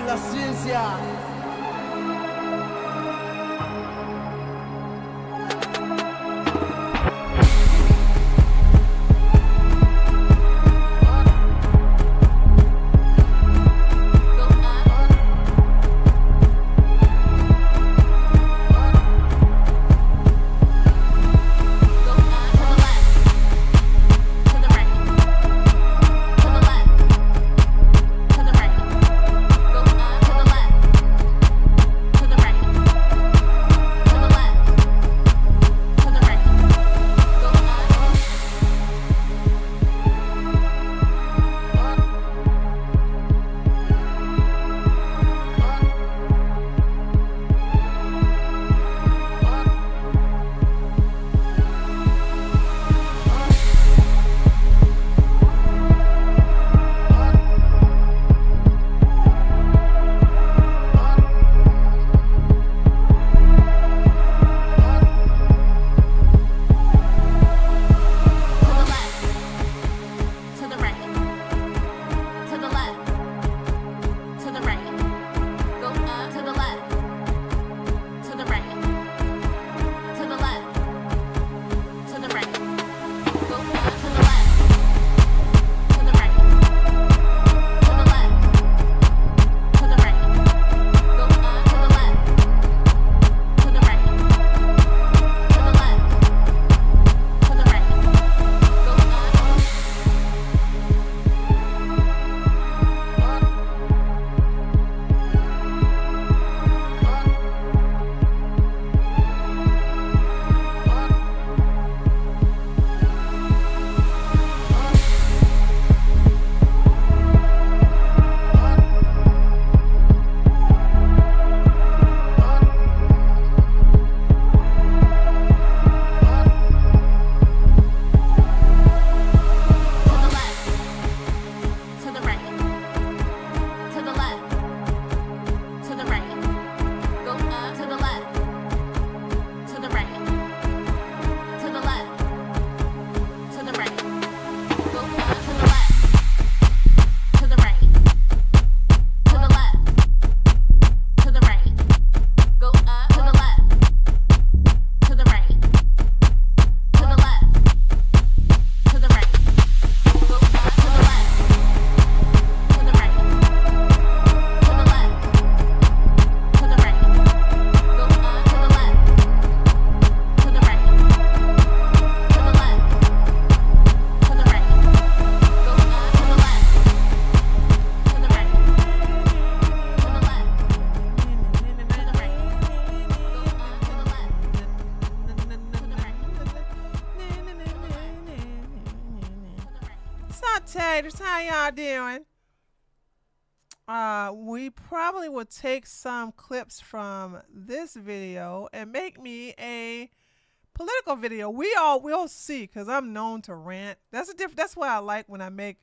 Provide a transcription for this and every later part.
la ciencia. Taters, how y'all doing? We probably will take some clips from this video and make me a political video. We'll see, because I'm known to rant. That's why I like when I make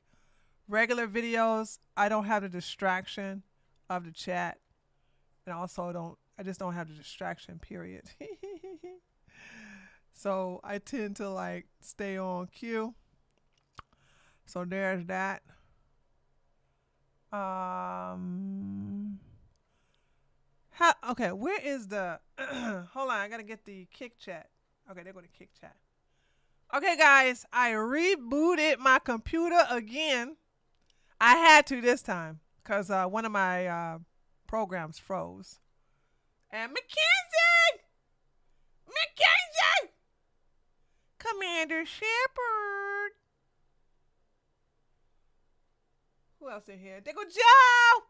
regular videos. I don't have the distraction of the chat, and also I just don't have the distraction, period. So I tend to like stay on cue. So there's that. Okay, where is the hold on, I gotta get the kick chat. Okay, they're going to kick chat. Okay, guys, I rebooted my computer again. I had to this time because one of my programs froze. And Mackenzie! Commander Shepard! Who else in here? There go Joe!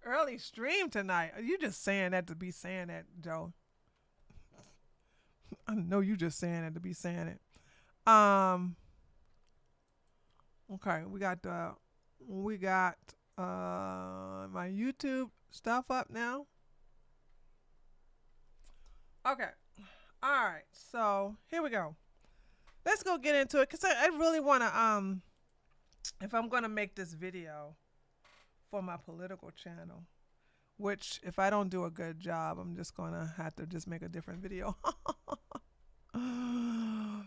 Early stream tonight. Are you just saying that to be saying that, Joe? I know you just saying that to be saying it. Okay, we got my YouTube stuff up now. Okay. All right. So here we go. Let's go get into it, because I really want to if I'm going to make this video for my political channel, which if I don't do a good job, I'm just going to have to just make a different video.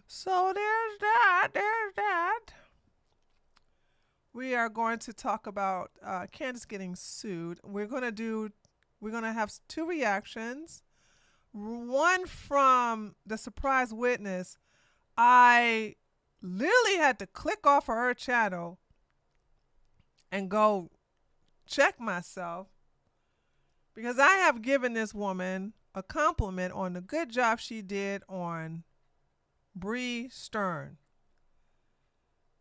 So there's that. We are going to talk about Candace getting sued. We're gonna have two reactions. One from the surprise witness. I literally had to click off of her channel and go check myself because I have given this woman a compliment on the good job she did on Bree Stern.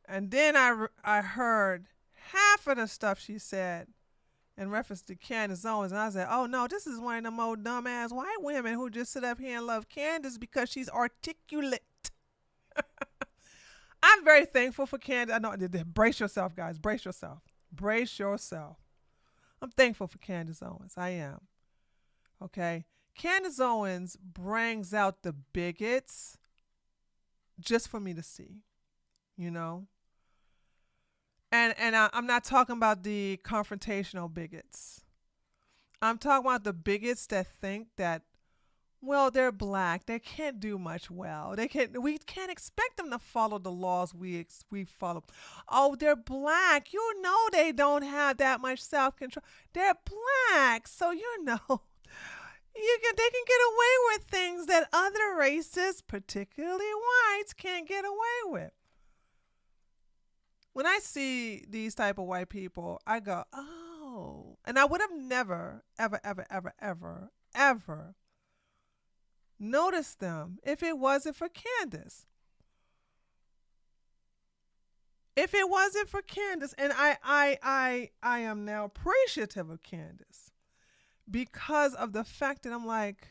And then I heard half of the stuff she said in reference to Candace Owens. And I said, oh no, this is one of them old dumbass white women who just sit up here and love Candace because she's articulate. I'm very thankful for Candace. I know, brace yourself, guys. Brace yourself. Brace yourself. I'm thankful for Candace Owens. I am. Okay? Candace Owens brings out the bigots just for me to see, you know? And I'm not talking about the confrontational bigots. I'm talking about the bigots that think that, well, they're black. They can't do much well. We can't expect them to follow the laws we follow. Oh, they're black. You know they don't have that much self-control. They're black. So you know they can get away with things that other races, particularly whites, can't get away with. When I see these type of white people, I go, oh. And I would have never, ever, ever, ever, ever, ever noticed them if it wasn't for Candace. If it wasn't for Candace, and I am now appreciative of Candace because of the fact that I'm like,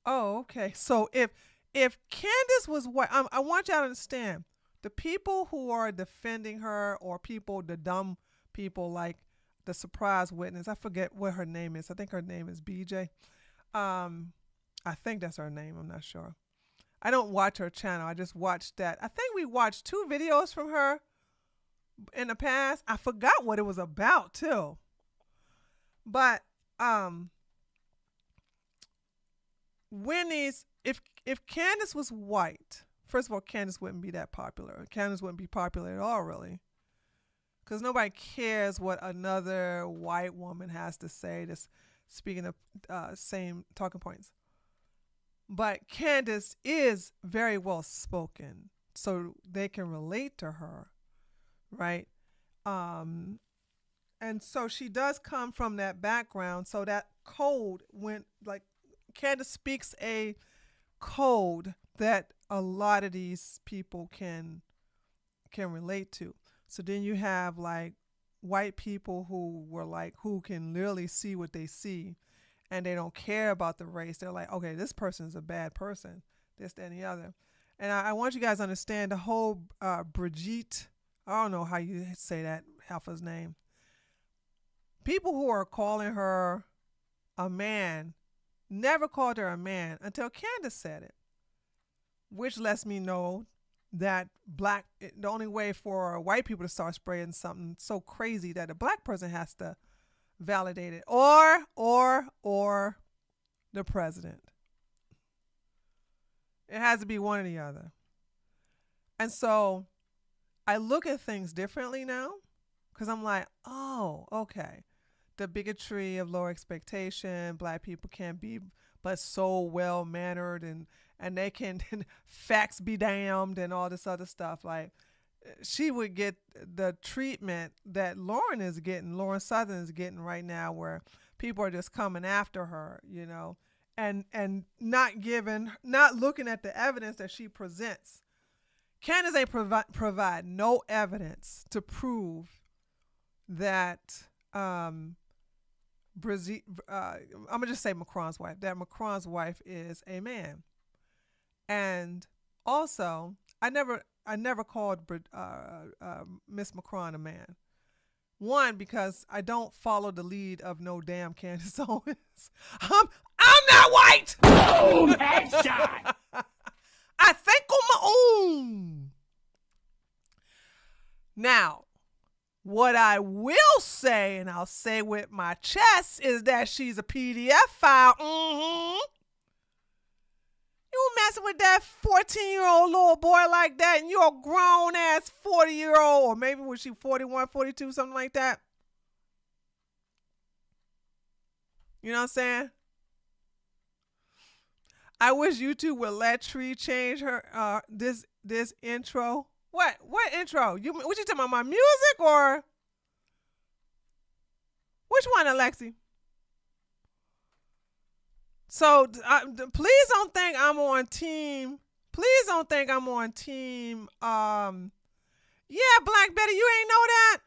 oh, okay. So if Candace was white, I want y'all to understand, the people who are defending her, or the dumb people like the surprise witness, I forget what her name is. I think her name is BJ. I think that's her name. I'm not sure. I don't watch her channel. I just watched that. I think we watched 2 videos from her in the past. I forgot what it was about too. But if Candace was white, first of all, Candace wouldn't be that popular. Candace wouldn't be popular at all, really. Because nobody cares what another white woman has to say. This, speaking of same talking points. But Candace is very well spoken, so they can relate to her, right? And so she does come from that background. So that code Candace speaks a code that a lot of these people can relate to. So then you have like white people who can literally see what they see, and they don't care about the race. They're like, okay, this person is a bad person, this, that, and the other. And I want you guys to understand the whole Brigitte, I don't know how you say that heifer's name. People who are calling her a man never called her a man until Candace said it, which lets me know that the only way for white people to start spreading something so crazy that a black person has to validate it, or the president. It has to be one or the other. And so I look at things differently now because I'm like, oh, okay. The bigotry of low expectation, black people can't be but so well mannered, and they can facts be damned and all this other stuff. Like, she would get the treatment that Lauren Southern is getting right now, where people are just coming after her, you know, and not looking at the evidence that she presents. Candace ain't provide no evidence to prove that I'm gonna just say Macron's wife. That Macron's wife is a man, and also I never called Miss Macron a man. One, because I don't follow the lead of no damn Candace Owens. I'm not white. Boom! Headshot. I think on my own. Now, what I will say, and I'll say with my chest, is that she's a PDF file. You messing with that 14-year-old little boy like that, and you're a grown ass 40-year-old, or maybe was she 41, 42, something like that? You know what I'm saying? I wish YouTube would let Tree change her this intro. What intro? What you talking about? My music or which one, Alexi? So please don't think I'm on team. Please don't think I'm on team. Yeah, Black Betty, you ain't know that.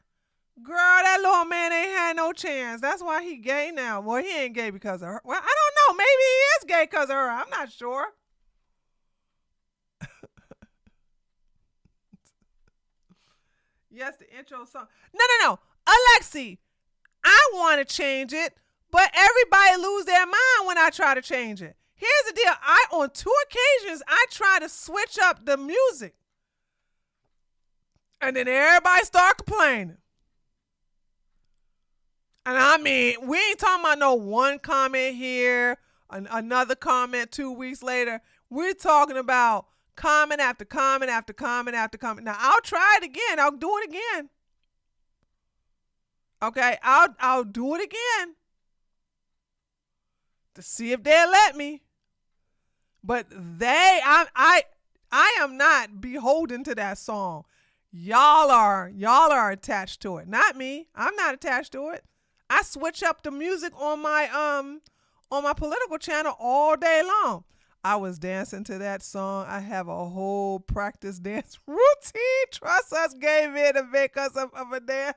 Girl, that little man ain't had no chance. That's why he gay now. Well, he ain't gay because of her. Well, I don't know. Maybe he is gay because of her. I'm not sure. Yes, the intro song. No. Alexi, I want to change it, but everybody lose their mind when I try to change it. Here's the deal. On 2 occasions, I try to switch up the music. And then everybody start complaining. And I mean, we ain't talking about no one comment here, another comment 2 weeks later. We're talking about comment after comment after comment after comment. Now, I'll try it again. I'll do it again. Okay, I'll do it again to see if they'll let me. But I am not beholden to that song. Y'all are attached to it, not me. I'm not attached to it. I switch up the music on my political channel all day long. I was dancing to that song. I have a whole practice dance routine. Trust us, gay men, to make us of a dance.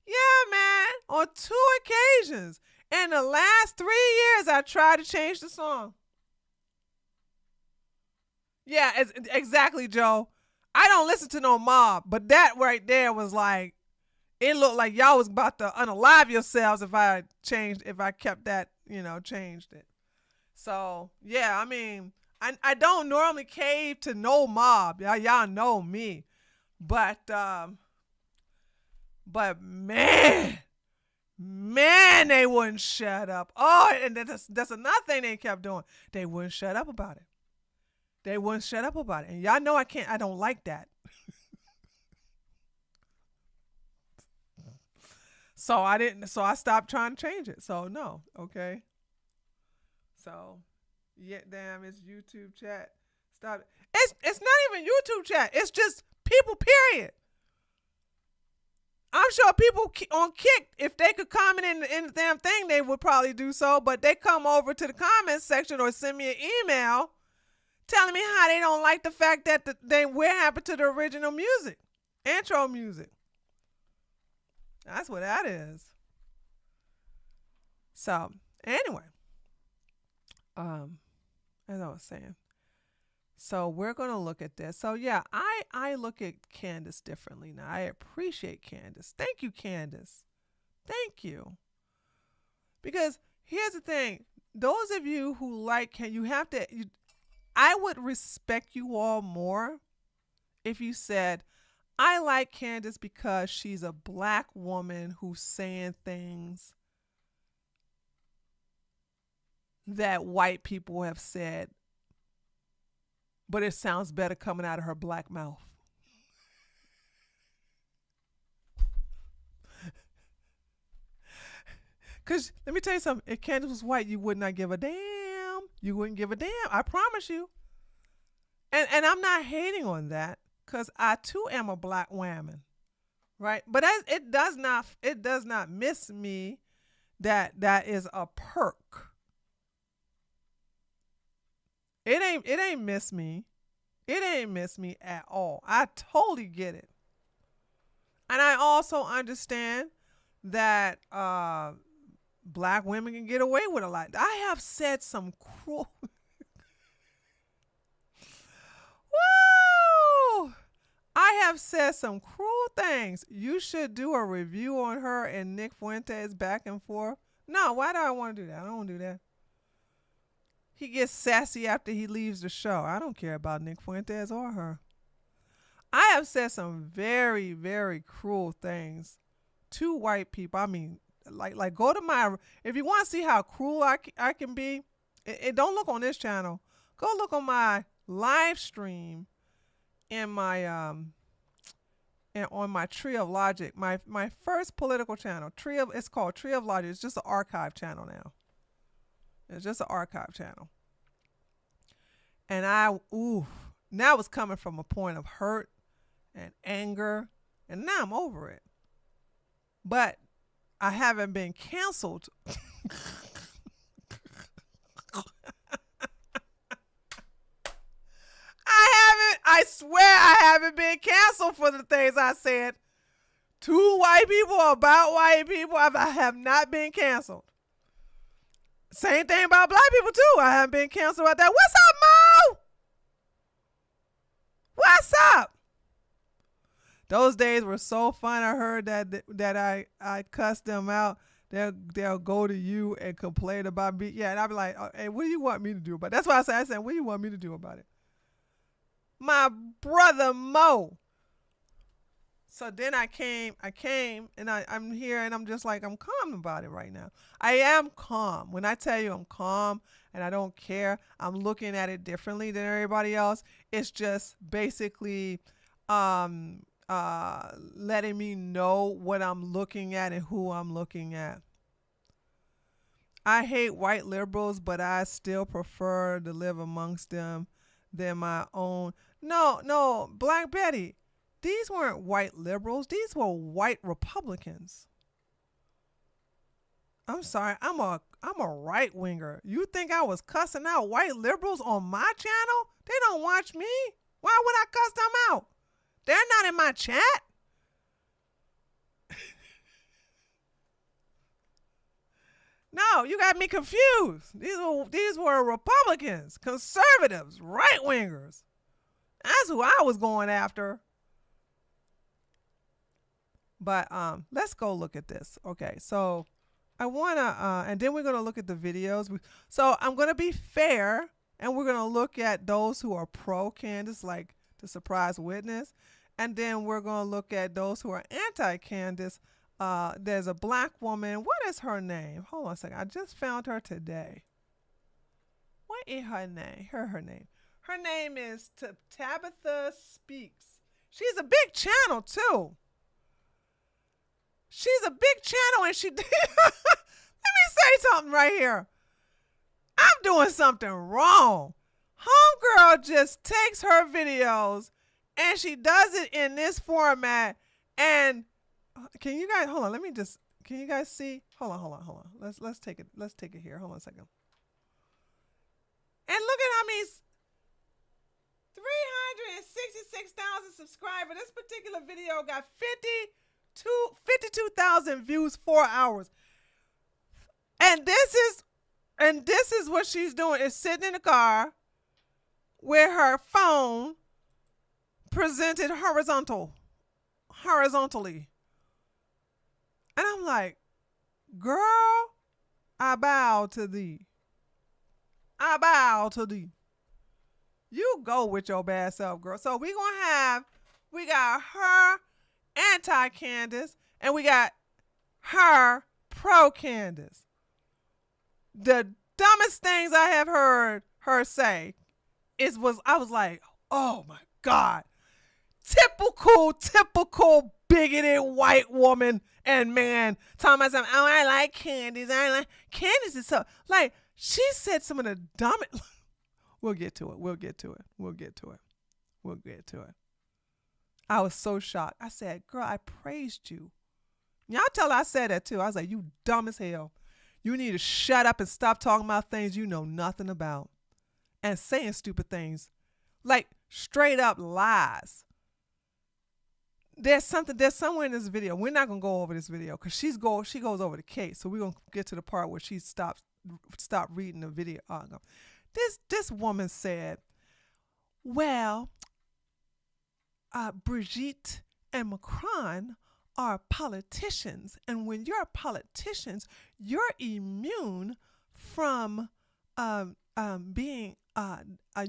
Yeah, man. On 2 occasions. In the last 3 years, I tried to change the song. Yeah, exactly, Joe. I don't listen to no mob, but that right there was like, it looked like y'all was about to unalive yourselves if I kept that, changed it. So, yeah, I mean, I don't normally cave to no mob. Y'all know me. But man, they wouldn't shut up. Oh, and that's another thing they kept doing. They wouldn't shut up about it. And y'all know I don't like that. So I stopped trying to change it. So no, okay. So, yeah, damn, it's YouTube chat. Stop it. It's not even YouTube chat. It's just people, period. I'm sure people on Kick, if they could comment in the damn thing, they would probably do so. But they come over to the comments section or send me an email telling me how they don't like the fact that what happened to the original music, intro music. That's what that is. So anyway, as I was saying, so we're gonna look at this. So yeah, I look at Candace differently now. I appreciate Candace. Thank you, Candace. Thank you. Because here's the thing: those of you who like, I would respect you all more if you said, I like Candace because she's a black woman who's saying things that white people have said, but it sounds better coming out of her black mouth. Because let me tell you something. If Candace was white, you would not give a damn. You wouldn't give a damn. I promise you. And I'm not hating on that, because I too am a black woman, right? But it does not miss me that is a perk. It ain't miss me. It ain't miss me at all. I totally get it. And I also understand that black women can get away with a lot. I have said some cruel Woo! I have said some cruel things. You should do a review on her and Nick Fuentes back and forth. No, why do I want to do that? I don't want to do that. He gets sassy after he leaves the show. I don't care about Nick Fuentes or her. I have said some very, very cruel things to white people. I mean, like go to my, if you want to see how cruel I can be, don't look on this channel. Go look on my live stream in my and on my Tree of Logic, my first political channel. It's called Tree of Logic. It's just an archive channel now. It's just an archive channel. And now it's coming from a point of hurt and anger, and now I'm over it. But I haven't been canceled. I swear I haven't been canceled for the things I said to white people, about white people. I have not been canceled. Same thing about black people too. I haven't been canceled about that. What's up, Mo? What's up? Those days were so fun. I heard that I cussed them out. They'll go to you and complain about me. Yeah, and I'll be like, hey, what do you want me to do about it? That's why I said, what do you want me to do about it? My brother Mo. So then I came, and I'm here, and I'm just like, I'm calm about it right now. I am calm. When I tell you I'm calm and I don't care, I'm looking at it differently than everybody else. It's just basically letting me know what I'm looking at and who I'm looking at. I hate white liberals, but I still prefer to live amongst them than my own. No, Black Betty, these weren't white liberals. These were white Republicans. I'm sorry, I'm a right winger. You think I was cussing out white liberals on my channel? They don't watch me. Why would I cuss them out? They're not in my chat. No, you got me confused. These were Republicans, conservatives, right wingers. That's who I was going after. But let's go look at this. Okay, so I wanna, and then we're gonna look at the videos. So I'm gonna be fair, and we're gonna look at those who are pro Candace, like the surprise witness, and then we're gonna look at those who are anti Candace. There's a black woman. What is her name? Hold on a second. I just found her today. What is her name? Her name. Her name is Tabitha Speaks. She's a big channel too. She's a big channel, and she. Let me say something right here. I'm doing something wrong. Homegirl just takes her videos and she does it in this format. And can you guys hold on? Can you guys see? Hold on. Let's take it here. Hold on a second. And look at how many 366,000 subscribers. This particular video got 52,000 views, 4 hours. And this is what she's doing, is sitting in the car with her phone presented horizontally. And I'm like, girl, I bow to thee. You go with your bad self, girl. So we got her anti-Candace, and we got her pro-Candace. The dumbest things I have heard her say I was like, oh my God. Typical bigoted white woman and man talking about something. Oh, I like Candace. Candace is so, like, she said some of the dumbest. We'll get to it. I was so shocked. I said, girl, I praised you. Y'all tell her I said that too. I was like, you dumb as hell. You need to shut up and stop talking about things you know nothing about and saying stupid things, like straight up lies. There's somewhere in this video. We're not gonna go over this video because she goes over the case. So we're gonna get to the part where she stopped reading the video. No. This woman said, well, Brigitte and Macron are politicians, and when you're politicians, you're immune from being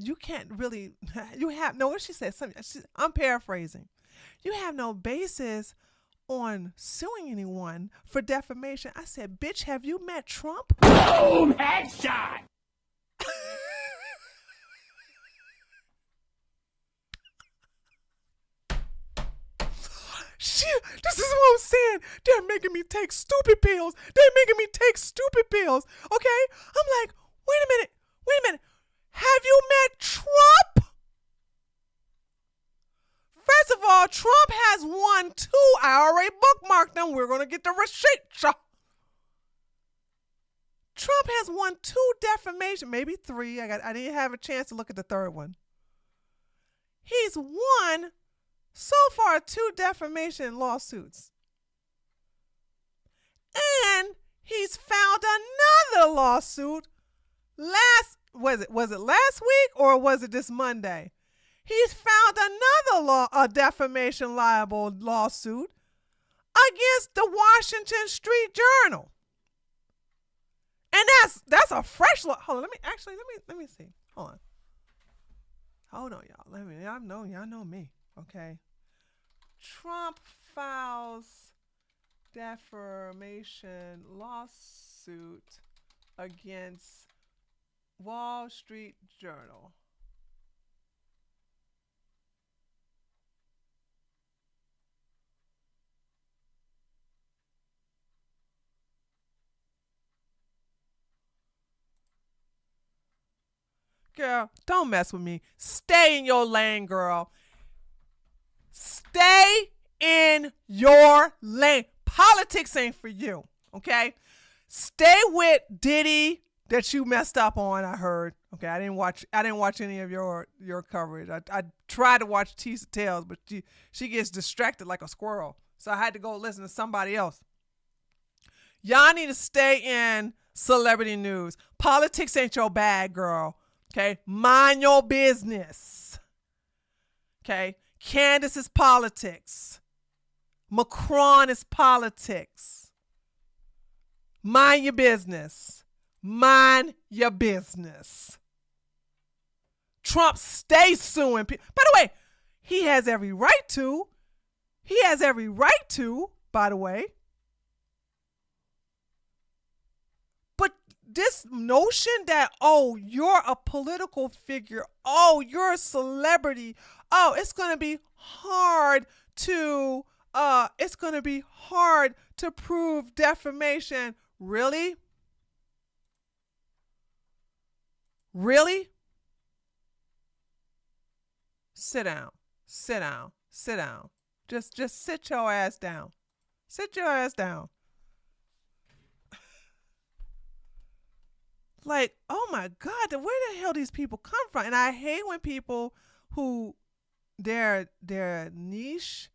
you can't really what she said, I'm paraphrasing. You have no basis on suing anyone for defamation. I said, bitch, have you met Trump? Boom! Headshot! Shit, this is what I'm saying. They're making me take stupid pills. They're making me take stupid pills. Okay? I'm like, wait a minute. Have you met Trump? First of all, Trump has won 2. I already bookmarked them. We're going to get the receipt. Trump has won 2 defamation, maybe 3. I didn't have a chance to look at the third one. He's won so far 2 defamation lawsuits. And he's found another lawsuit was it last week or was it this Monday? He's found another defamation liable lawsuit against the Washington Street Journal. And that's a fresh law. Hold on, let me see. Hold on, y'all. Y'all know me, okay? Trump files defamation lawsuit against Wall Street Journal. Girl, don't mess with me. Stay in your lane, girl. Stay in your lane. Politics ain't for you, okay? Stay with Diddy that you messed up on, I heard. Okay, I didn't watch any of your coverage. I tried to watch Tease the Tales, but she gets distracted like a squirrel. So I had to go listen to somebody else. Y'all need to stay in celebrity news. Politics ain't your bag, girl. Okay? Mind your business. Okay? Candace is politics. Macron is politics. Mind your business. Mind your business. Trump stays suing people. By the way, he has every right to. He has every right to, by the way. But this notion that, oh, you're a political figure. Oh, you're a celebrity. Oh, it's going to be hard to prove defamation. Really? Really? Sit down. Sit down. Sit down. Just sit your ass down. Sit your ass down. Like, oh my God, where the hell these people come from? And I hate when people who their niche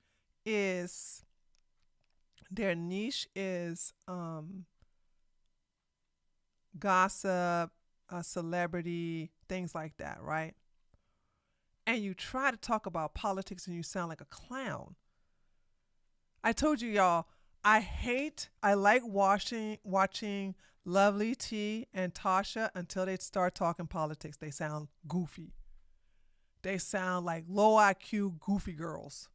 is gossip, celebrity, things like that, right? And you try to talk about politics and you sound like a clown. I told you, y'all, I like watching Lovely T and Tasha until they start talking politics. They sound goofy. They sound like low IQ, goofy girls.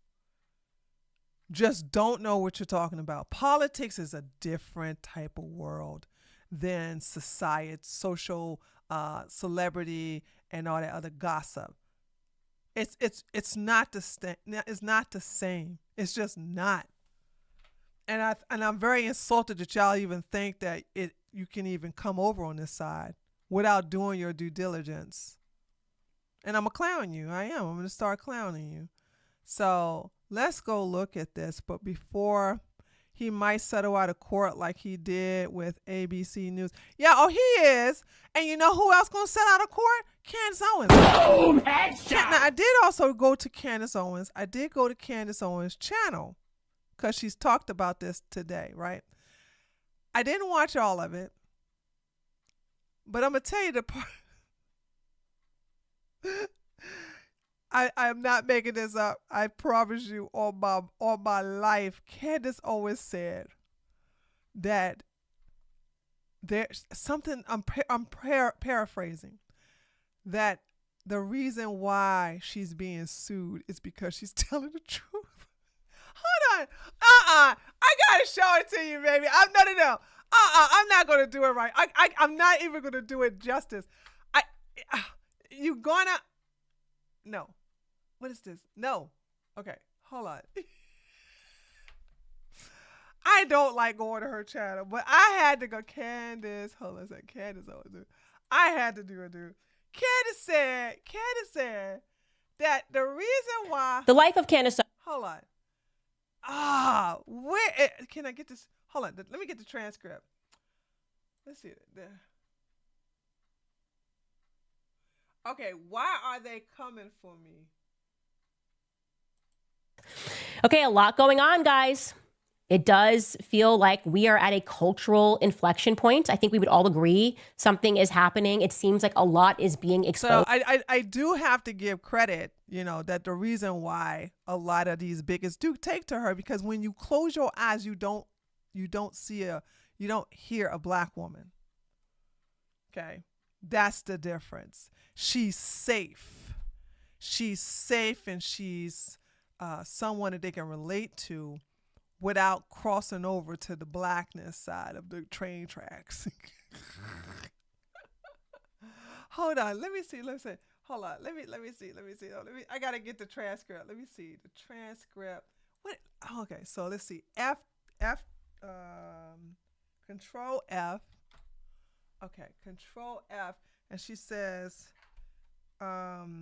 Just don't know what you're talking about. Politics is a different type of world than society, social, celebrity, and all that other gossip. It's not the same. It's just not. And I'm very insulted that y'all even think that you can even come over on this side without doing your due diligence. And I'm gonna clown you. I am. I'm gonna start clowning you. So let's go look at this. But before he might settle out of court like he did with ABC News. Yeah, oh, he is. And you know who else gonna settle out of court? Candace Owens. Boom! Headshot! Now, I did also go to Candace Owens. I did go to Candace Owens' channel because she's talked about this today, right? I didn't watch all of it, but I'm gonna tell you the part. I'm not making this up. I promise you, all my life, Candace always said that there's something. I'm paraphrasing that the reason why she's being sued is because she's telling the truth. Hold on. I gotta show it to you, baby. No. I'm not gonna do it right. I'm not even gonna do it justice. I you gonna no. What is this? No. Okay, hold on. I don't like going to her channel, but I had to go. Candace, hold on a second. Candace always do. I had to do it, dude. Candace said that the reason why The life of Candace. hold on. Can I get this? Hold on. Let me get the transcript. Let's see it there. Okay, why are they coming for me? Okay, a lot going on, guys. It does feel like we are at a cultural inflection point. I think we would all agree something is happening. It seems like a lot is being exposed. So I do have to give credit, that the reason why a lot of these bigots do take to her, because when you close your eyes, you don't hear a black woman. Okay. That's the difference. She's safe. She's safe, and she's someone that they can relate to without crossing over to the blackness side of the train tracks. Hold on. Let me see. Hold on. Let me see. I gotta get the transcript. Let me see the transcript. What? Okay. So let's see. Control F. Okay. Control F. And she says, suing.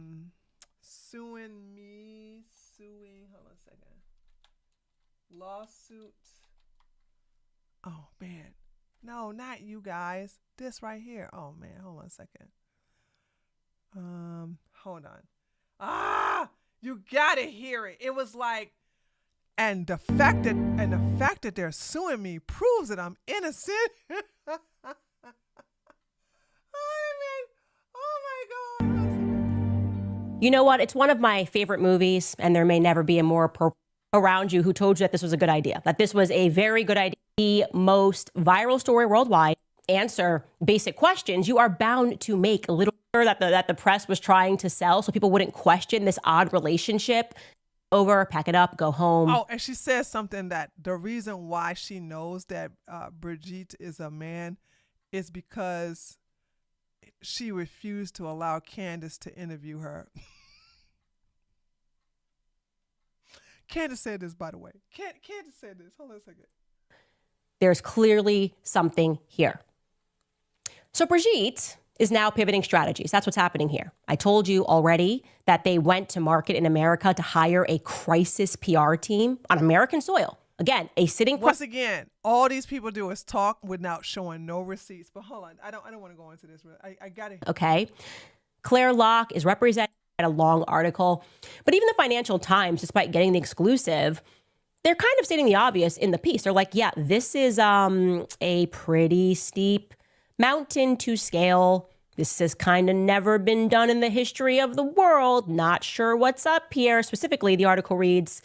Hold on a second. Lawsuit. Oh man. No, not you guys. This right here. Oh man, hold on a second. Hold on. You gotta hear it. It was like, and the fact that they're suing me proves that I'm innocent. Oh my God. You know what? It's one of my favorite movies, and there may never be a more around you who told you that this was a good idea, that this was a very good idea. The most viral story worldwide. Answer basic questions. You are bound to make a little that the press was trying to sell, so people wouldn't question this odd relationship. Over, pack it up, go home. Oh, and she says something that the reason why she knows that Brigitte is a man is because she refused to allow Candace to interview her. Candace said this, by the way. Candace said this. Hold on a second. There's clearly something here. So Brigitte is now pivoting strategies. That's what's happening here. I told you already that they went to market in America to hire a crisis PR team on American soil. Again, a sitting... Once again, all these people do is talk without showing no receipts. But hold on. I don't want to go into this. I got it. Okay. Claire Locke is representing a long article. But even the Financial Times, despite getting the exclusive, they're kind of stating the obvious in the piece. They're like, yeah, this is a pretty steep mountain to scale. This has kind of never been done in the history of the world. Not sure what's up here. Specifically, the article reads,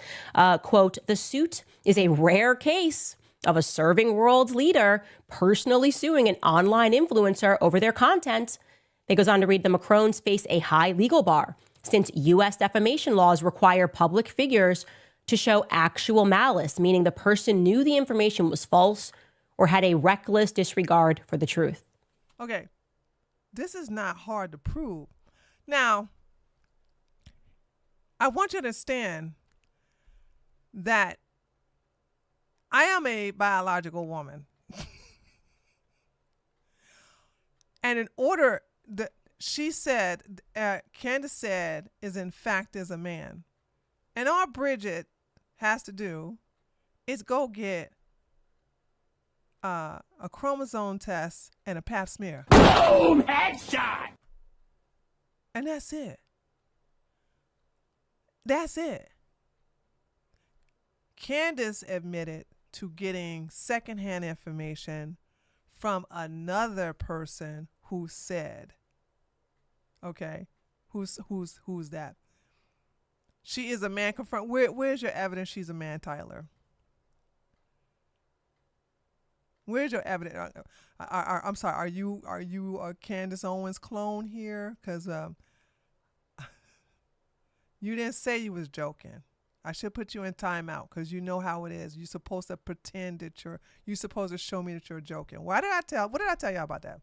quote, the suit is a rare case of a serving world leader personally suing an online influencer over their content. It goes on to read, the Macrons face a high legal bar since U.S. defamation laws require public figures to show actual malice, meaning the person knew the information was false or had a reckless disregard for the truth. Okay. This is not hard to prove. Now, I want you to understand that I am a biological woman. And in order that she said, Candace said, is in fact is a man. And all Bridget has to do is go get a chromosome test and a pap smear. Boom! Headshot! And that's it. That's it. Candace admitted to getting secondhand information from another person who said, okay, who's that? She is a man confirmed. Where's your evidence she's a man, Tyler? Where's your evidence? I'm sorry. Are you a Candace Owens clone here? Because you didn't say you was joking. I should put you in timeout because you know how it is. You're supposed to pretend that you're supposed to show me that you're joking. What did I tell you about that?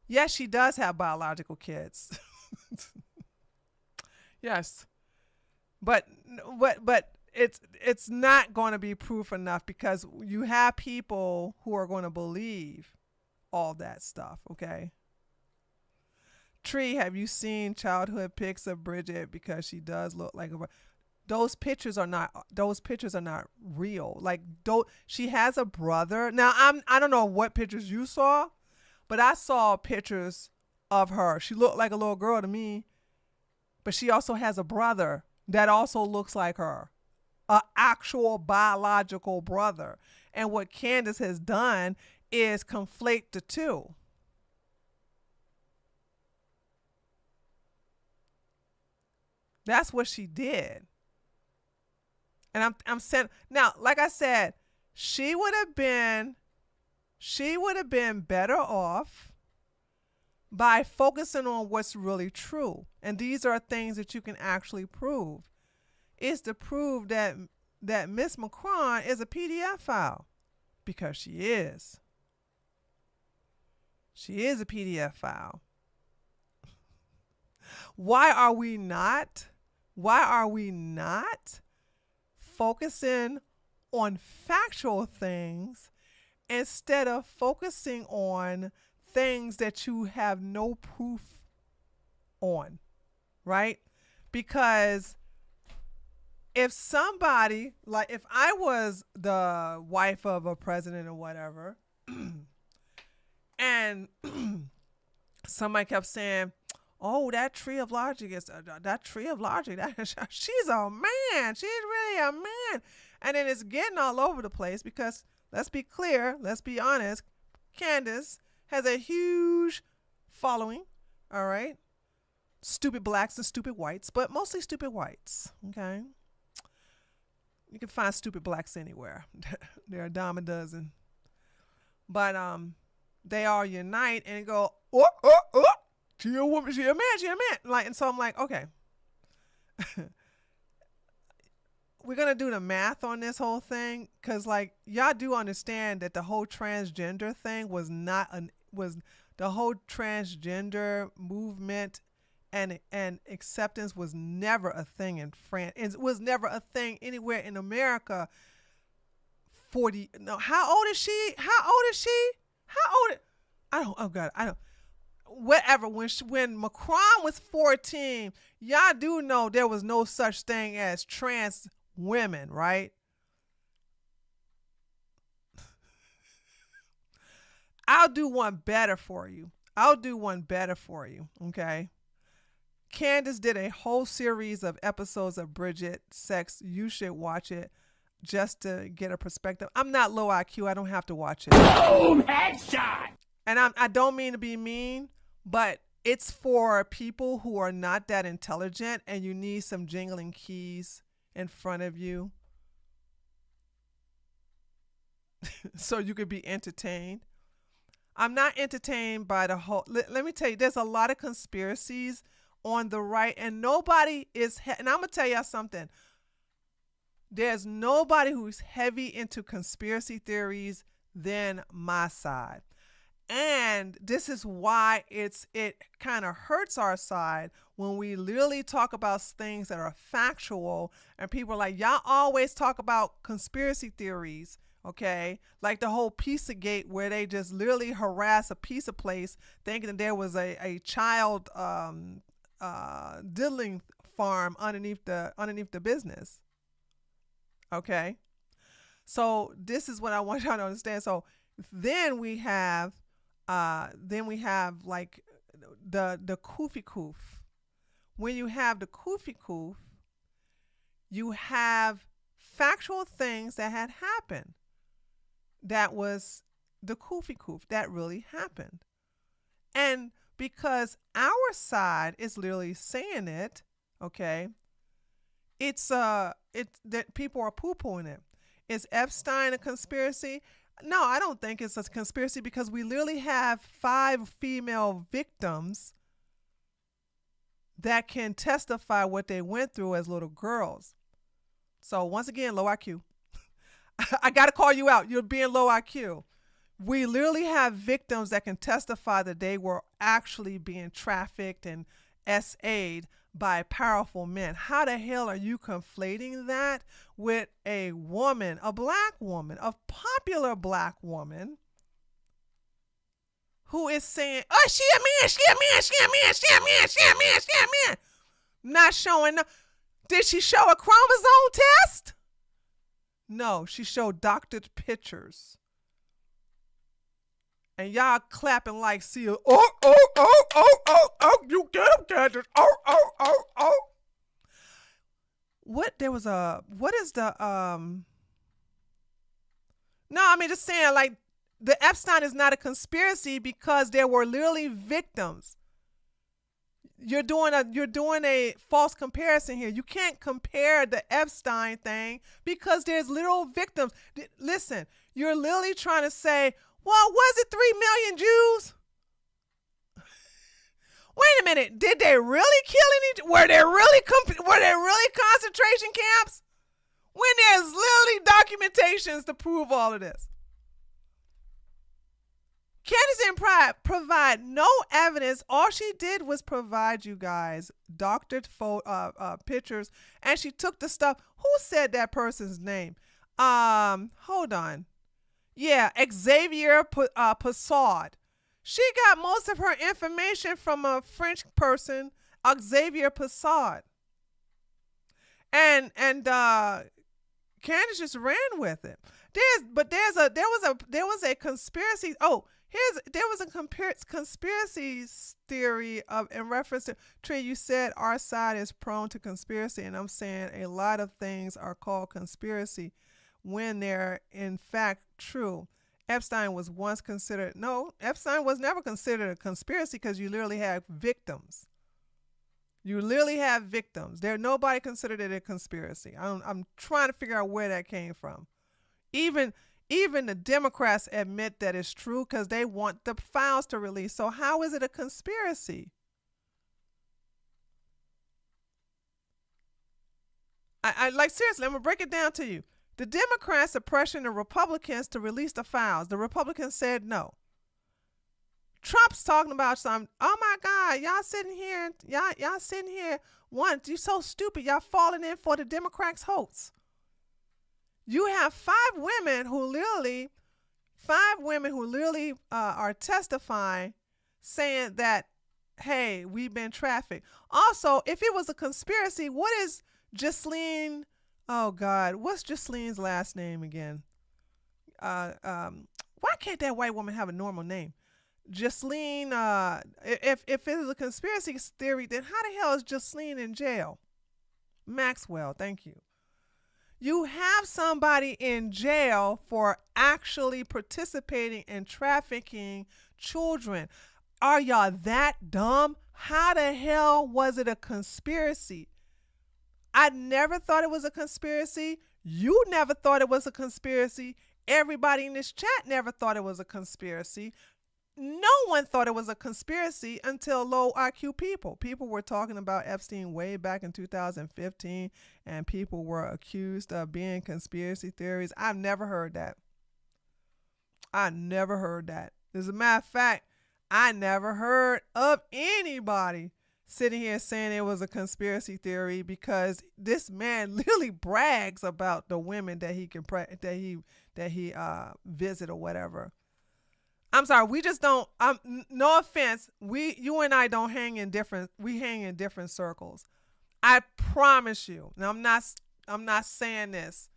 Yes, she does have biological kids. Yes. But it's not going to be proof enough because you have people who are going to believe all that stuff, okay? Tree, have you seen childhood pics of Bridget because she does look like a those pictures are not real. Like she has a brother. Now I don't know what pictures you saw, but I saw pictures of her. She looked like a little girl to me, but she also has a brother that also looks like her, an actual biological brother. And what Candace has done is conflate the two. That's what she did. And I'm saying now, like I said, she would have been better off by focusing on what's really true. And these are things that you can actually prove. It's to prove that Miss McCron is a PDF file. Because she is. She is a PDF file. Why are we not focusing on factual things instead of focusing on things that you have no proof on, right? Because if somebody, like if I was the wife of a president or whatever, and somebody kept saying, oh, that tree of logic is she's a man. She's really a man. And then it's getting all over the place because let's be clear, let's be honest, Candace has a huge following, all right? Stupid blacks and stupid whites, but mostly stupid whites, okay? You can find stupid blacks anywhere. They're a dime a dozen. But they all unite and go, oh. She a woman, she a man. Like, and so I'm like, okay. We're gonna do the math on this whole thing, cause like y'all do understand that the whole transgender thing was the whole transgender movement and acceptance was never a thing in France. It was never a thing anywhere in America. How old is she? I don't. Whatever. When Macron was 14, y'all do know there was no such thing as trans women, right? I'll do one better for you. Okay? Candace did a whole series of episodes of Bridget Sex. You should watch it just to get a perspective. I'm not low IQ. I don't have to watch it. Boom! Headshot! And I don't mean to be mean, but it's for people who are not that intelligent and you need some jingling keys in front of you so you could be entertained. I'm not entertained by the whole. Let me tell you, there's a lot of conspiracies on the right, and nobody is. And I'm gonna tell y'all something. There's nobody who's heavy into conspiracy theories than my side. And this is why it kind of hurts our side when we literally talk about things that are factual and people are like, y'all always talk about conspiracy theories, okay? Like the whole Pizzagate where they just literally harass a pizza place thinking that there was a child diddling farm underneath the business, okay? So this is what I want y'all to understand. So then we have like the koofy koof. When you have the koofy koof, you have factual things that had happened. That was the koofy koof that really happened. And because our side is literally saying it, okay, it's that people are poo-pooing it. Is Epstein a conspiracy? No, I don't think it's a conspiracy because we literally have 5 female victims that can testify what they went through as little girls. So once again, low IQ. I got to call you out. You're being low IQ. We literally have victims that can testify that they were actually being trafficked and SA'd by powerful men. How the hell are you conflating that with a woman, a black woman, a popular black woman who is saying, oh, she a man, she a man, she a man, she a man, she a man, she a man. Not showing. Did she show a chromosome test? No, she showed doctored pictures. And y'all clapping like, see, you get him, Candace. What is the, no, I mean, just saying, like, the Epstein is not a conspiracy because there were literally victims. You're doing a false comparison here. You can't compare the Epstein thing because there's literal victims. Listen, you're literally trying to say, well, was it 3 million Jews? Wait a minute. Did they really kill any? Were there really concentration camps? When there's literally documentations to prove all of this. Candace didn't provide no evidence. All she did was provide you guys doctored pictures, and she took the stuff. Who said that person's name? Hold on. Yeah, Xavier Passard. She got most of her information from a French person, Xavier Passard. And Candace just ran with it. There was a conspiracy. Oh, there was a conspiracy theory in reference to Trey. You said our side is prone to conspiracy, and I'm saying a lot of things are called conspiracy when they're in fact true. Epstein was once considered. No, Epstein was never considered a conspiracy because you literally have victims. You literally have victims. Nobody considered it a conspiracy. I'm trying to figure out where that came from. Even the Democrats admit that it's true because they want the files to release. So how is it a conspiracy? I like, seriously, I'm going to break it down to you. The Democrats are pressuring the Republicans to release the files. The Republicans said no. Trump's talking about something. Oh my God, y'all sitting here, you're so stupid. Y'all falling in for the Democrats' hoax. You have five women who literally are testifying, saying that, hey, we've been trafficked. Also, if it was a conspiracy, what is Ghislaine? Oh God, what's Ghislaine's last name again? Why can't that white woman have a normal name? Ghislaine. If it was a conspiracy theory, then how the hell is Ghislaine in jail? Maxwell, thank you. You have somebody in jail for actually participating in trafficking children. Are y'all that dumb? How the hell was it a conspiracy? I never thought it was a conspiracy. You never thought it was a conspiracy. Everybody in this chat never thought it was a conspiracy. No one thought it was a conspiracy until low IQ people. People were talking about Epstein way back in 2015, and people were accused of being conspiracy theories. I've never heard that. I never heard that. As a matter of fact, I never heard of anybody sitting here saying it was a conspiracy theory, because this man literally brags about the women that he visit or whatever. I'm sorry, we just don't. No offense, you and I don't hang in different. We hang in different circles. I promise you. Now I'm not saying this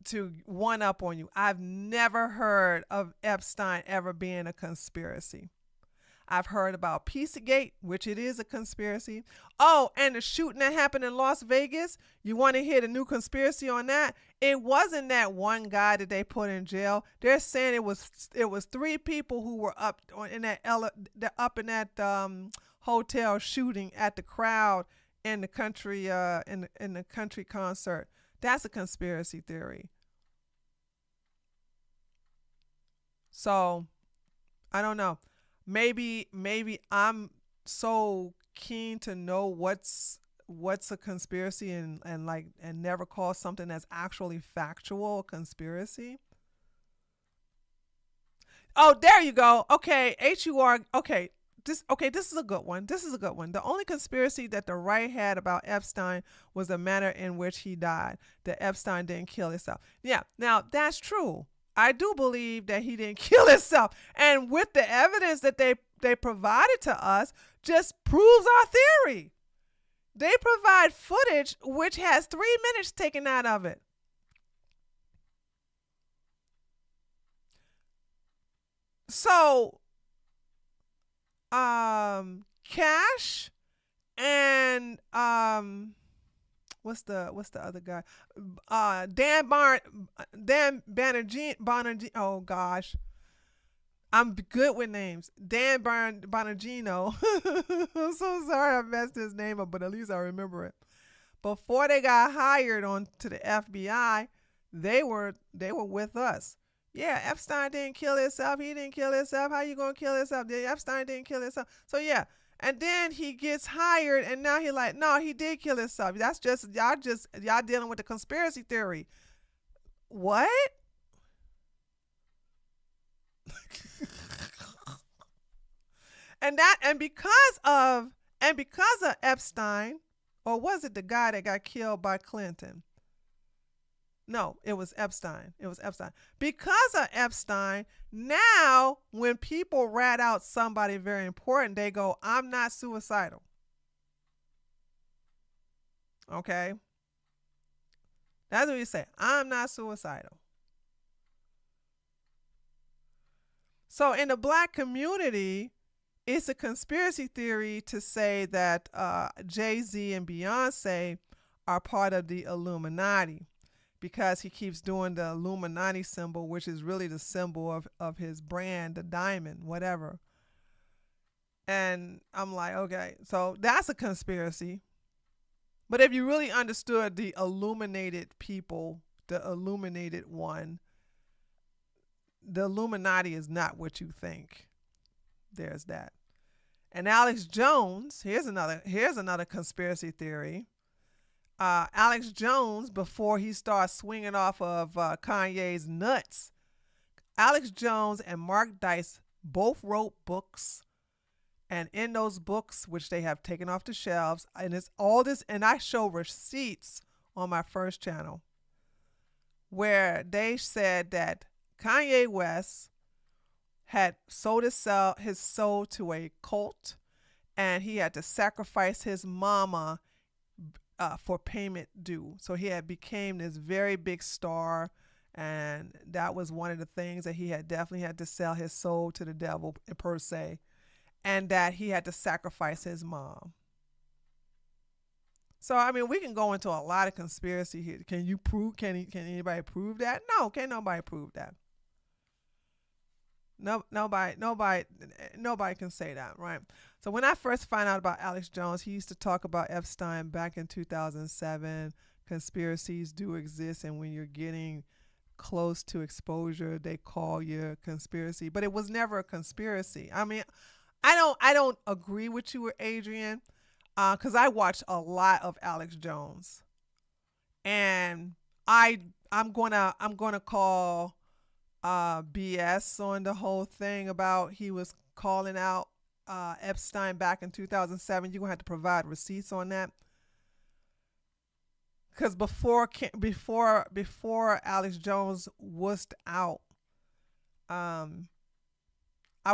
to one up on you. I've never heard of Epstein ever being a conspiracy. I've heard about Pizzagate, which it is a conspiracy. Oh, and the shooting that happened in Las Vegas. You want to hear the new conspiracy on that? It wasn't that one guy that they put in jail. They're saying it was 3 people who were up in that hotel shooting at the crowd in the country in the country concert. That's a conspiracy theory. So I don't know. Maybe I'm so keen to know what's a conspiracy and never call something that's actually factual a conspiracy. Oh, there you go. Okay, HUR. Okay, this is a good one. This is a good one. The only conspiracy that the right had about Epstein was the manner in which he died. That Epstein didn't kill himself. Yeah, now that's true. I do believe that he didn't kill himself. And with the evidence that they provided to us just proves our theory. They provide footage which has 3 minutes taken out of it. So, Cash and what's the other guy? Dan Bonergino. Oh gosh, I'm good with names. Dan Bonergino. I'm so sorry I messed his name up, but at least I remember it. Before they got hired on to the FBI, they were with us. Yeah, Epstein didn't kill himself. He didn't kill himself. How you gonna kill himself? Epstein didn't kill himself. So yeah, and then he gets hired, and now he like, no, he did kill himself. That's just y'all dealing with the conspiracy theory. What? and because of Epstein, or was it the guy that got killed by Clinton? No, it was Epstein. Because of Epstein, now when people rat out somebody very important, they go, I'm not suicidal. Okay? That's what you say. I'm not suicidal. So in the black community, it's a conspiracy theory to say that Jay-Z and Beyonce are part of the Illuminati, because he keeps doing the Illuminati symbol, which is really the symbol of his brand, the diamond, whatever. And I'm like, okay, so that's a conspiracy. But if you really understood the illuminated people, the illuminated one, the Illuminati is not what you think. There's that. And Alex Jones, here's another conspiracy theory. Alex Jones, before he starts swinging off of Kanye's nuts, Alex Jones and Mark Dice both wrote books, and in those books, which they have taken off the shelves, and it's all this, and I show receipts on my first channel, where they said that Kanye West had sold his soul to a cult, and he had to sacrifice his mama for payment due. So he had became this very big star, and that was one of the things that he had definitely had to sell his soul to the devil per se, and that he had to sacrifice his mom. So I mean, we can go into a lot of conspiracy here. Can anybody prove that? No, can't nobody prove that. No, nobody can say that, right? So when I first found out about Alex Jones, he used to talk about Epstein back in 2007. Conspiracies do exist, and when you're getting close to exposure, they call you a conspiracy. But it was never a conspiracy. I mean, I don't agree with you, Adrian, because I watched a lot of Alex Jones, and I'm gonna call BS on the whole thing about he was calling out Epstein back in 2007. You're gonna have to provide receipts on that, because before Alex Jones was out, I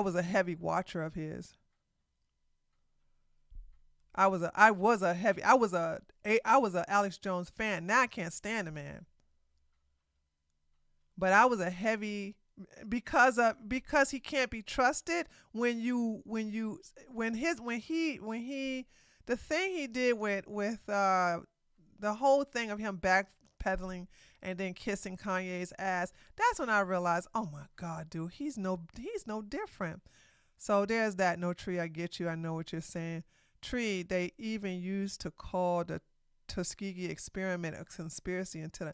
was a heavy watcher of his. I was a Alex Jones fan. Now I can't stand the man. But I was a heavy, because he can't be trusted when the thing he did with the whole thing of him backpedaling and then kissing Kanye's ass. That's when I realized, oh my God, dude, he's no different. So there's that. No, Tree, I get you. I know what you're saying. Tree, they even used to call the Tuskegee experiment a conspiracy until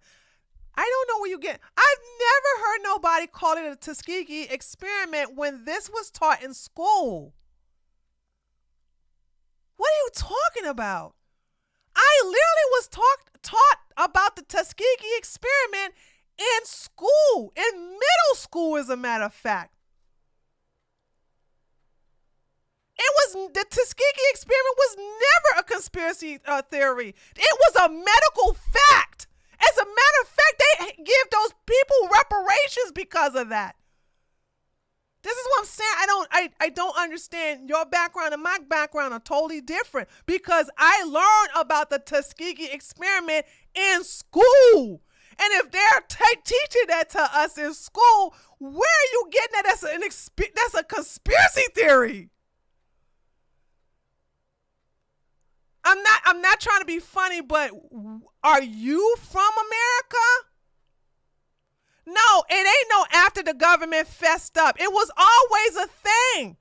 I don't know where you get. I've never heard nobody call it a Tuskegee experiment when this was taught in school. What are you talking about? I literally was taught about the Tuskegee experiment in school, in middle school, as a matter of fact. The Tuskegee experiment was never a conspiracy theory. It was a medical fact. As a matter of fact, they give those people reparations because of that. This is what I'm saying. I don't understand. Your background and my background are totally different because I learned about the Tuskegee experiment in school. And if they're teaching that to us in school, where are you getting that? That's a conspiracy theory. I'm not trying to be funny, but are you from America? No, it ain't no after the government fessed up. It was always a thing.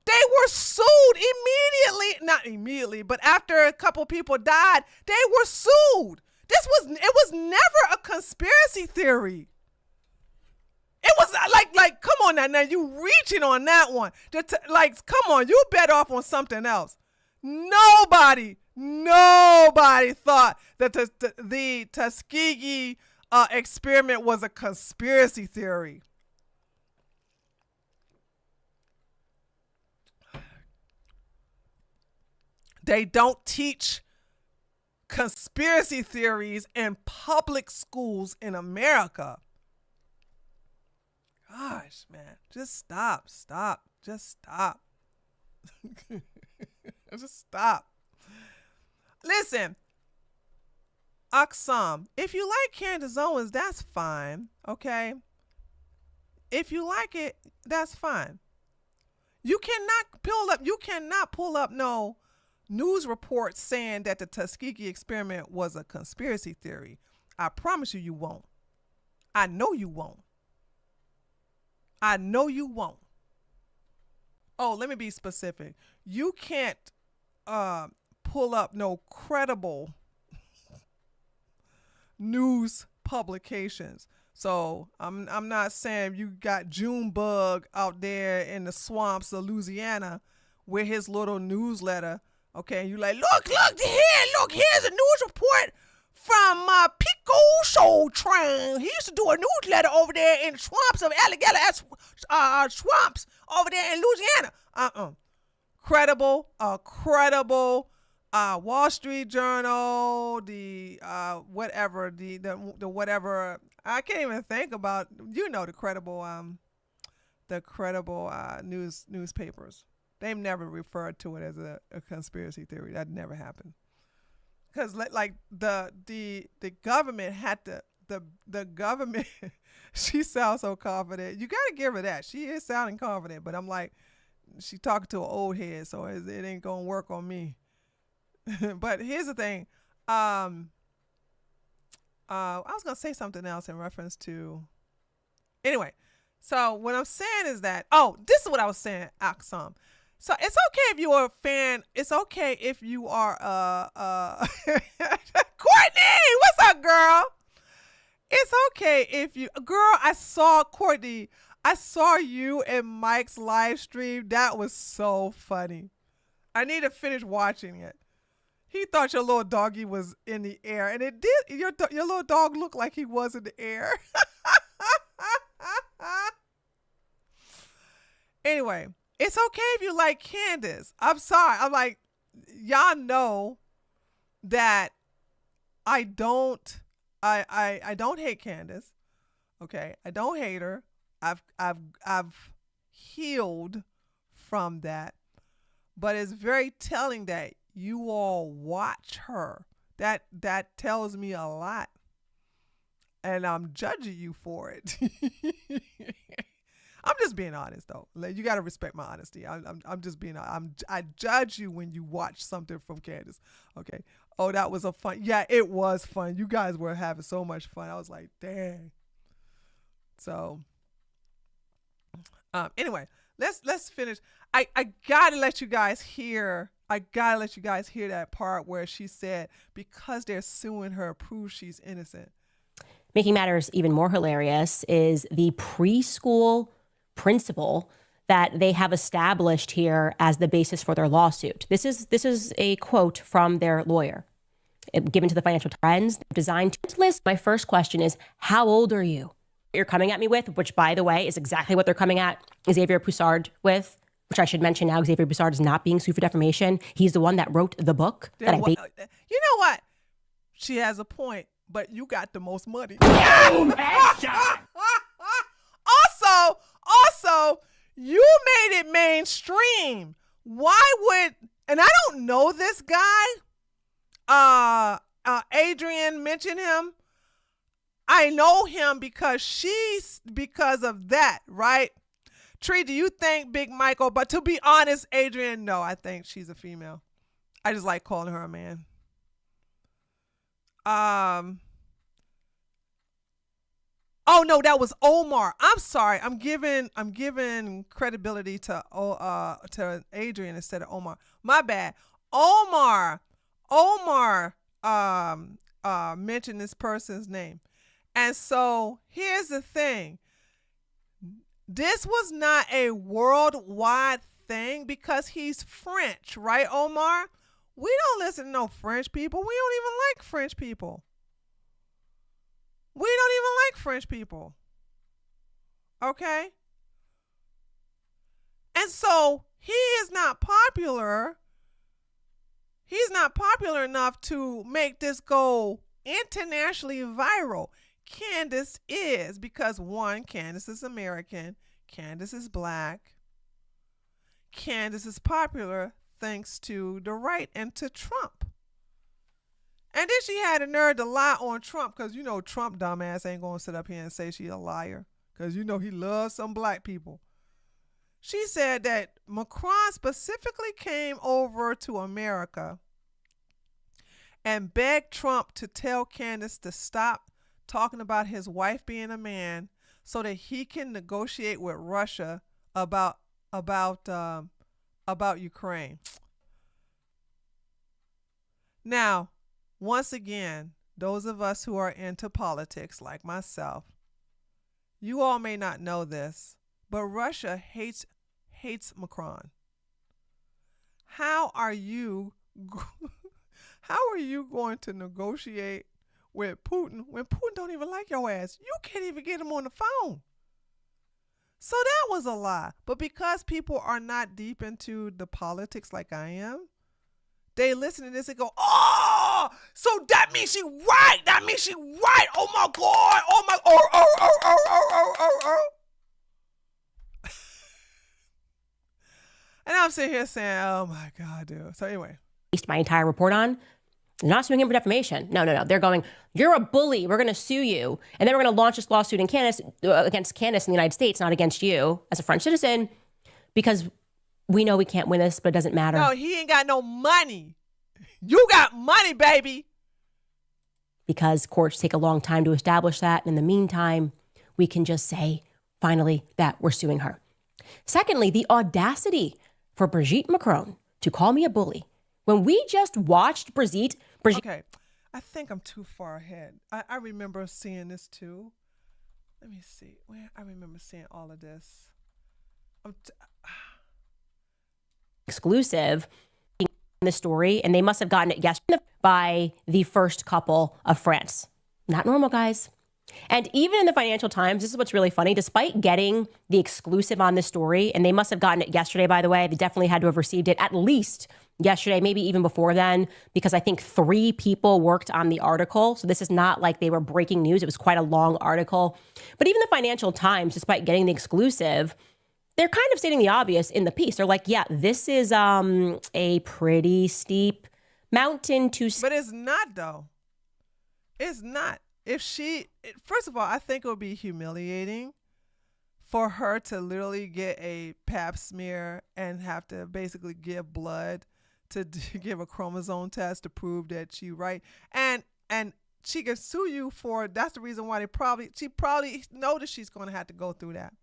They were sued immediately. Not immediately, but after a couple people died, they were sued. It was never a conspiracy theory. It was like come on now you reaching on that one. Come on, you bet off on something else. Nobody thought that the Tuskegee experiment was a conspiracy theory. They don't teach conspiracy theories in public schools in America. Gosh, man, just stop. Just stop. Just stop. Listen, Aksam, if you like Candace Owens, that's fine, okay? If you like it, that's fine. You cannot pull up no news reports saying that the Tuskegee experiment was a conspiracy theory. I promise you won't. I know you won't. Oh, let me be specific. You can't pull up no credible news publications. So I'm not saying you got Junebug out there in the swamps of Louisiana with his little newsletter. Okay, you like, look here's a news report from Pico Soul Train. He used to do a newsletter over there in the swamps of Alligator swamps over there in Louisiana. Credible Wall Street Journal, the whatever, the whatever, I can't even think about, the credible newspapers. They've never referred to it as a conspiracy theory. That never happened. Because like the government had to, the government, she sounds so confident. You got to give her that. She is sounding confident, but I'm like, she talking to an old head, so it ain't going to work on me. But here's the thing. I was going to say something else in reference to, anyway. So what I'm saying is that, this is what I was saying, Aksam. So it's okay if you are a fan. It's okay if you are Courtney, what's up, girl? It's okay if you, girl, I saw Courtney. I saw you in Mike's live stream. That was so funny. I need to finish watching it. He thought your little doggy was in the air, and it did. Your little dog looked like he was in the air. Anyway, it's okay if you like Candace. I'm sorry. I'm like, y'all know that I don't hate Candace. Okay, I don't hate her. I've healed from that, but it's very telling that you all watch her. That tells me a lot, and I'm judging you for it. I'm just being honest, though. You got to respect my honesty. I'm just being honest. I judge you when you watch something from Candace. Okay. Oh, that was a fun. Yeah, it was fun. You guys were having so much fun. I was like, dang. So, anyway, let's finish. I gotta let you guys hear. That part where she said because they're suing her, proves she's innocent. Making matters even more hilarious is the preschool principal that they have established here as the basis for their lawsuit. This is a quote from their lawyer, given to the Financial Times, designed to list. My first question is, how old are you? You're coming at me with, which by the way is exactly what they're coming at Xavier Poussard with, which I should mention now, Xavier Poussard is not being sued for defamation. He's the one that wrote the book. You know what? She has a point, but you got the most money. Boom! Headshot! Also, you made it mainstream. Why would, and I don't know this guy, Adrian mentioned him. I know him because of that, right? Tree, do you think Big Michael, but to be honest, Adrian, no, I think she's a female. I just like calling her a man. Oh no, that was Omar. I'm sorry. I'm giving credibility to Adrian instead of Omar. My bad. Omar mentioned this person's name. And so here's the thing. This was not a worldwide thing because he's French, right, Omar? We don't listen to no French people. We don't even like French people. We don't even like French people. Okay? And so he is not popular. He's not popular enough to make this go internationally viral. Candace is, because one, Candace is American. Candace is black. Candace is popular thanks to the right and to Trump. And then she had a nerve to lie on Trump because, you know, Trump dumbass ain't going to sit up here and say she's a liar because, you know, he loves some black people. She said that Macron specifically came over to America and begged Trump to tell Candace to stop talking about his wife being a man so that he can negotiate with Russia about Ukraine. Now, once again, those of us who are into politics like myself, you all may not know this, but Russia hates Macron. How are you going to negotiate with Putin when Putin don't even like your ass? You can't even get him on the phone. So that was a lie. But because people are not deep into the politics like I am, they listen to this and go, oh, so that means she right. That means she right. Oh my God. Oh my, oh. And I'm sitting here saying, oh my God, dude. So anyway. My entire report on. They're not suing him for defamation. No. They're going, you're a bully. We're going to sue you. And then we're going to launch this lawsuit against Candace in the United States, not against you as a French citizen, because we know we can't win this, but it doesn't matter. No, he ain't got no money. You got money, baby. Because courts take a long time to establish that. And in the meantime, we can just say, finally, that we're suing her. Secondly, the audacity for Brigitte Macron to call me a bully. When we just watched Brigitte. Okay, I think I'm too far ahead. I remember seeing this too. Let me see. Where I remember seeing all of this. Exclusive in the story, and they must have gotten it yesterday by the first couple of France. Not normal, guys. And even in the Financial Times, this is what's really funny, despite getting the exclusive on this story, and they must have gotten it yesterday, by the way, they definitely had to have received it at least yesterday, maybe even before then, because I think 3 people worked on the article. So this is not like they were breaking news. It was quite a long article. But even the Financial Times, despite getting the exclusive, they're kind of stating the obvious in the piece. They're like, yeah, this is a pretty steep mountain to... But it's not, though. It's not. First of all, I think it would be humiliating for her to literally get a pap smear and have to basically give blood to give a chromosome test to prove that she's right. And she can sue you for, that's the reason why she probably noticed she's going to have to go through that.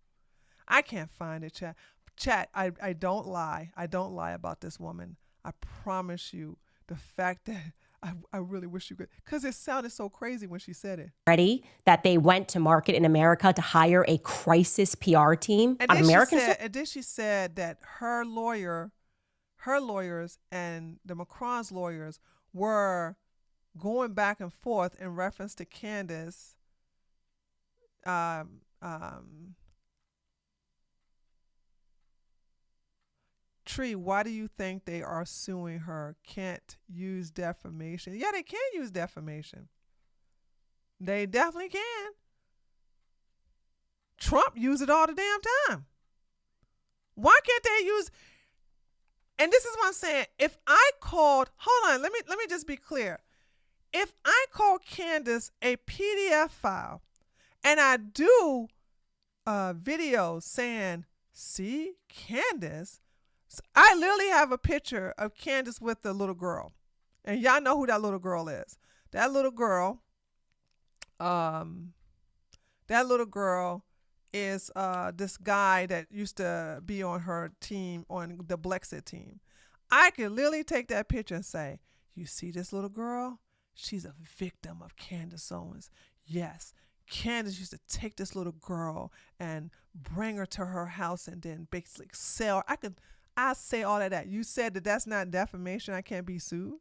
I can't find it, chat. Chat, I don't lie. I don't lie about this woman. I promise you, the fact that I really wish you could, because it sounded so crazy when she said it. Ready that they went to market in America to hire a crisis PR team And on then American soil. she said that her lawyers and the Macron's lawyers were going back and forth in reference to Candace. Tree, why do you think they are suing her? Can't use defamation. Yeah, they can use defamation. They definitely can. Trump used it all the damn time. Why can't they use? And this is what I'm saying. If I called, hold on, let me just be clear. If I call Candace a PDF file and I do a video saying, see, Candace, I literally have a picture of Candace with the little girl. And y'all know who that little girl is. That little girl is this guy that used to be on her team, on the Blexit team. I could literally take that picture and say, you see this little girl? She's a victim of Candace Owens. Yes, Candace used to take this little girl and bring her to her house and then basically sell her. I say all of that. You said that that's not defamation. I can't be sued.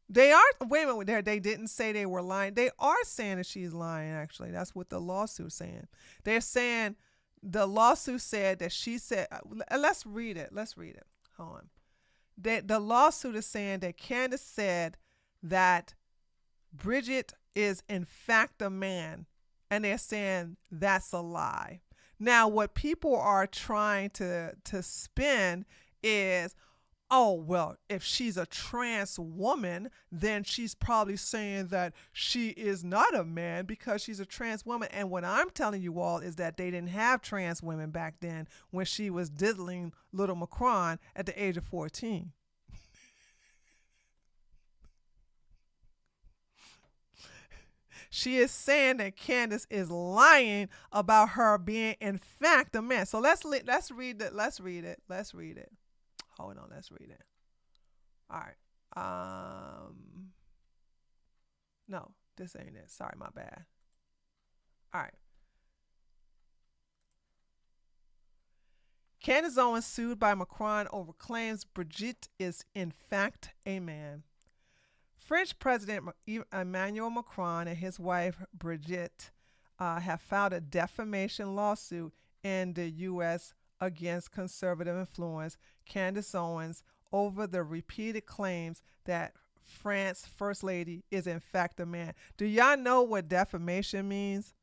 They are, wait a minute, they didn't say they were lying. They are saying that she's lying, actually. That's what the lawsuit's saying. They're saying, the lawsuit said that she said, let's read it. Hold on. The lawsuit is saying that Candace said that Bridget is in fact a man, and they're saying that's a lie. Now, what people are trying to spin is, oh, well, if she's a trans woman, then she's probably saying that she is not a man because she's a trans woman. And what I'm telling you all is that they didn't have trans women back then when she was diddling little Macron at the age of 14. She is saying that Candace is lying about her being in fact a man. So let's read it. Let's read it. Hold on, let's read it. All right. No, this ain't it. Sorry, my bad. All right. Candace Owens sued by Macron over claims Brigitte is in fact a man. French President Emmanuel Macron and his wife Brigitte have filed a defamation lawsuit in the U.S. against conservative influence Candace Owens over the repeated claims that France's First Lady is in fact a man. Do y'all know what defamation means?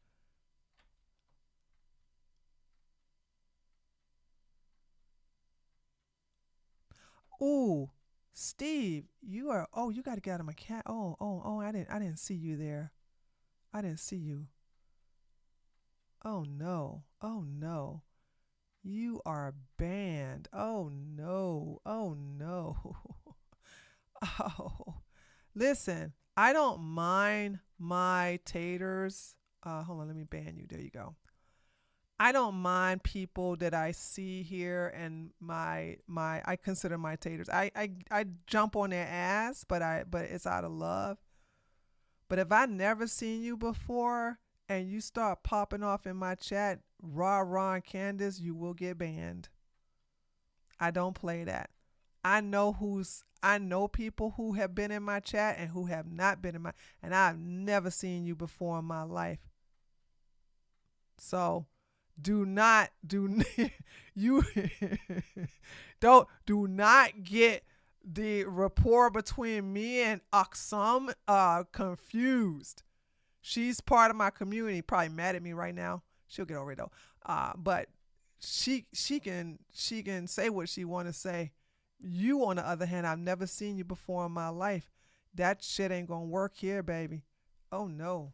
Ooh, Steve, you got to get out of my cat. Oh, I didn't see you there. I didn't see you. Oh no. You are banned. Oh no. Oh, listen, I don't mind my taters. Hold on, let me ban you. There you go. I don't mind people that I see here and I consider my taters. I jump on their ass, but it's out of love. But if I never seen you before and you start popping off in my chat, rah and Candace, you will get banned. I don't play that. I know people who have been in my chat and who have not been and I've never seen you before in my life. So do not get the rapport between me and Aksam confused. She's part of my community. Probably mad at me right now. She'll get over it though. But she can say what she want to say. You, on the other hand, I've never seen you before in my life. That shit ain't gonna work here, baby. Oh no.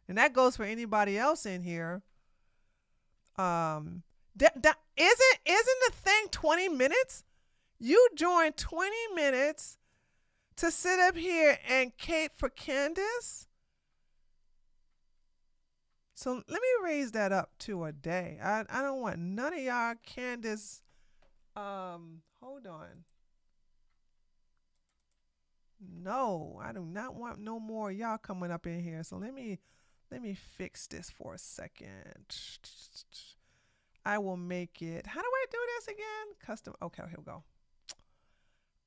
And that goes for anybody else in here. Isn't the thing 20 minutes? You joined 20 minutes to sit up here and cape for Candace? So let me raise that up to a day. I don't want none of y'all Candace Hold on. No, I do not want no more y'all coming up in here. So let me fix this for a second. I will make it. How do I do this again? Custom. Okay, here we go.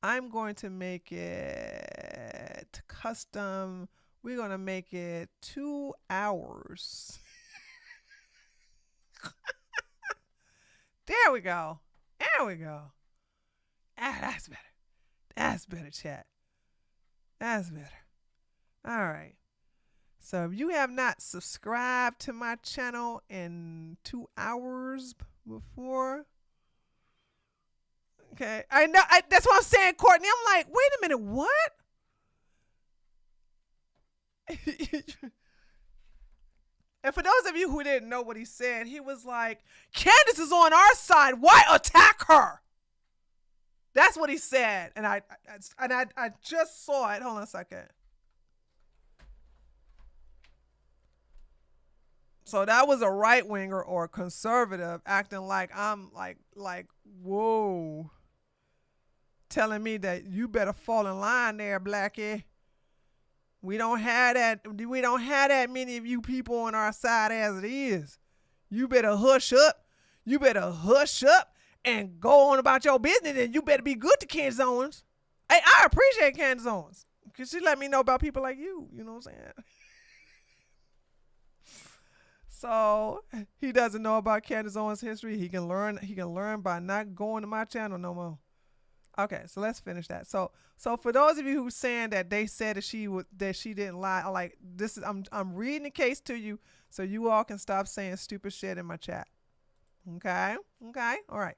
I'm going to make it custom. We're going to make it 2 hours. There we go. There we go. Ah, that's better. That's better, chat. That's better. All right. So if you have not subscribed to my channel in 2 hours before, okay, I know that's what I'm saying, Courtney. I'm like, wait a minute, what? And for those of you who didn't know what he said, he was like, Candace is on our side. Why attack her? That's what he said. And I just saw it. Hold on a second. So that was a right winger or a conservative acting like I'm like, whoa. Telling me that you better fall in line there, Blackie. We don't have that many of you people on our side as it is. You better hush up. You better hush up and go on about your business, and you better be good to Candace Owens. Hey, I appreciate Candace Owens because she let me know about people like you. You know what I'm saying? So he doesn't know about Candace Owens' history. He can learn by not going to my channel no more. Okay, so let's finish that. So for those of you who's saying that they said that she didn't lie, like this is I'm reading the case to you so you all can stop saying stupid shit in my chat. Okay? Okay? All right.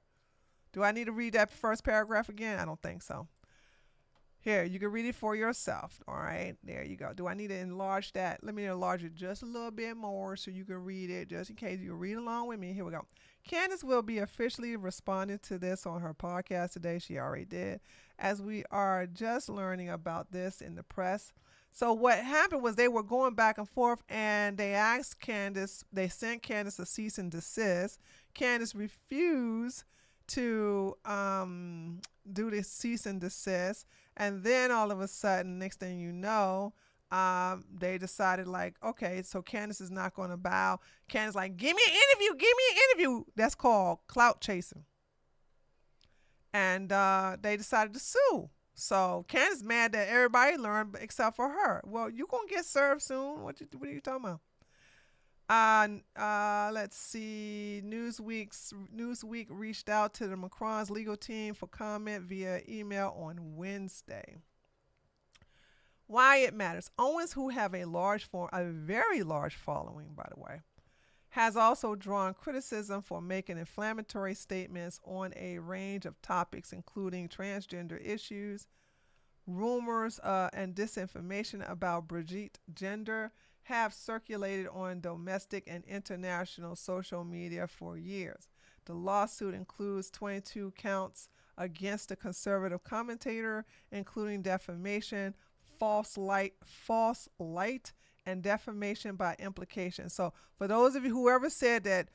Do I need to read that first paragraph again? I don't think so. Here, you can read it for yourself. All right, there you go. Do I need to enlarge that? Let me enlarge it just a little bit more so you can read it, just in case you can read along with me. Here we go. Candace will be officially responding to this on her podcast today. She already did, as we are just learning about this in the press. So what happened was they were going back and forth, and they asked Candace, they sent Candace a cease and desist. Candace refused to do this cease and desist. And then all of a sudden, next thing you know, they decided like, okay, so Candace is not going to bow. Candace like, give me an interview, give me an interview. That's called clout chasing. And they decided to sue. So Candace mad that everybody learned except for her. Well, you going to get served soon. What are you talking about? Let's see. Newsweek reached out to the Macron's legal team for comment via email on Wednesday. Why it matters. Owens, who have a very large following, by the way, has also drawn criticism for making inflammatory statements on a range of topics, including transgender issues, rumors, and disinformation about Brigitte gender have circulated on domestic and international social media for years. The lawsuit includes 22 counts against the conservative commentator, including defamation, false light, and defamation by implication. So for those of you who ever said that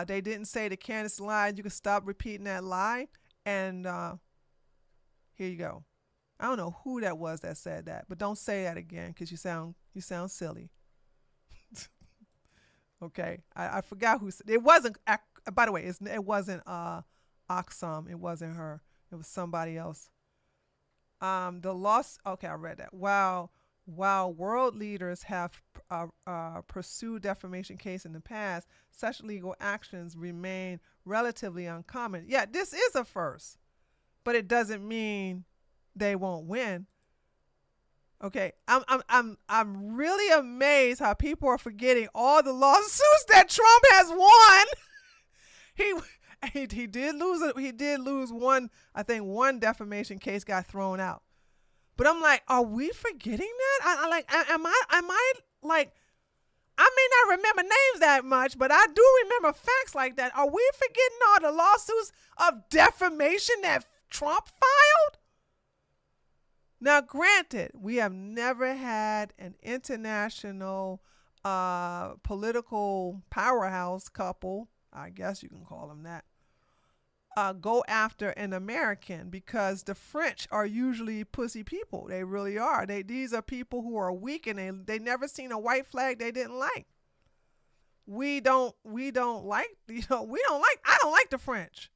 they didn't say that Candace lied, you can stop repeating that lie. And here you go. I don't know who that was that said that, but don't say that again because you sound silly. Okay, I forgot who said it. Wasn't. By the way, it wasn't Oxum. It wasn't her. It was somebody else. The loss. Okay, I read that. While world leaders have pursued defamation case in the past, such legal actions remain relatively uncommon. Yeah, this is a first, but it doesn't mean they won't win. Okay, I'm really amazed how people are forgetting all the lawsuits that Trump has won. He did lose one. I think one defamation case got thrown out. But I'm like, are we forgetting that? Am I like, I may not remember names that much, but I do remember facts like that. Are we forgetting all the lawsuits of defamation that Trump filed? Now, granted, we have never had an international political powerhouse couple, I guess you can call them that, go after an American, because the French are usually pussy people. They really are. These are people who are weak, and they never seen a white flag they didn't like. We don't like, I don't like the French.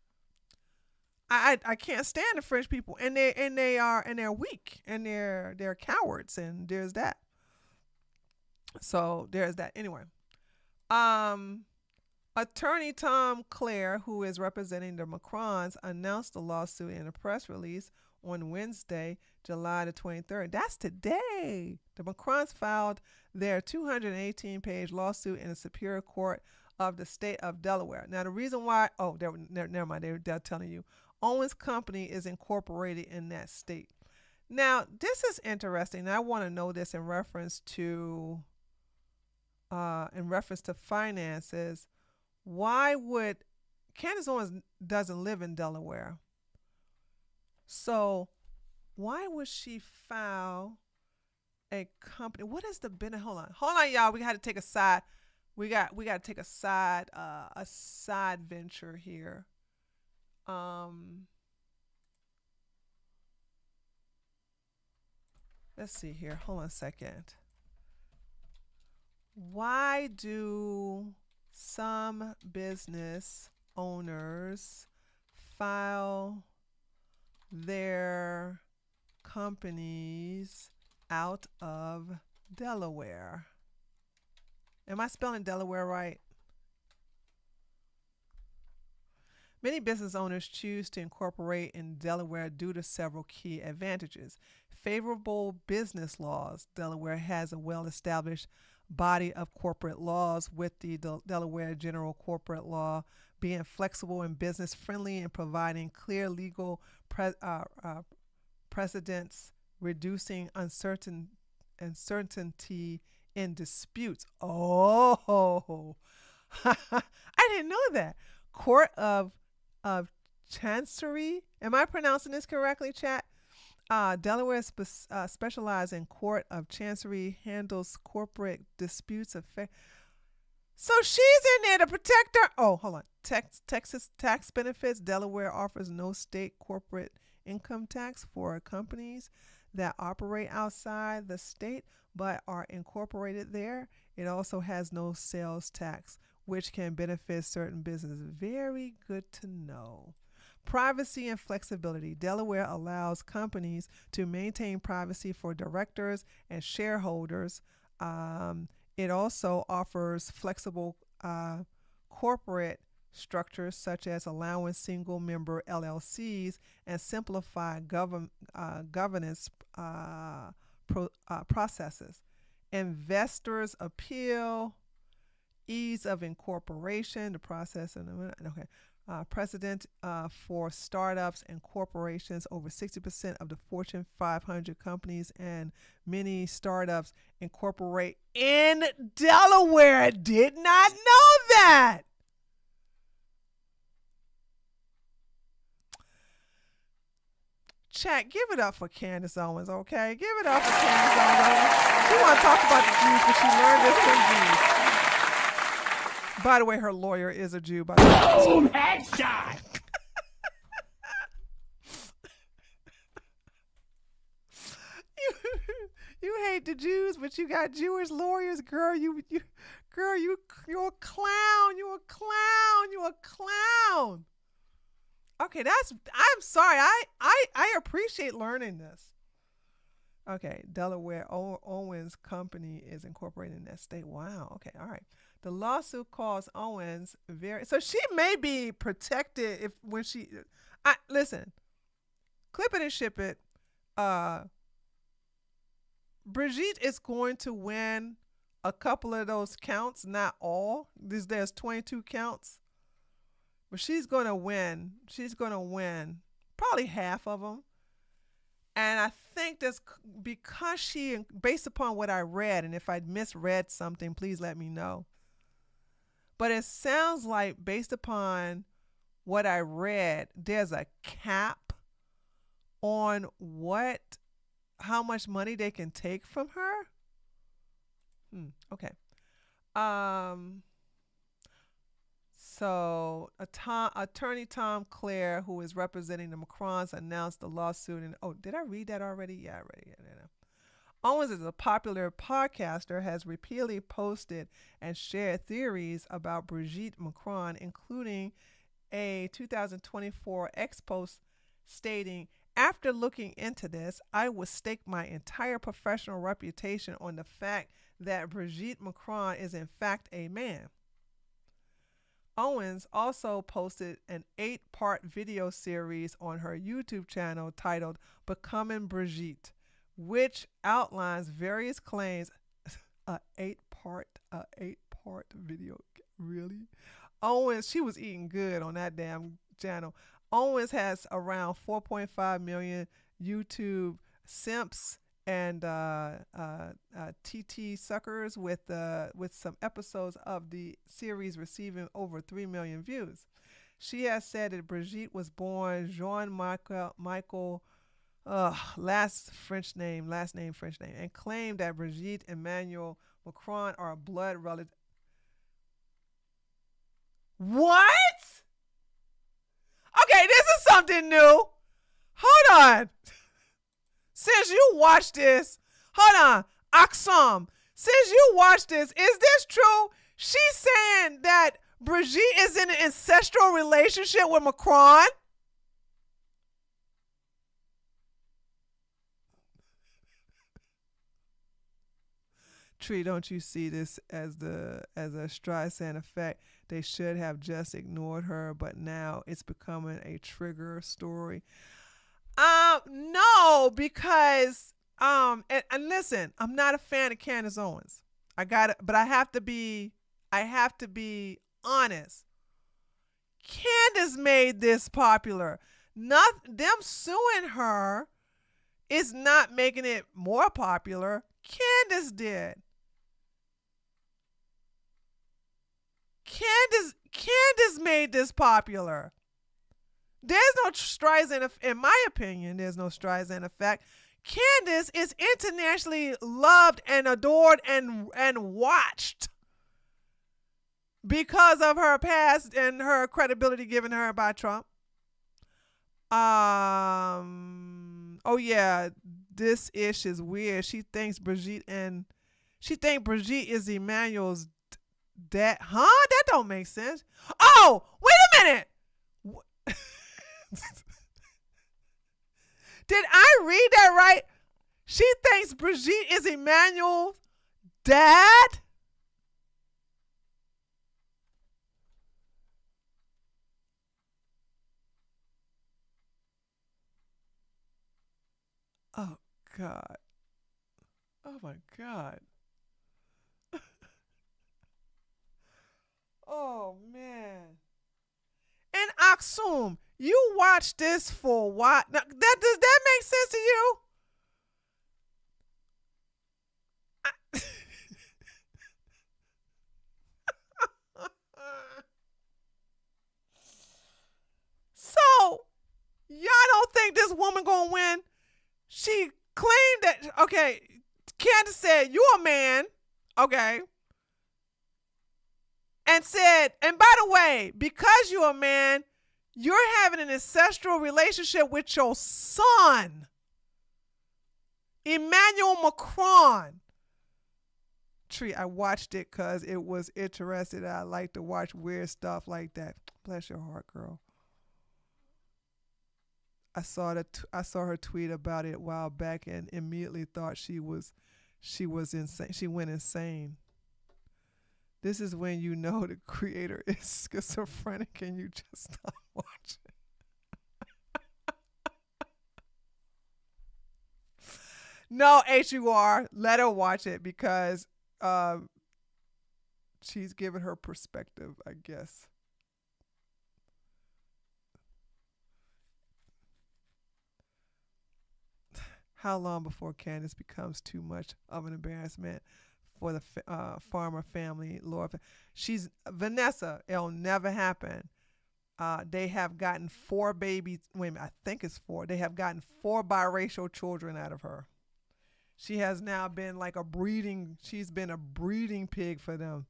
I can't stand the French people, and they're weak, and they're cowards, and there's that. So there's that. Anyway, Attorney Tom Clare, who is representing the Macrons, announced the lawsuit in a press release on Wednesday, July the 23rd. That's today. The Macrons filed their 218-page lawsuit in the Superior Court of the state of Delaware. Now, the reason why, never mind, they're telling you. Owens Company is incorporated in that state. Now, this is interesting. I want to know this in reference to finances. Why would Candace Owens doesn't live in Delaware? So why would she file a company? What is the benefit? Hold on, y'all. We got to take a side. We got to take a side venture here. Let's see here. Hold on a second. Why do some business owners file their companies out of Delaware? Am I spelling Delaware right? Many business owners choose to incorporate in Delaware due to several key advantages. Favorable business laws. Delaware has a well-established body of corporate laws, with the Delaware General Corporate Law being flexible and business-friendly and providing clear legal precedents, reducing uncertainty in disputes. Oh, I didn't know that. Court of Chancery. Am I pronouncing this correctly, chat? Delaware specializes in Court of Chancery, handles corporate disputes. So she's in there to protect her. Oh, hold on. Texas tax benefits. Delaware offers no state corporate income tax for companies that operate outside the state but are incorporated there. It also has no sales tax, which can benefit certain businesses. Very good to know. Privacy and flexibility. Delaware allows companies to maintain privacy for directors and shareholders. It also offers flexible corporate structures, such as allowing single-member LLCs and simplify governance processes. Investors appeal, ease of incorporation, the process. Okay. Precedent for startups and corporations. Over 60% of the Fortune 500 companies and many startups incorporate in Delaware. Did not know that. Chat, give it up for Candace Owens, okay? Give it up for Candace Owens. She want to talk about the Jews, but she learned this from Jews. By the way, her lawyer is a Jew. By the way. Boom! Headshot! You hate the Jews, but you got Jewish lawyers, girl. You're a clown. You're a clown. You're a clown. Okay, I'm sorry. I appreciate learning this. Okay, Delaware Owens Company is incorporated in that state. Wow. Okay, all right. The lawsuit calls Owens so she may be protected listen, clip it and ship it. Brigitte is going to win a couple of those counts, not all. There's 22 counts, but she's going to win. She's going to win probably half of them. And I think that's because based upon what I read, and if I misread something, please let me know. But it sounds like, based upon what I read, there's a cap on how much money they can take from her. Okay. So, attorney Tom Clare, who is representing the Macrons, announced the lawsuit. And did I read that already? Yeah, I read it. Yeah. Owens is a popular podcaster, has repeatedly posted and shared theories about Brigitte Macron, including a 2024 X post stating, "After looking into this, I would stake my entire professional reputation on the fact that Brigitte Macron is in fact a man." Owens also posted an 8-part video series on her YouTube channel titled Becoming Brigitte, which outlines various claims. a 8-part video. Really? Owens, she was eating good on that damn channel. Owens has around 4.5 million YouTube simps and TT suckers, with some episodes of the series receiving over 3 million views. She has said that Brigitte was born Jean-Michel, last name French name, and claimed that Brigitte Emmanuel Macron are blood relative. What? Okay, this is something new. Hold on. Since you watched this, hold on, Aksam. Since you watched this, is this true? She's saying that Brigitte is in an ancestral relationship with Macron. Tree, don't you see this as a Streisand effect? They should have just ignored her, but now it's becoming a trigger story. No, because and listen, I'm not a fan of Candace Owens. But I have to be honest. Candace made this popular. Not them suing her is not making it more popular. Candace did. Candace made this popular. There's no Streisand, in my opinion, there's no Streisand effect. Candace is internationally loved and adored and watched because of her past and her credibility given her by Trump. Oh yeah, this ish is weird. She thinks Brigitte is Emmanuel's dad. Huh? That don't make sense. Oh, wait a minute. Did I read that right? She thinks Brigitte is Emmanuel's dad? Oh, God. Oh, my God. Oh, man. And Aksum, you watch this for what? Now, does that make sense to you? So, y'all don't think this woman gonna win? She claimed that, okay, Candace said, "You a man," okay, and said, and by the way, because you're a man, you're having an ancestral relationship with your son, Emmanuel Macron. Tree, I watched it because it was interesting. I like to watch weird stuff like that. Bless your heart, girl. I saw her tweet about it a while back and immediately thought she was insane. She went insane. This is when you know the creator is schizophrenic and you just stop watching. No, HUR, let her watch it because she's giving her perspective, I guess. How long before Candace becomes too much of an embarrassment for the farmer family? Lord, she's Vanessa. It'll never happen. They have gotten 4 babies. Wait a minute, I think it's 4. They have gotten 4 biracial children out of her. She has now been like she's been a breeding pig for them.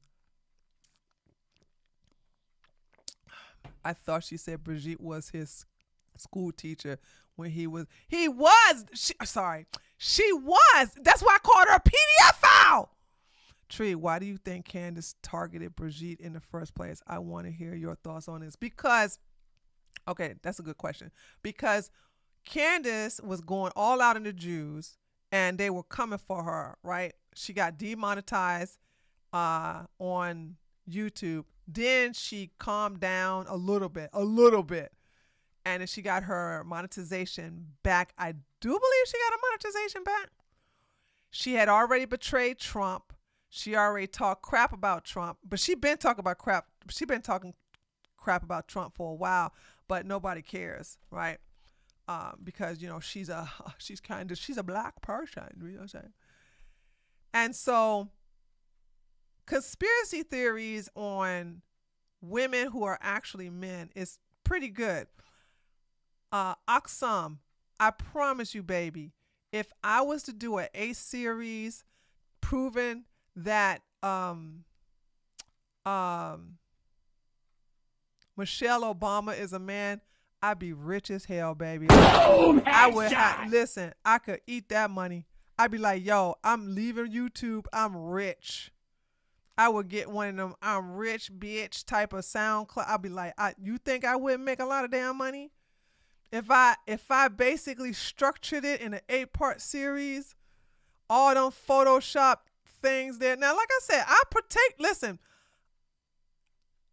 I thought she said Brigitte was his school teacher when she was. She was. That's why I called her a pedophile. Tree, why do you think Candace targeted Brigitte in the first place? I want to hear your thoughts on this because, okay, that's a good question. Because Candace was going all out in the Jews and they were coming for her, right? She got demonetized on YouTube. Then she calmed down a little bit. And then she got her monetization back. I do believe she got her monetization back. She had already betrayed Trump. She already talked crap about Trump, but she been talking crap about Trump for a while, but nobody cares, right? Because, you know, she's a black person, you know what I'm saying? And so conspiracy theories on women who are actually men is pretty good. Aksam, I promise you, baby, if I was to do a series proving that Michelle Obama is a man, I'd be rich as hell, baby. Boom, I would listen, I could eat that money. I'd be like, yo, I'm leaving YouTube. I'm rich. I would get one of them I'm rich bitch type of SoundCloud. I'd be like, you think I wouldn't make a lot of damn money? If I basically structured it in an 8-part series, all them Photoshop things there. Now, like I said, listen,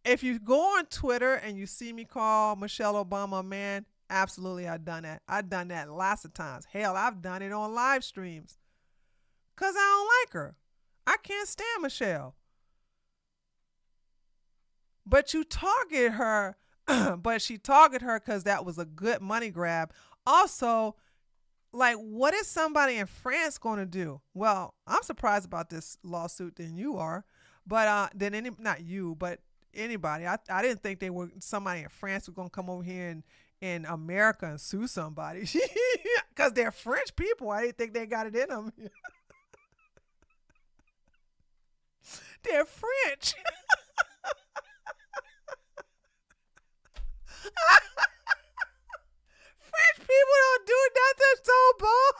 if you go on Twitter and you see me call Michelle Obama a man, absolutely I've done that. I've done that lots of times. Hell, I've done it on live streams because I don't like her. I can't stand Michelle. But you target her, but she targeted her because that was a good money grab. Also, like, what is somebody in France going to do? Well, I'm surprised about this lawsuit than you are, but not you, but anybody. I didn't think somebody in France was going to come over here in America and sue somebody because they're French people. I didn't think they got it in them. They're French. French people don't do nothing so bold.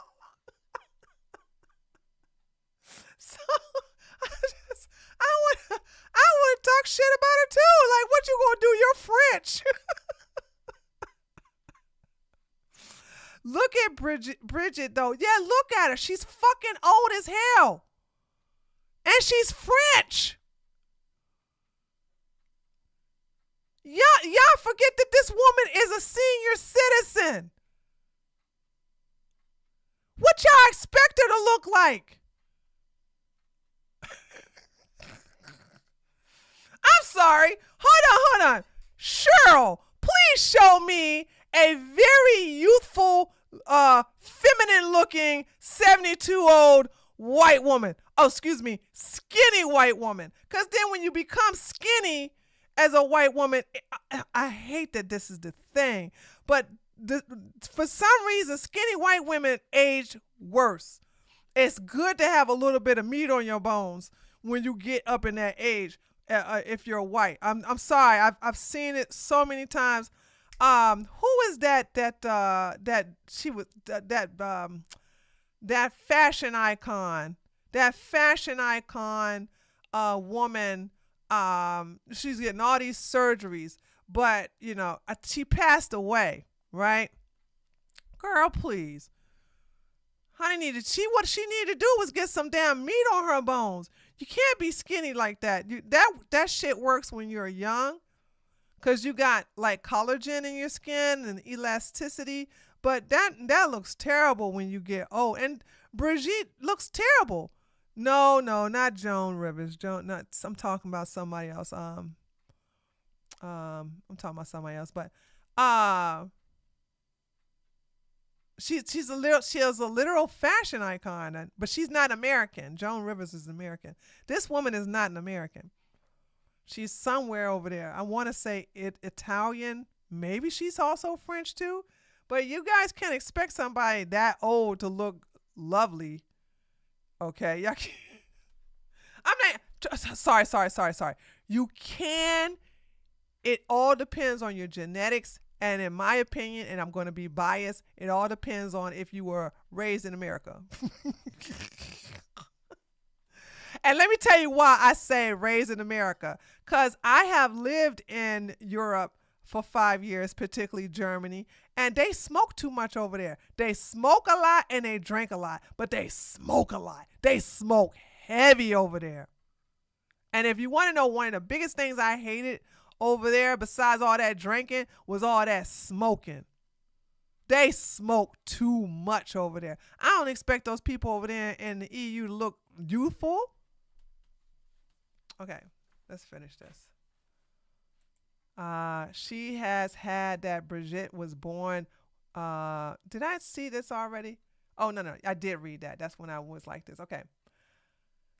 So I want to talk shit about her too. Like, what you gonna do? You're French. Look at Bridget though. Yeah, look at her. She's fucking old as hell, and she's French. Y'all forget that this woman is a senior citizen. What y'all expect her to look like? I'm sorry. Hold on. Cheryl, please show me a very youthful, feminine-looking 72-year-old white woman. Oh, excuse me, skinny white woman. Because then when you become skinny as a white woman, I hate that this is the thing, but for some reason, skinny white women age worse. It's good to have a little bit of meat on your bones when you get up in that age. If you're white, I'm sorry, I've seen it so many times. Who is that fashion icon? That fashion icon woman. She's getting all these surgeries, but you know, she passed away, right? Girl, please. What she needed to do was get some damn meat on her bones. You can't be skinny like that. That shit works when you're young, cause you got like collagen in your skin and elasticity. But that looks terrible when you get old. And Brigitte looks terrible. No, not Joan Rivers. I'm talking about somebody else. But she is a literal fashion icon, but she's not American. Joan Rivers is American. This woman is not an American. She's somewhere over there. I want to say Italian. Maybe she's also French too. But you guys can't expect somebody that old to look lovely. Okay, I'm not. Sorry. You can It all depends on your genetics. And in my opinion, and I'm going to be biased, it all depends on if you were raised in America. And let me tell you why I say raised in America. Because I have lived in Europe for 5 years, particularly Germany, and they smoke too much over there. They smoke a lot and they drink a lot, but they smoke a lot. They smoke heavy over there. And if you want to know, one of the biggest things I hated over there, besides all that drinking, was all that smoking. They smoke too much over there. I don't expect those people over there in the EU to look youthful. Okay, let's finish this. She has had that Brigitte was born. Did I see this already? Oh, no, I did read that. That's when I was like this. Okay.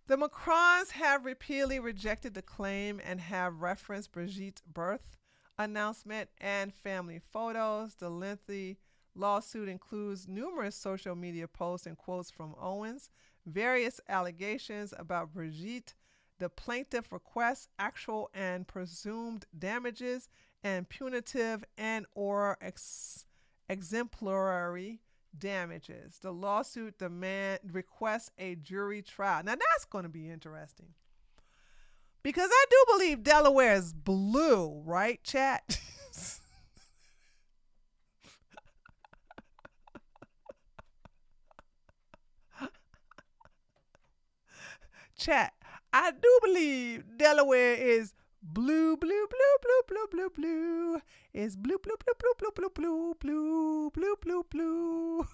The Macrons have repeatedly rejected the claim and have referenced Brigitte's birth announcement and family photos. The lengthy lawsuit includes numerous social media posts and quotes from Owens, various allegations about Brigitte. The plaintiff requests actual and presumed damages and punitive and or exemplary damages. The lawsuit requests a jury trial. Now that's going to be interesting. Because I do believe Delaware is blue, right, chat? Chat. I do believe Delaware is blue, blue, blue, blue, blue, blue, blue. It's blue, blue, blue, blue, blue, blue, blue, blue, blue, blue, blue.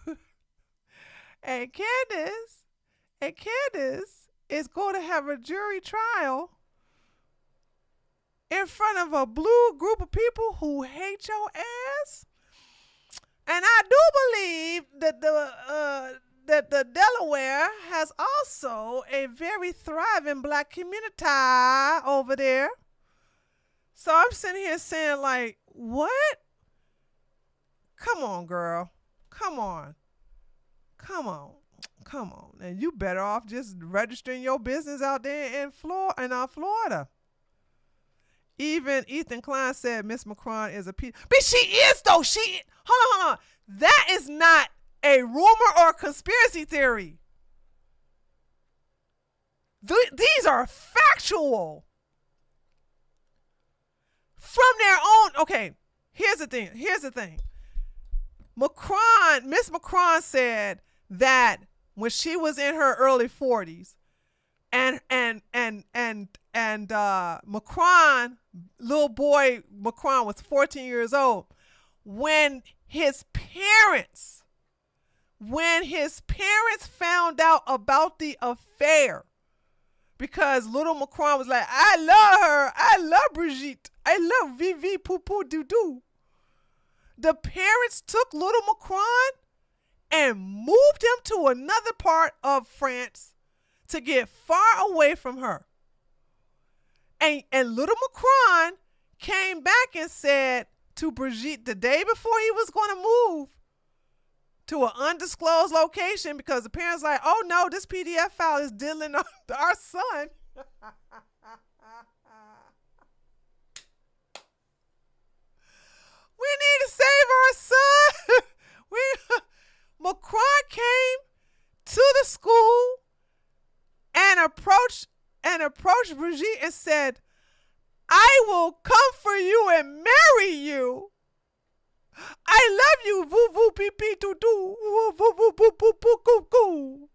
And Candace is going to have a jury trial in front of a blue group of people who hate your ass. And I do believe that the Delaware has also a very thriving black community over there. So I'm sitting here saying, like, what? Come on, girl. Come on. And you better off just registering your business out there in Florida. Even Ethan Klein said Miss Macron is a piece. But she is, though. Hold on. That is not a rumor or a conspiracy theory. These are factual. From their own. Okay, here's the thing. Miss Macron said that when she was in her early 40s, and little boy Macron was 14 years old, when his parents found out about the affair, because little Macron was like, I love her, I love Brigitte, I love Vivi Poo Poo Doo Doo. The parents took little Macron and moved him to another part of France to get far away from her. And little Macron came back and said to Brigitte the day before he was going to move to an undisclosed location, because the parents like, oh no, this PDF file is dealing on our son. We need to save our son. Macron came to the school and approached Brigitte and said, I will come for you and marry you. I love you, voo voo pee pee doo doo, voo voo voo boo boo boo goo goo.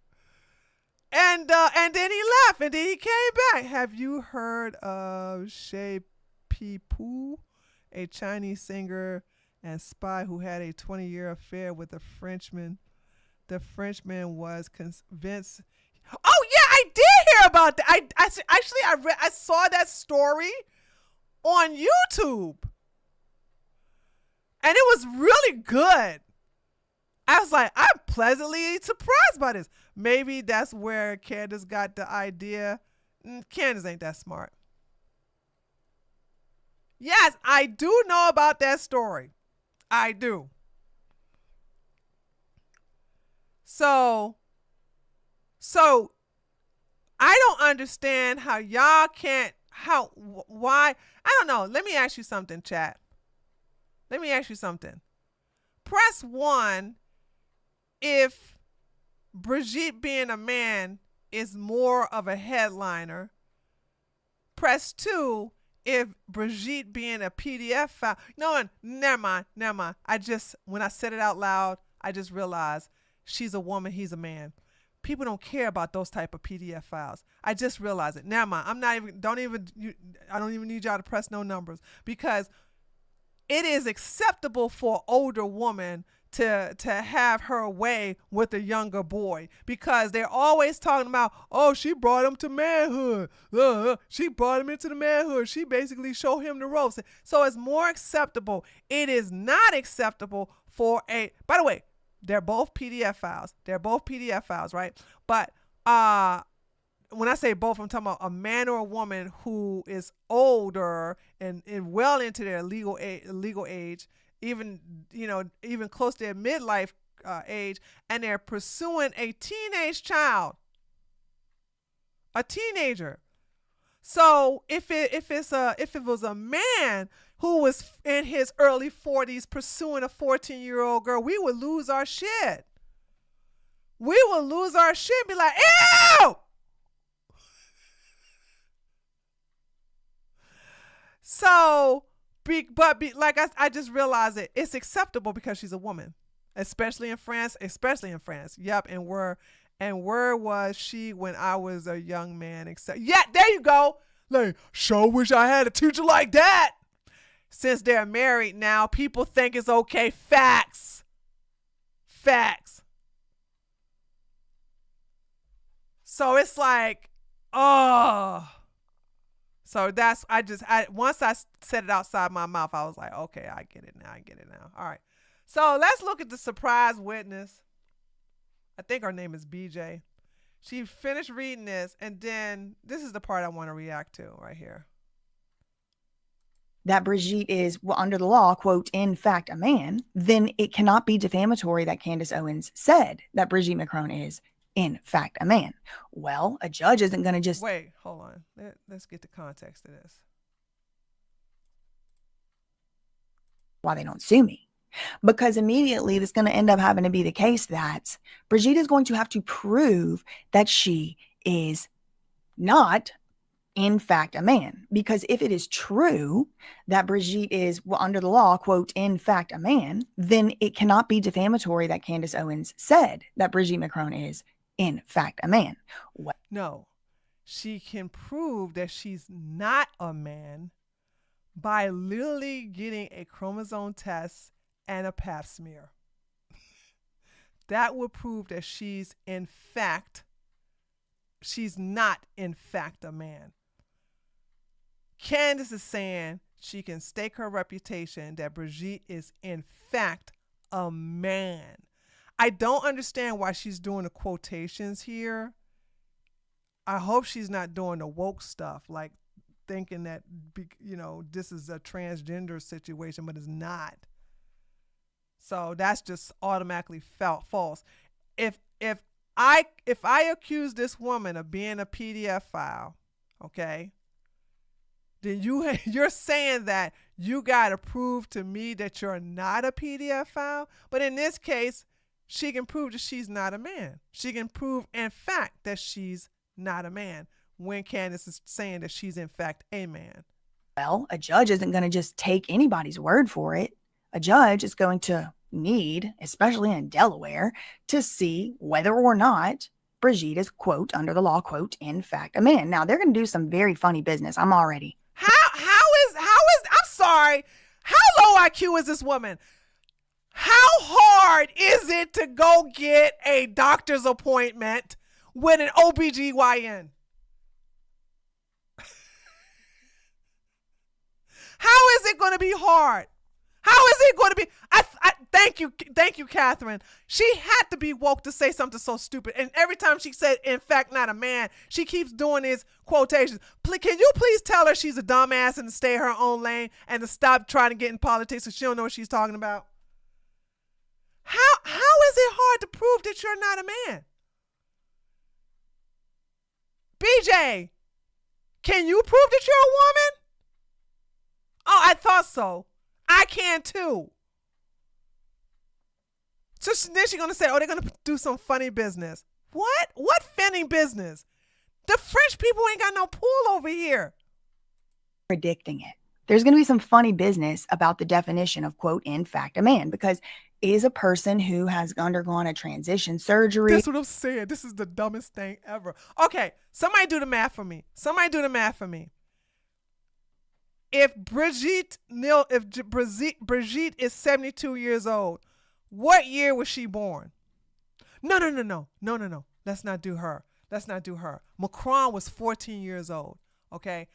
And then he left, and then he came back. Have you heard of Shea Pipou, a Chinese singer and spy who had a 20-year affair with a Frenchman? The Frenchman was convinced. Oh yeah, I did hear about that. I saw that story on YouTube. And it was really good. I was like, I'm pleasantly surprised by this. Maybe that's where Candace got the idea. Candace ain't that smart. Yes, I do know about that story. I do. So I don't understand how y'all can't why? I don't know. Let me ask you something, chat. Let me ask you something. Press 1 if Brigitte being a man is more of a headliner. Press 2 if Brigitte being a PDF file. No, never mind. When I said it out loud, I just realized she's a woman, he's a man. People don't care about those type of PDF files. I just realized it. Never mind. I don't even need y'all to press no numbers, because it is acceptable for an older woman to have her way with a younger boy, because they're always talking about, oh, she brought him to manhood. She brought him into the manhood. She basically showed him the ropes. So it's more acceptable. It is not acceptable for by the way, they're both PDF files. Right? But when I say both, I'm talking about a man or a woman who is older and well into their legal age, even close to their midlife age, and they're pursuing a teenage child, a teenager. So if it was a man who was in his early 40s pursuing a 14-year-old girl, we would lose our shit. We would lose our shit and be like, ew! So, like I just realized it's acceptable because she's a woman, especially in France. Yep, and where was she when I was a young man? Yeah, there you go. Like, sure wish I had a teacher like that. Since they're married now, people think it's okay. Facts. So it's like, oh. So once I said it outside my mouth, I was like, okay, I get it now. All right. So let's look at the surprise witness. I think her name is BJ. She finished reading this, and then this is the part I want to react to right here. That Brigitte is, under the law, quote, in fact, a man, then it cannot be defamatory that Candace Owens said that Brigitte Macron is, in fact, a man. Well, a judge isn't going to just... Wait, hold on. Let's get the context of this. Why they don't sue me. Because immediately it's going to end up having to be the case that Brigitte is going to have to prove that she is not, in fact, a man. Because if it is true that Brigitte is, under the law, quote, in fact, a man, then it cannot be defamatory that Candace Owens said that Brigitte Macron is, in fact, a man. No, she can prove that she's not a man by literally getting a chromosome test and a pap smear. That would prove that she's not in fact a man. Candace is saying she can stake her reputation that Brigitte is in fact a man. I don't understand why she's doing the quotations here. I hope she's not doing the woke stuff, like thinking that, this is a transgender situation, but it's not. So that's just automatically false. If I accuse this woman of being a PDF file, okay, then you're saying that you got to prove to me that you're not a PDF file. But in this case, she can prove that she's not a man. She can prove, in fact, that she's not a man when Candace is saying that she's, in fact, a man. Well, a judge isn't going to just take anybody's word for it. A judge is going to need, especially in Delaware, to see whether or not Brigitte is, quote, under the law, quote, in fact, a man. Now, they're going to do some very funny business. I'm already. I'm sorry. How low IQ is this woman? How hard is it to go get a doctor's appointment with an OBGYN? How is it going to be hard? How is it going to be? Thank you, Catherine. She had to be woke to say something so stupid. And every time she said, in fact, not a man, she keeps doing these quotations. Can you please tell her she's a dumbass and to stay in her own lane and to stop trying to get in politics so she don't know what she's talking about? How is it hard to prove that you're not a man? BJ, Can you prove that you're a woman? Oh, I thought so. I can too. So then she's going to say, oh, they're going to do some funny business. What? What funny business? The French people ain't got no pool over here. Predicting it. There's going to be some funny business about the definition of, quote, in fact, a man, because is a person who has undergone a transition surgery. That's what I'm saying. This is the dumbest thing ever. Okay, somebody do the math for me. If Brigitte is 72 years old, what year was she born? No. Let's not do her. Macron was 14 years old. Okay.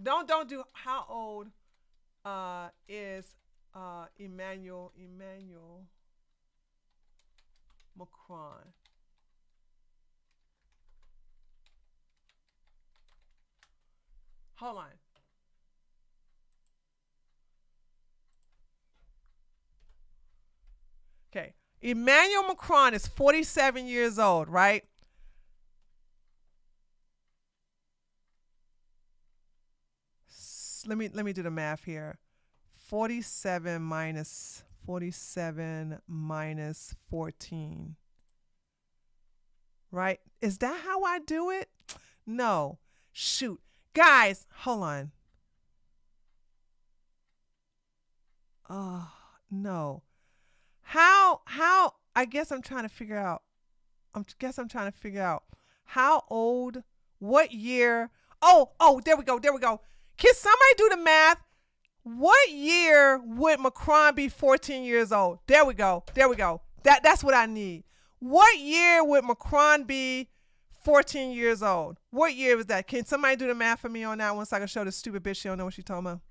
Don't do how old is Emmanuel Macron? Hold on. Okay. Emmanuel Macron is 47 years old, right? Let me do the math here. 47 minus 14. Right? Is that how I do it? No. Shoot. Guys, hold on. Oh, no. How I guess I'm trying to figure out. How old, what year? Oh, there we go. Can somebody do the math? What year would Macron be 14 years old? There we go. That's what I need. What year would Macron be 14 years old? What year was that? Can somebody do the math for me on that one so I can show this stupid bitch she don't know what she's talking about?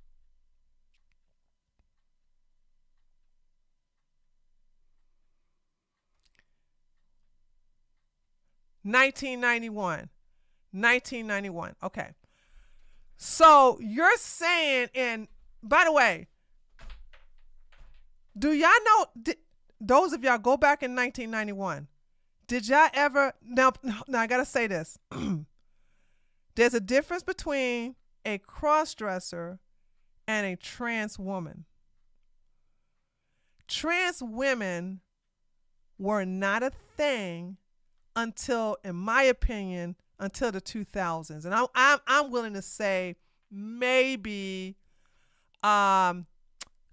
$1991. Okay. So you're saying, and by the way, do y'all know, those of y'all go back in 1991, did y'all ever, now I got to say this. There's a difference between a cross-dresser and a trans woman. Trans women were not a thing until, in my opinion, until the 2000s. And I'm willing to say maybe because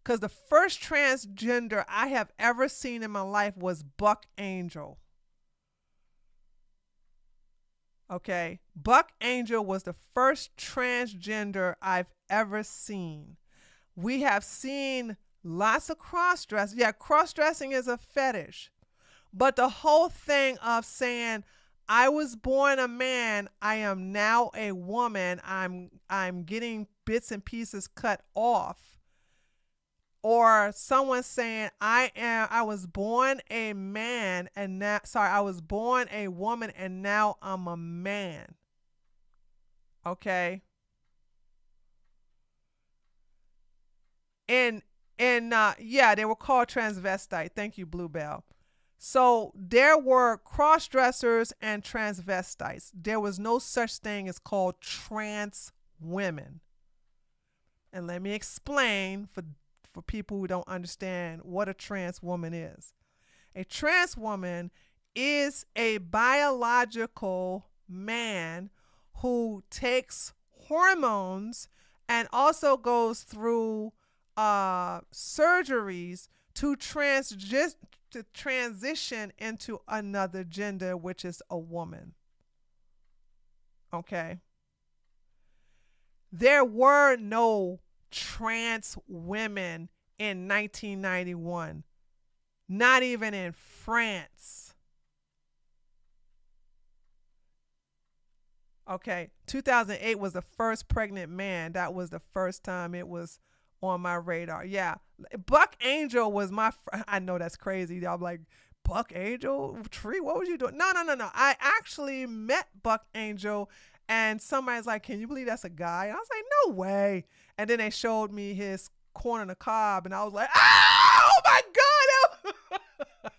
the first transgender I have ever seen in my life was Buck Angel. Okay, Buck Angel was the first transgender I've ever seen. We have seen lots of cross-dressing. Yeah, cross-dressing is a fetish. But the whole thing of saying, I was born a man, I am now a woman, I'm getting bits and pieces cut off. Or someone saying, I was born a man and now, I was born a woman and now I'm a man. Okay. And yeah, they were called transvestite. Thank you, Bluebell. So there were cross-dressers and transvestites. There was no such thing as called trans women. And let me explain for people who don't understand what a trans woman is. A trans woman is a biological man who takes hormones and also goes through surgeries to transition into another gender, which is a woman. Okay. There were no trans women in 1991, not even in France. Okay, 2008 was the first pregnant man. That was the first time it was on my radar. Yeah, Buck Angel was I know that's crazy. I'm like, Buck Angel? Tree, what was you doing? No. I actually met Buck Angel, and somebody's like, can you believe that's a guy? And I was like, no way. And then they showed me his corn on the cob, and I was like, oh my God.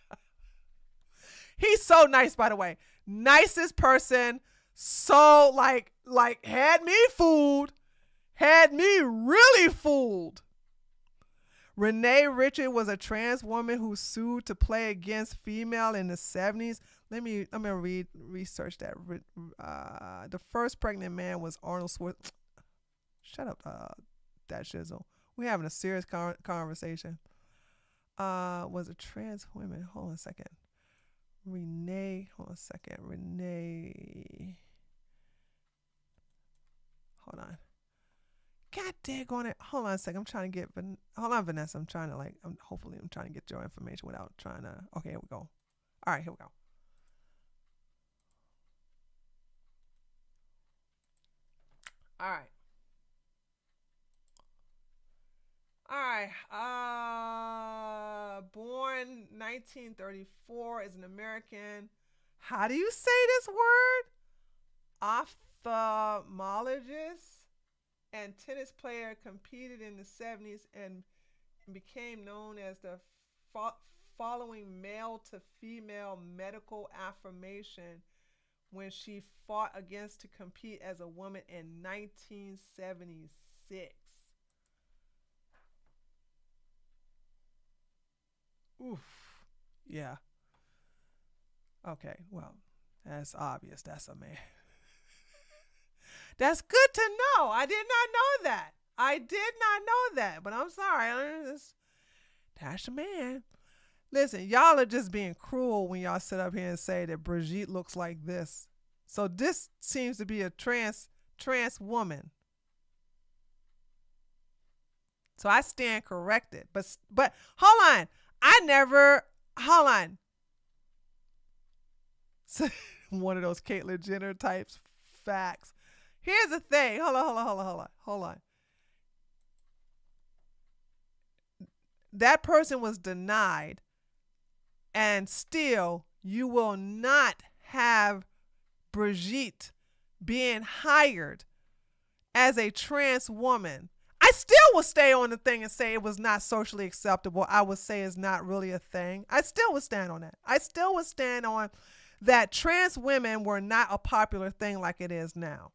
He's so nice, by the way. Nicest person, So like had me fooled, had me really fooled. Renee Richard was a trans woman who sued to play against female in the 70s. I'm gonna research that. The first pregnant man was Arnold Schwarzenegger. Shut up, that shizzle. We're having a serious conversation. Was a trans woman. Hold on a second. Renee. Hold on a second. Renee. Hold on. God daggone it. Hold on a second. I'm trying to get. Hold on, Vanessa. I'm trying to hopefully I'm trying to get your information without trying to. Okay, here we go. All right, here we go. All right. Born 1934, is an American. How do you say this word? Ophthalmologist and tennis player, competed in the 70s and became known as the following male to female medical affirmation when she fought against to compete as a woman in 1976. Oof. Yeah. Okay, well, that's obvious. That's a man. That's good to know. I did not know that. But I'm sorry. That's a man. Listen, y'all are just being cruel when y'all sit up here and say that Brigitte looks like this. So this seems to be a trans woman. So I stand corrected. But hold on. Hold on. So, one of those Caitlyn Jenner types facts. Here's the thing. Hold on. That person was denied, and still you will not have Brigitte being hired as a trans woman. I still will stay on the thing and say it was not socially acceptable. I would say it's not really a thing. I still would stand on that. I still would stand on that trans women were not a popular thing like it is now.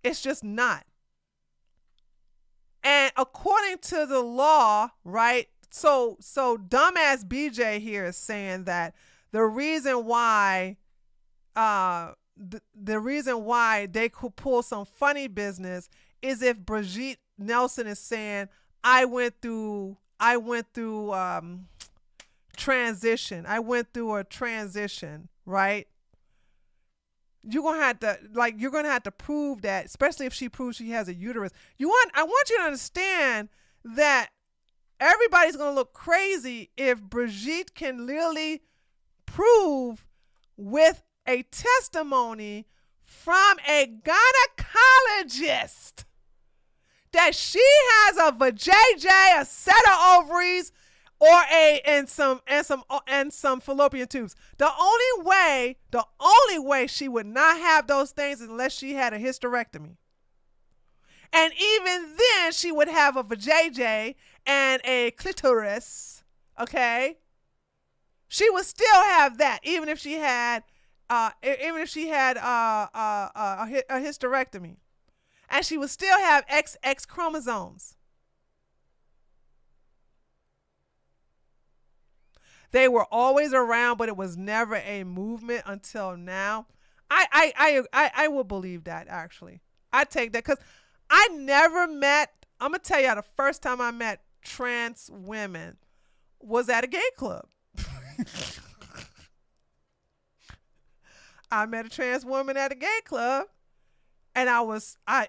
It's just not. And according to the law, right? So dumbass BJ here is saying that the reason why the reason why they could pull some funny business is if Brigitte Nelson is saying, I went through transition. I went through a transition, right? You're gonna have to prove that, especially if she proves she has a uterus. I want you to understand that everybody's gonna look crazy if Brigitte can literally prove with a testimony from a gynecologist that she has a vajayjay, a set of ovaries, or some fallopian tubes. The only way she would not have those things is unless she had a hysterectomy. And even then she would have a vajayjay and a clitoris, okay? She would still have that even if she had a hysterectomy. And she would still have XX chromosomes. They were always around, but it was never a movement until now. I will believe that, actually. I take that because I'm going to tell you, the first time I met trans women was at a gay club. I met a trans woman at a gay club, and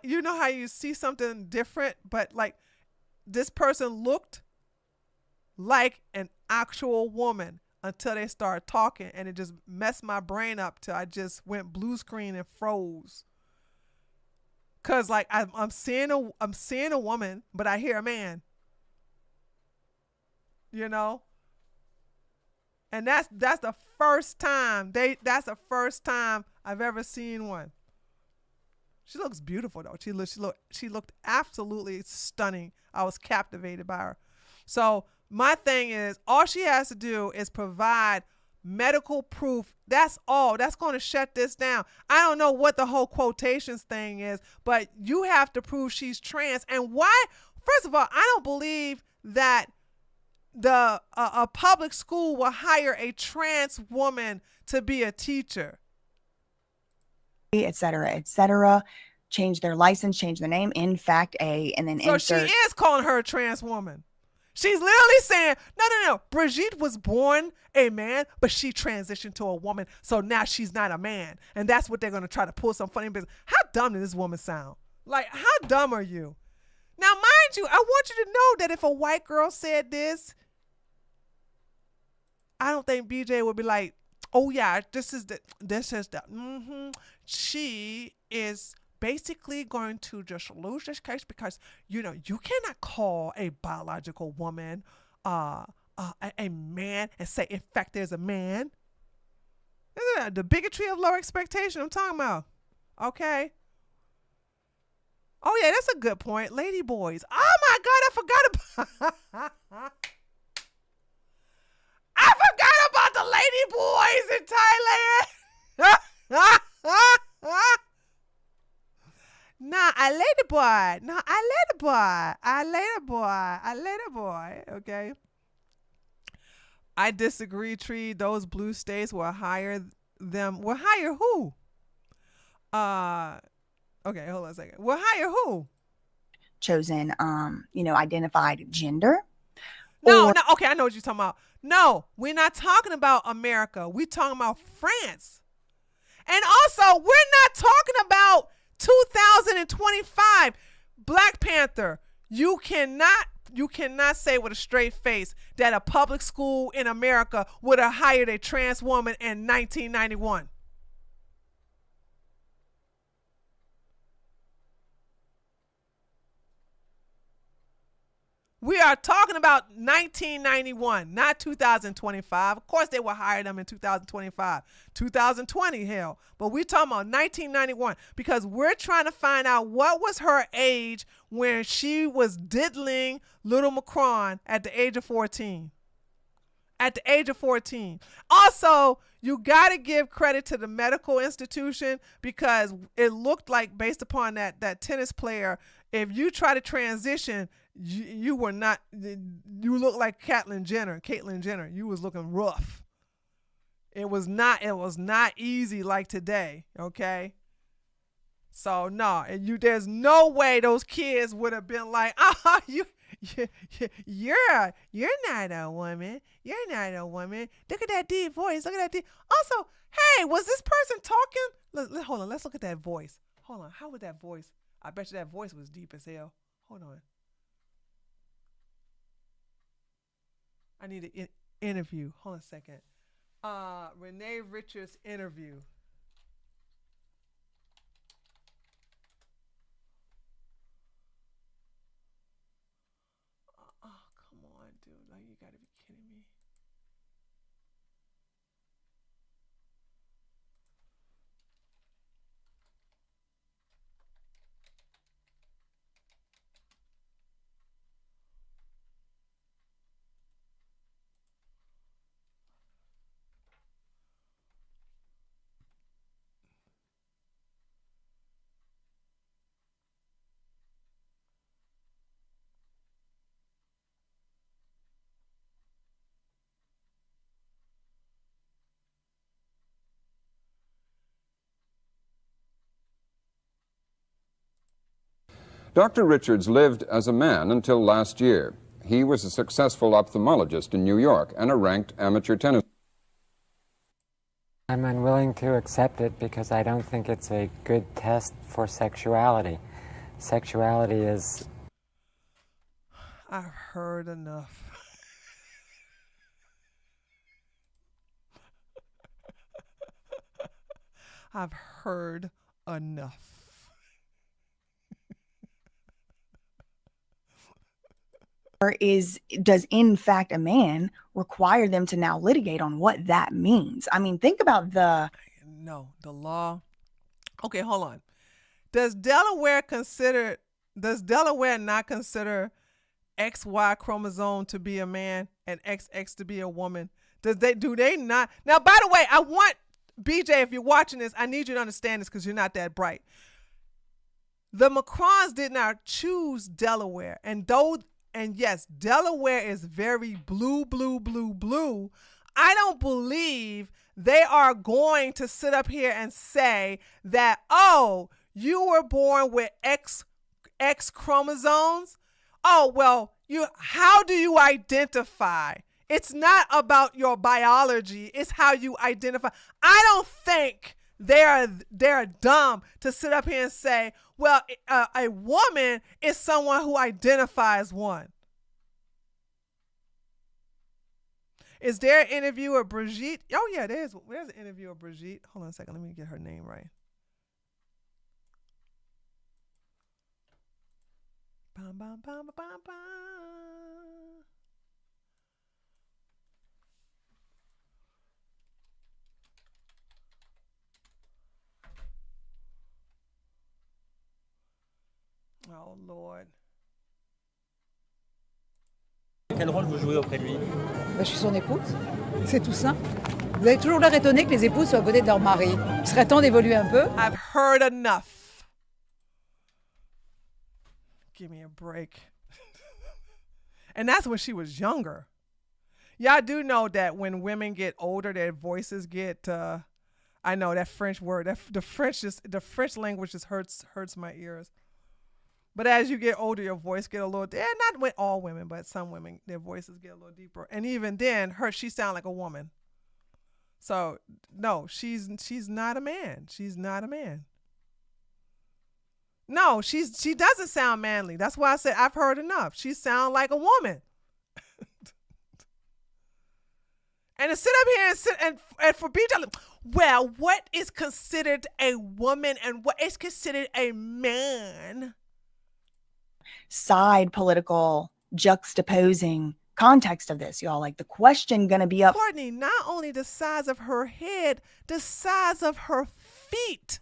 you know how you see something different, but like this person looked like an actual woman until they started talking, and it just messed my brain up till I just went blue screen and froze. Cause like I'm seeing a woman, but I hear a man. You know? And that's the first time I've ever seen one. She looks beautiful though. She looked absolutely stunning. I was captivated by her. So my thing is, all she has to do is provide medical proof. That's all. That's going to shut this down. I don't know what the whole quotations thing is, but you have to prove she's trans. And why? First of all, I don't believe that a public school will hire a trans woman to be a teacher, et cetera, change their license, change the name, in fact, and then so insert. she is calling her a trans woman. She's literally saying, no. Brigitte was born a man, but she transitioned to a woman, so now she's not a man. And that's what they're going to try to pull some funny business. How dumb does this woman sound? Like, how dumb are you? Now, mind you, I want you to know that if a white girl said this, I don't think BJ would be like, oh yeah, this is the. She is basically going to just lose this case because, you cannot call a biological woman a man and say, in fact, there's a man. The bigotry of low expectation I'm talking about. Okay. Oh, yeah, that's a good point. Lady boys. Oh, my God, I forgot about... I forgot about the lady boys in Thailand. Nah, I lady boy. No, I lady boy. I lady boy. Okay. I disagree, Tree. Those blue states will hire them. Will hire who? Okay, hold on a second. Will hire who? Chosen, identified gender. No, okay, I know what you're talking about. No, we're not talking about America. We're talking about France. And also, we're not talking about 2025. Black Panther, you cannot say with a straight face that a public school in America would have hired a trans woman in 1991. We are talking about 1991, not 2025. Of course, they will hire them in 2025, 2020, hell. But we're talking about 1991 because we're trying to find out what was her age when she was diddling little Macron at the age of 14. At the age of 14. Also, you got to give credit to the medical institution because it looked like, based upon that tennis player, if you try to transition, you were not. You look like Caitlyn Jenner. You was looking rough. It was not easy like today. Okay. So no, there's no way those kids would have been like, you're not a woman. You're not a woman. Look at that deep voice. Look at that deep. Also, hey, was this person talking? Hold on. Let's look at that voice. Hold on. How was that voice? I bet you that voice was deep as hell. Hold on. I need an interview. Hold on a second. Renee Richards interview. Oh, come on, dude. Like, you gotta be kidding me. Dr. Richards lived as a man until last year. He was a successful ophthalmologist in New York and a ranked amateur tennis. I'm unwilling to accept it because I don't think it's a good test for sexuality. Sexuality is... I've heard enough. I've heard enough. Does in fact a man require them to now litigate on what that means? I mean, think about the law. Okay, hold on. Does Delaware not consider XY chromosome to be a man and XX to be a woman? Do they not? Now, by the way, I want BJ, if you're watching this, I need you to understand this because you're not that bright. The Macrons did not choose Delaware, and yes, Delaware is very blue, blue, blue, blue. I don't believe they are going to sit up here and say that, oh, you were born with X chromosomes. Oh, well, how do you identify? It's not about your biology. It's how you identify. I don't think they're dumb to sit up here and say, well, a woman is someone who identifies one. Is there an interview of Brigitte? Oh, yeah, there's an interview of Brigitte. Hold on a second. Let me get her name right. Bum, bum, bum, bum, bum. Oh, Lord. Quel rôle vous jouez auprès de lui? Je suis son épouse, c'est tout simple. Vous avez toujours l'air étonné que les épouses soient à côté de leur mari. Il serait temps d'évoluer un peu. I've heard enough. Give me a break. And that's when she was younger. Y'all do know that when women get older, their voices get, I know that French word, the French language just hurts my ears. But as you get older, your voice get a little, not with all women, but some women, their voices get a little deeper. And even then, she sound like a woman. So no, she's not a man. She's not a man. No, she doesn't sound manly. That's why I said I've heard enough. She sound like a woman. And to sit up here and for BJ, well, what is considered a woman and what is considered a man? Side political juxtaposing context of this, y'all. Like the question gonna be up. Courtney, not only the size of her head, the size of her feet.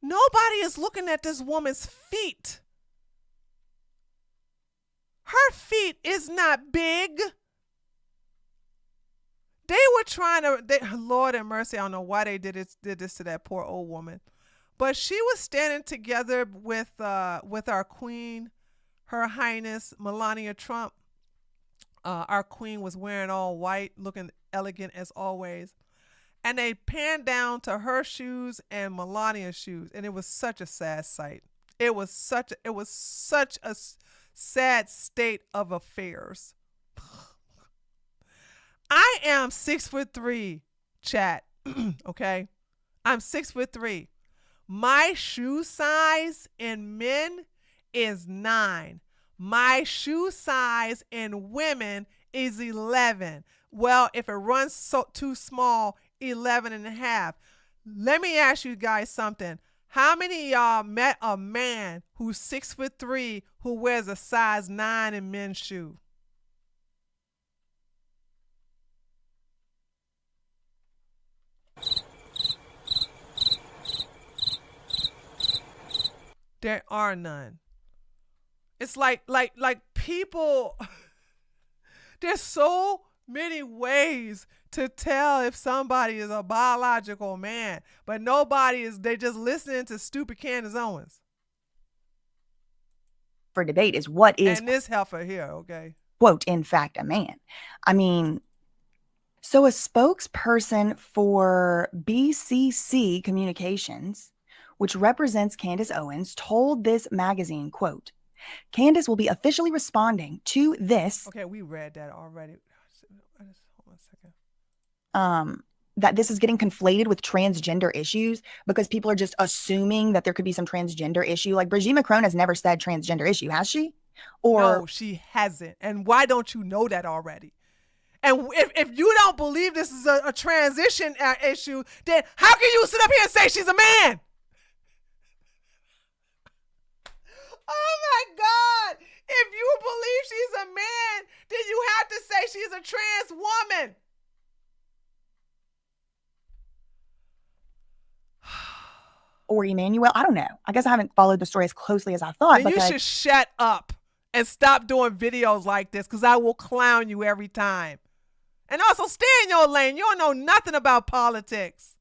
Nobody is looking at this woman's feet. Her feet is not big. They were trying to, Lord have mercy, I don't know why they did this to that poor old woman. But she was standing together with our queen, Her Highness Melania Trump. Our queen was wearing all white, looking elegant as always. And they panned down to her shoes and Melania's shoes, and it was such a sad sight. It was such a sad state of affairs. I am 6'3", chat. Okay, I'm 6'3". My shoe size in men is 9. My shoe size in women is 11. Well, if it runs too small, 11 and a half. Let me ask you guys something. How many of y'all met a man who's 6'3" who wears a size 9 in men's shoe? There are none. It's like people, there's so many ways to tell if somebody is a biological man, but they just listening to stupid Candace Owens. For debate is what is, and this heifer here, okay? Quote, in fact, a man. I mean, so a spokesperson for BCC Communications, which represents Candace Owens, told this magazine, quote, Candace will be officially responding to this. Okay, we read that already. Hold on a second. That this is getting conflated with transgender issues because people are just assuming that there could be some transgender issue. Like Brigitte Macron has never said transgender issue, has she? Or no, she hasn't. And why don't you know that already? And if you don't believe this is a transition issue, then how can you sit up here and say she's a man? Oh my God. If you believe she's a man, then you have to say she's a trans woman. Or Emmanuel, I don't know. I guess I haven't followed the story as closely as I thought. Then you should shut up and stop doing videos like this, because I will clown you every time. And also stay in your lane. You don't know nothing about politics.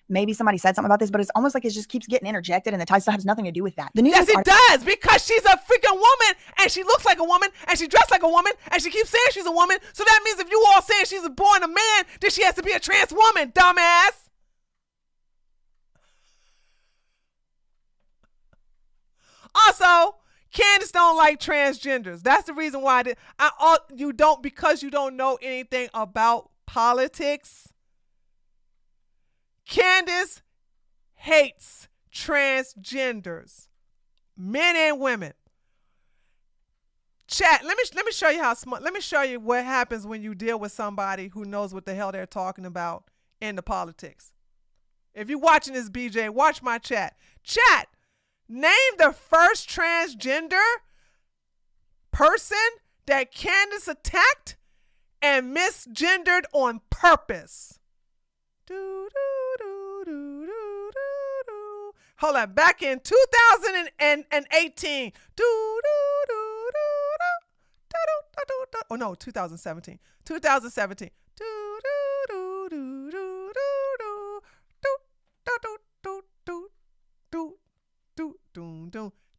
Maybe somebody said something about this, but it's almost like it just keeps getting interjected and the title has nothing to do with that. The news Yes, it does, because she's a freaking woman and she looks like a woman and she dressed like a woman and she keeps saying she's a woman. So that means if you all saying she's born a man, then she has to be a trans woman, dumbass. Also, Candace don't like transgenders. That's the reason why you don't, because you don't know anything about politics. Candace hates transgenders, men and women. Chat, let me show you how smart. Let me show you what happens when you deal with somebody who knows what the hell they're talking about in the politics. If you're watching this, BJ, watch my chat. Chat, name the first transgender person that Candace attacked and misgendered on purpose. Hold on, back in 2018. Oh no, 2017. 2017.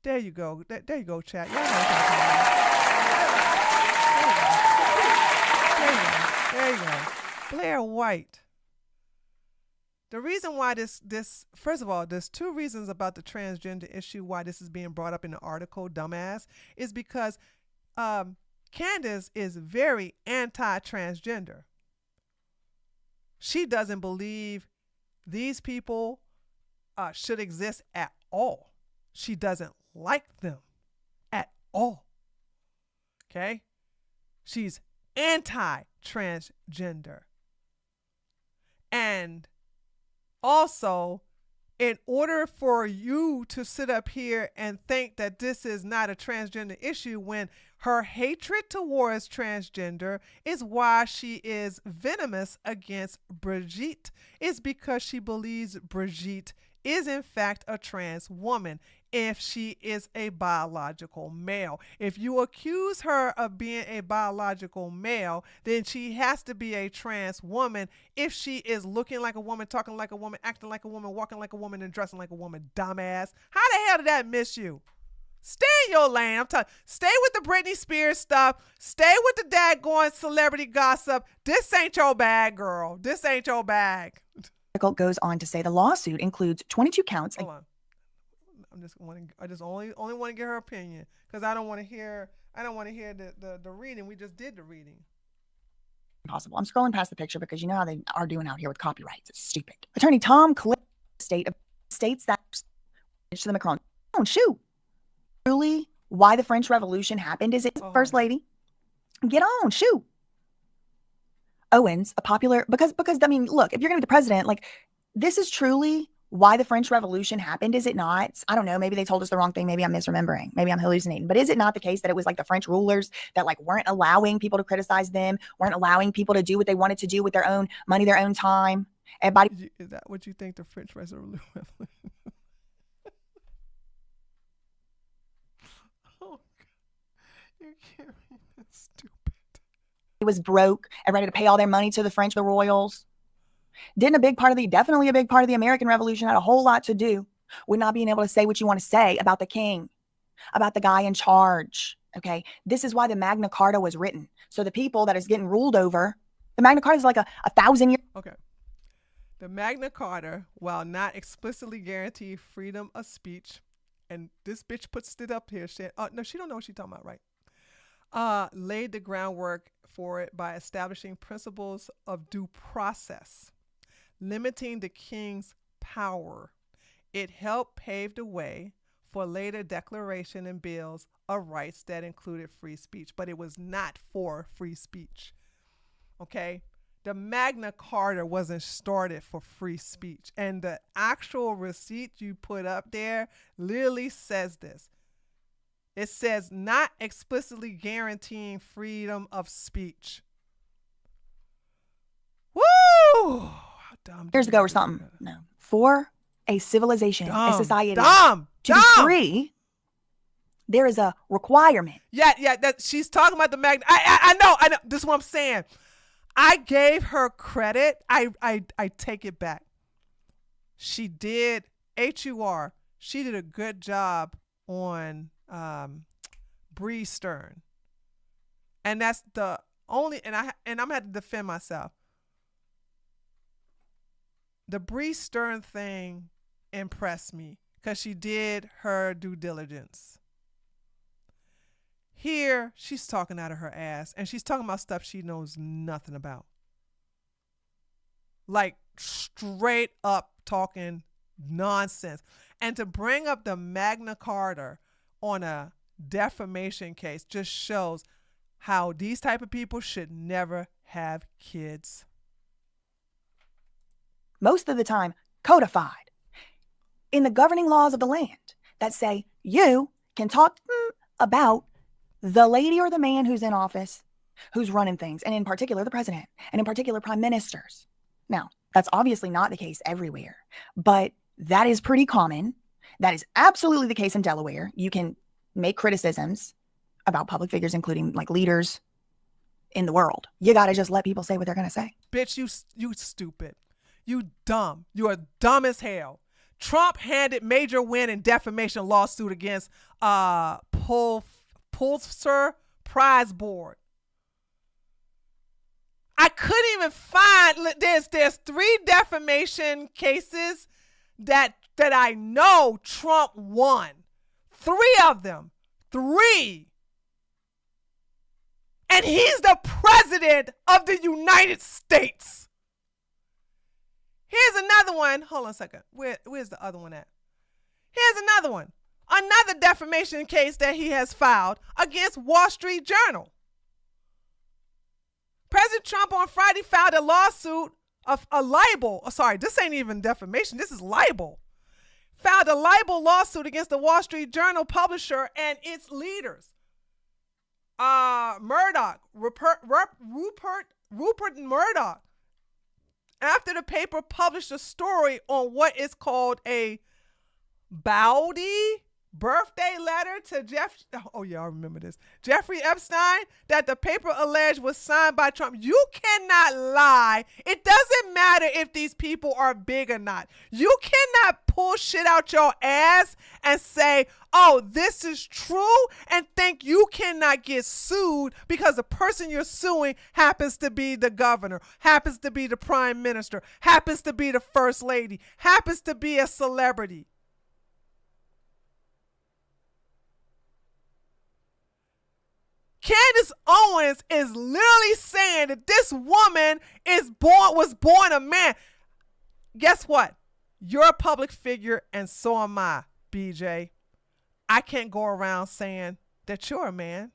There you go. There you go, chat. Y'all know what I'm talking about. There you go. Blair White. The reason why this first of all, there's two reasons about the transgender issue why this is being brought up in the article, dumbass, is because Candace is very anti-transgender. She doesn't believe these people should exist at all. She doesn't like them at all. Okay? She's anti-transgender. And also, in order for you to sit up here and think that this is not a transgender issue when her hatred towards transgender is why she is venomous against Brigitte, is because she believes Brigitte is in fact a trans woman if she is a biological male. If you accuse her of being a biological male, then she has to be a trans woman if she is looking like a woman, talking like a woman, acting like a woman, walking like a woman, and dressing like a woman, dumbass. How the hell did that miss you? Stay in your lane. I'm telling you, stay with the Britney Spears stuff. Stay with the daggone celebrity gossip. This ain't your bag, girl. This ain't your bag. Goes on to say the lawsuit includes 22 counts. Hold on. I just only want to get her opinion because I don't want to hear the reading. We just did the reading. Possible. I'm scrolling past the picture because you know how they are doing out here with copyrights. It's stupid. Attorney Tom Cliff states that to the Macron. Oh, shoot. Truly, why the French Revolution happened is it First Lady. Get on, shoot. Owens, a popular because I mean, look, if you're going to be the president, like this is truly why the French Revolution happened, is it not? I don't know. Maybe they told us the wrong thing. Maybe I'm misremembering. Maybe I'm hallucinating. But is it not the case that it was like the French rulers that like weren't allowing people to criticize them, weren't allowing people to do what they wanted to do with their own money, their own time? Everybody. Is that what you think the French Revolution? Oh, you can't be this stupid. It was broke and ready to pay all their money to the French, the royals. Definitely a big part of the American Revolution had a whole lot to do with not being able to say what you want to say about the king, about the guy in charge. Okay. This is why the Magna Carta was written. So the people that is getting ruled over, the Magna Carta is like a 1,000 years. Okay. The Magna Carta, while not explicitly guarantee freedom of speech, and this bitch puts it up here, no, she don't know what she's talking about, right? Laid the groundwork for it by establishing principles of due process, limiting the king's power. It helped pave the way for later declaration and bills of rights that included free speech, but it was not for free speech. Okay? The Magna Carta wasn't started for free speech, and the actual receipt you put up there literally says this. It says not explicitly guaranteeing freedom of speech. Woo! Years ago or something. No. For a civilization, a society to be free There is a requirement. Yeah, that she's talking about the magnet. I know. This is what I'm saying. I gave her credit. I take it back. She did HUR. She did a good job on Bree Stern, and that's the only. And I'm gonna have to defend myself. The Bree Stern thing impressed me because she did her due diligence. Here, she's talking out of her ass, and she's talking about stuff she knows nothing about. Like, straight up talking nonsense. And to bring up the Magna Carta on a defamation case just shows how these type of people should never have kids. Most of the time codified in the governing laws of the land that say you can talk about the lady or the man who's in office, who's running things, and in particular the president, and in particular prime ministers. Now, that's obviously not the case everywhere, but that is pretty common. That is absolutely the case in Delaware. You can make criticisms about public figures, including like leaders in the world. You got to just let people say what they're going to say. Bitch, you stupid. You dumb. You are dumb as hell. Trump handed major win in defamation lawsuit against Pulitzer Prize Board. I couldn't even find, there's 3 defamation cases that I know Trump won. 3 of them. 3. And he's the president of the United States. Here's another one. Hold on a second. Where's the other one at? Here's another one. Another defamation case that he has filed against Wall Street Journal. President Trump on Friday filed a lawsuit of a libel. Oh, sorry, this ain't even defamation. This is libel. Filed a libel lawsuit against the Wall Street Journal publisher and its leaders. Murdoch, Rupert Murdoch, after the paper published a story on what is called a Bowdy birthday letter to I remember this. Jeffrey Epstein, that the paper alleged was signed by Trump. You cannot lie. It doesn't matter if these people are big or not. You cannot pull shit out your ass and say, oh, this is true, and think you cannot get sued because the person you're suing happens to be the governor, happens to be the prime minister, happens to be the first lady, happens to be a celebrity. Candace Owens is literally saying that this woman was born a man. Guess what? You're a public figure, and so am I, BJ. I can't go around saying that you're a man.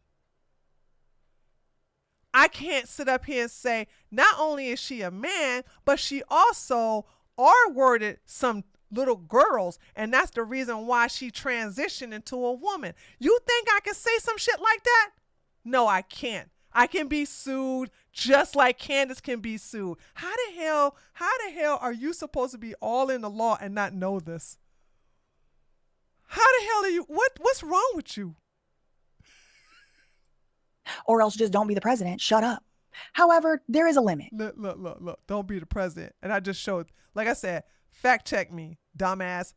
I can't sit up here and say not only is she a man, but she also R-worded some little girls, and that's the reason why she transitioned into a woman. You think I can say some shit like that? No, I can't. I can be sued just like Candace can be sued. How the hell are you supposed to be all in the law and not know this? How the hell are you? What's wrong with you? Or else just don't be the president. Shut up. However, there is a limit. Look. Don't be the president. And I just showed, like I said, fact check me, dumbass.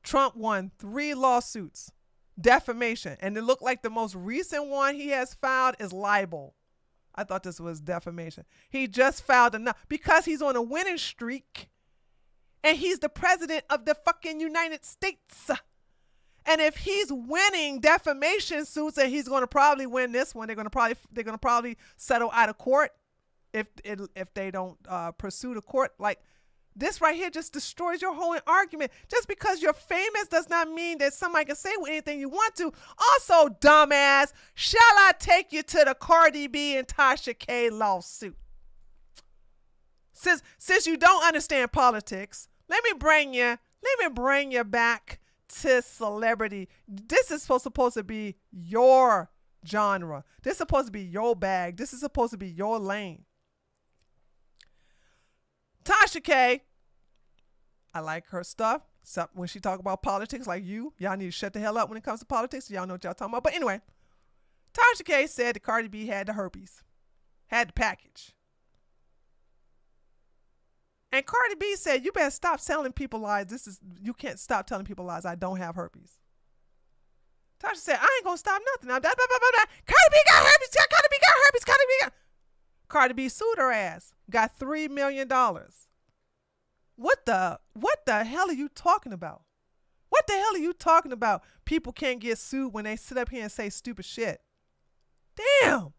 Trump won 3 lawsuits. Defamation, and it looked like the most recent one he has filed is libel. I thought this was defamation. He just filed enough because he's on a winning streak, and he's the president of the fucking United States. And if he's winning defamation suits, and he's going to probably win this one, they're going to probably settle out of court if they don't pursue the court. Like, this right here just destroys your whole argument. Just because you're famous does not mean that somebody can say anything you want to. Also, dumbass, shall I take you to the Cardi B and Tasha K lawsuit? Since you don't understand politics, let me bring you back to celebrity. This is supposed to be your genre. This is supposed to be your bag. This is supposed to be your lane. Tasha K, I like her stuff. So when she talk about politics, like y'all need to shut the hell up when it comes to politics. Y'all know what y'all talking about. But anyway, Tasha K said that Cardi B had the herpes, had the package. And Cardi B said, you better stop telling people lies. You can't stop telling people lies. I don't have herpes. Tasha said, I ain't gonna stop nothing. Blah, blah, blah, blah, blah. Cardi B got herpes. Cardi B got herpes. Cardi B got. Cardi B sued her ass. Got $3 million. What the hell are you talking about? What the hell are you talking about? People can't get sued when they sit up here and say stupid shit. Damn.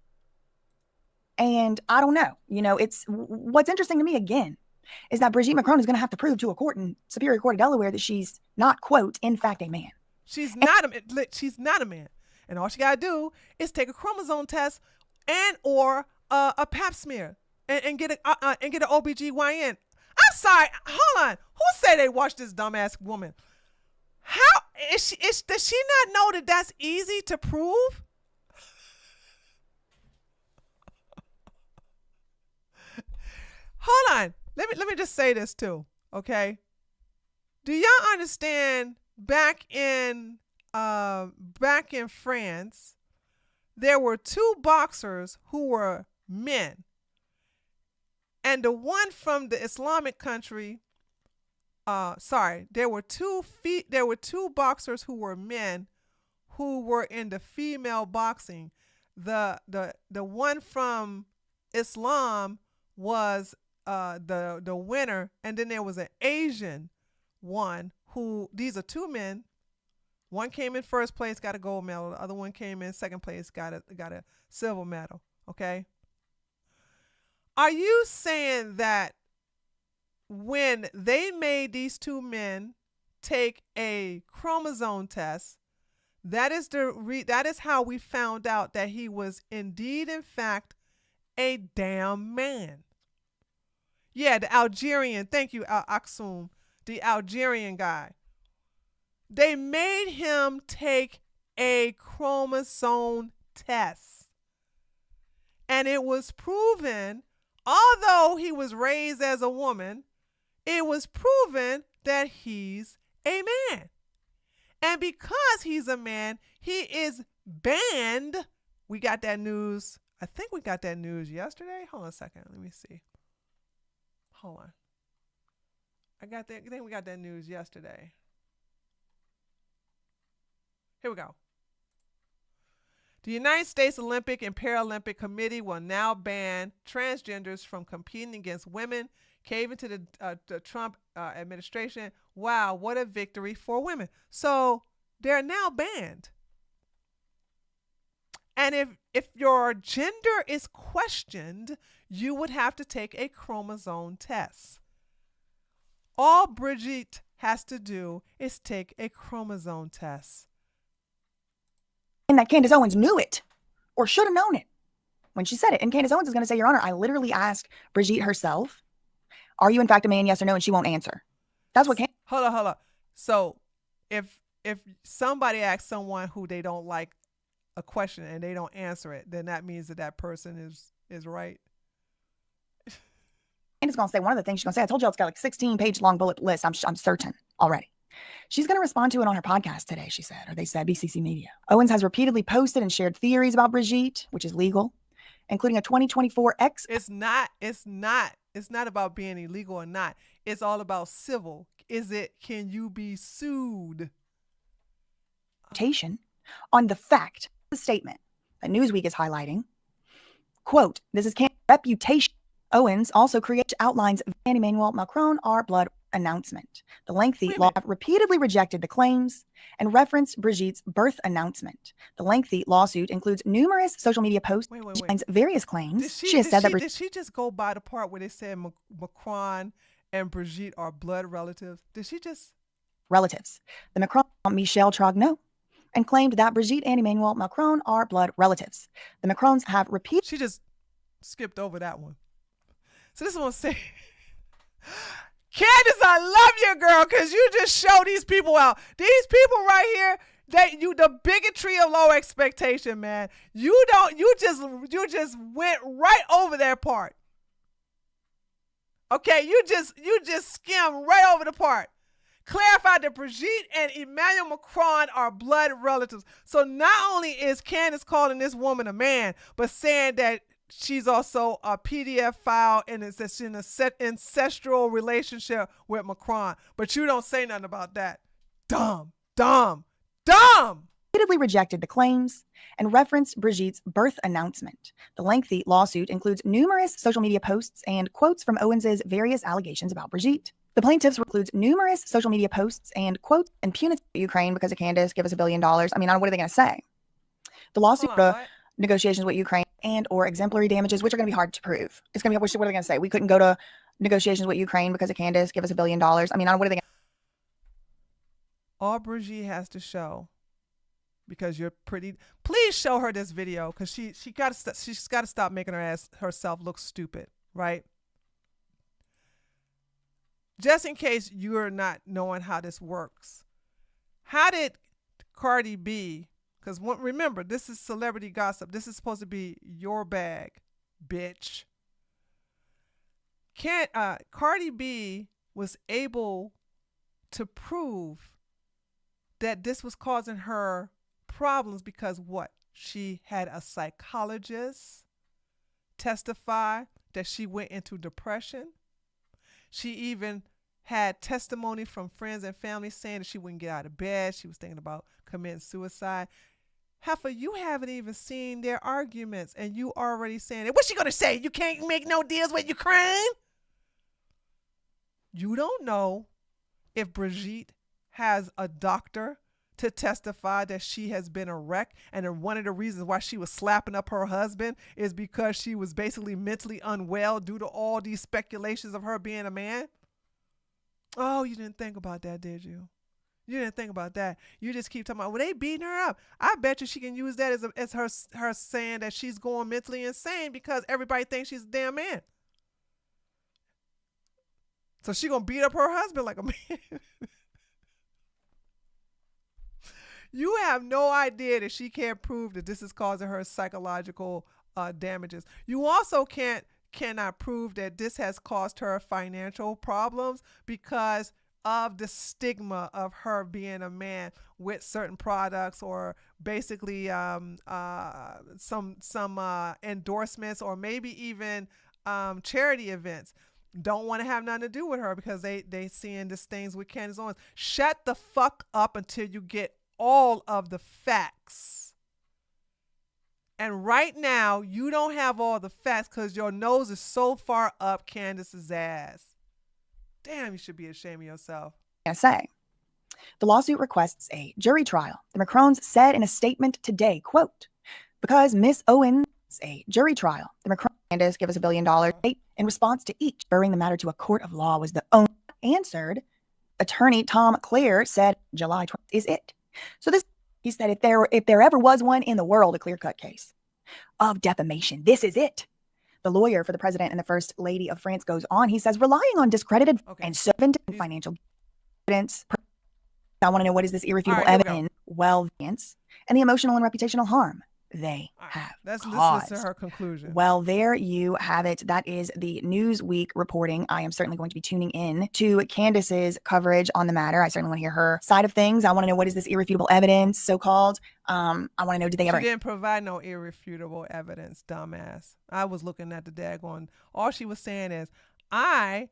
And I don't know. It's what's interesting to me again is that Brigitte Macron is going to have to prove to a court in Superior Court of Delaware that she's not, quote, in fact, a man. She's not a man. And all she got to do is take a chromosome test and or a pap smear and get an OBGYN. I'm sorry. Hold on. Who said they watched this dumbass woman? How does she not know that that's easy to prove? Hold on. Let me just say this too, okay? Do y'all understand back in France, there were two boxers who were men. And the one from the Islamic country, there were two boxers who were men who were in the female boxing. The one from Islam was the winner, and then there was an Asian one who, these are two men. One came in first place, got a gold medal. The other one came in second place, got a silver medal. Okay. Are you saying that when they made these two men take a chromosome test, that is how we found out that he was indeed, in fact, a damn man? Yeah, the Algerian, thank you, Aksum, the Algerian guy. They made him take a chromosome test. And it was proven, although he was raised as a woman, it was proven that he's a man. And because he's a man, he is banned. We got that news. I think we got that news yesterday. Hold on a second. Let me see. Hold on. I think we got that news yesterday. Here we go. The United States Olympic and Paralympic Committee will now ban transgenders from competing against women, caving to the Trump administration. Wow, what a victory for women. So they're now banned. And if your gender is questioned, you would have to take a chromosome test. All Brigitte has to do is take a chromosome test. And that Candace Owens knew it or should have known it when she said it. And Candace Owens is going to say, Your Honor, I literally asked Brigitte herself, are you in fact a man, yes or no? And she won't answer. That's what Candace. Hold on. So if somebody asks someone who they don't like a question and they don't answer it, then that means that person is right. Candace is going to say one of the things she's going to say. I told you it's got like 16-page long bullet list. I'm certain already. She's going to respond to it on her podcast today, she said, or they said, BCC Media. Owens has repeatedly posted and shared theories about Brigitte, which is legal, including a 2024 ex. It's not about being illegal or not. It's all about civil. Can you be sued? On the fact, the statement that Newsweek is highlighting, quote, this is Candace's reputation. Owens also creates outlines of Emmanuel Macron our blood announcement. The lengthy law repeatedly rejected the claims and referenced Brigitte's birth announcement. The lengthy lawsuit includes numerous social media posts and various claims. She has said that. Did she just go by the part where they said Macron and Brigitte are blood relatives? Did she just? Relatives. The Macron, Michel Trogneau, and claimed that Brigitte and Emmanuel Macron are blood relatives. The Macrons have repeated. She just skipped over that one. So this is what I'm saying. Candace, I love you, girl, because you just show these people out. These people right here, the bigotry of low expectation, man. You just went right over that part. Okay, you just skimmed right over the part. clarified that Brigitte and Emmanuel Macron are blood relatives. So not only is Candace calling this woman a man, but saying that she's also a PDF file and it's in an ancestral relationship with Macron. But you don't say nothing about that. Dumb, dumb, dumb. Repeatedly rejected the claims and referenced Brigitte's birth announcement. The lengthy lawsuit includes numerous social media posts and quotes from Owens's various allegations about Brigitte. The plaintiffs includes numerous social media posts and quotes and punitive Ukraine because of Candace, give us $1 billion. I mean, what are they going to say? The lawsuit, negotiations with Ukraine and or exemplary damages, which are going to be hard to prove. It's going to be, what are they going to say? We couldn't go to negotiations with Ukraine because of Candace, give us $1 billion. I mean, what are they going to all Brigitte has to show, because you're pretty, please show her this video, because she's got to stop making herself look stupid, right? Just in case you're not knowing how this works, how did Cardi B, because remember, this is celebrity gossip, this is supposed to be your bag, bitch. Cardi B was able to prove that this was causing her problems because what? She had a psychologist testify that she went into depression. She even had testimony from friends and family saying that she wouldn't get out of bed. She was thinking about committing suicide. Heifer, you haven't even seen their arguments and you already saying it. What's she going to say? You can't make no deals with Ukraine? You don't know if Brigitte has a doctor to testify that she has been a wreck, and one of the reasons why she was slapping up her husband is because she was basically mentally unwell due to all these speculations of her being a man. Oh, you didn't think about that, did you? You didn't think about that. You just keep talking about, well, they beating her up. I bet you she can use that as her saying that she's going mentally insane because everybody thinks she's a damn man. So she gonna beat up her husband like a man. You have no idea that she can't prove that this is causing her psychological damages. You also cannot prove that this has caused her financial problems because of the stigma of her being a man with certain products, or basically some endorsements, or maybe even charity events. Don't want to have nothing to do with her because they seeing these things with Candace Owens. Shut the fuck up until you get all of the facts. And right now, you don't have all the facts because your nose is so far up Candace's ass. Damn, you should be ashamed of yourself. say? The lawsuit requests a jury trial. The Macrons said in a statement today, quote, because Miss Owens a jury trial, the Macron Candace give us $1 billion in response to each. Referring the matter to a court of law was the only answered. Attorney Tom Clare said July 20th is it. So he said, if there ever was one in the world, a clear-cut case of defamation, this is it. The lawyer for the president and the first lady of France goes on. He says, relying on discredited and servant and financial evidence. I want to know, what is this irrefutable evidence? Well, and the emotional and reputational harm they have Let's caused. listen to her conclusion. Well, there you have it. That is the Newsweek reporting. I am certainly going to be tuning in to Candace's coverage on the matter. I certainly want to hear her side of things. I want to know, what is this irrefutable evidence, so-called? I want to know, did they ever... She didn't provide no irrefutable evidence, dumbass. I was looking at the daggone... All she was saying is, I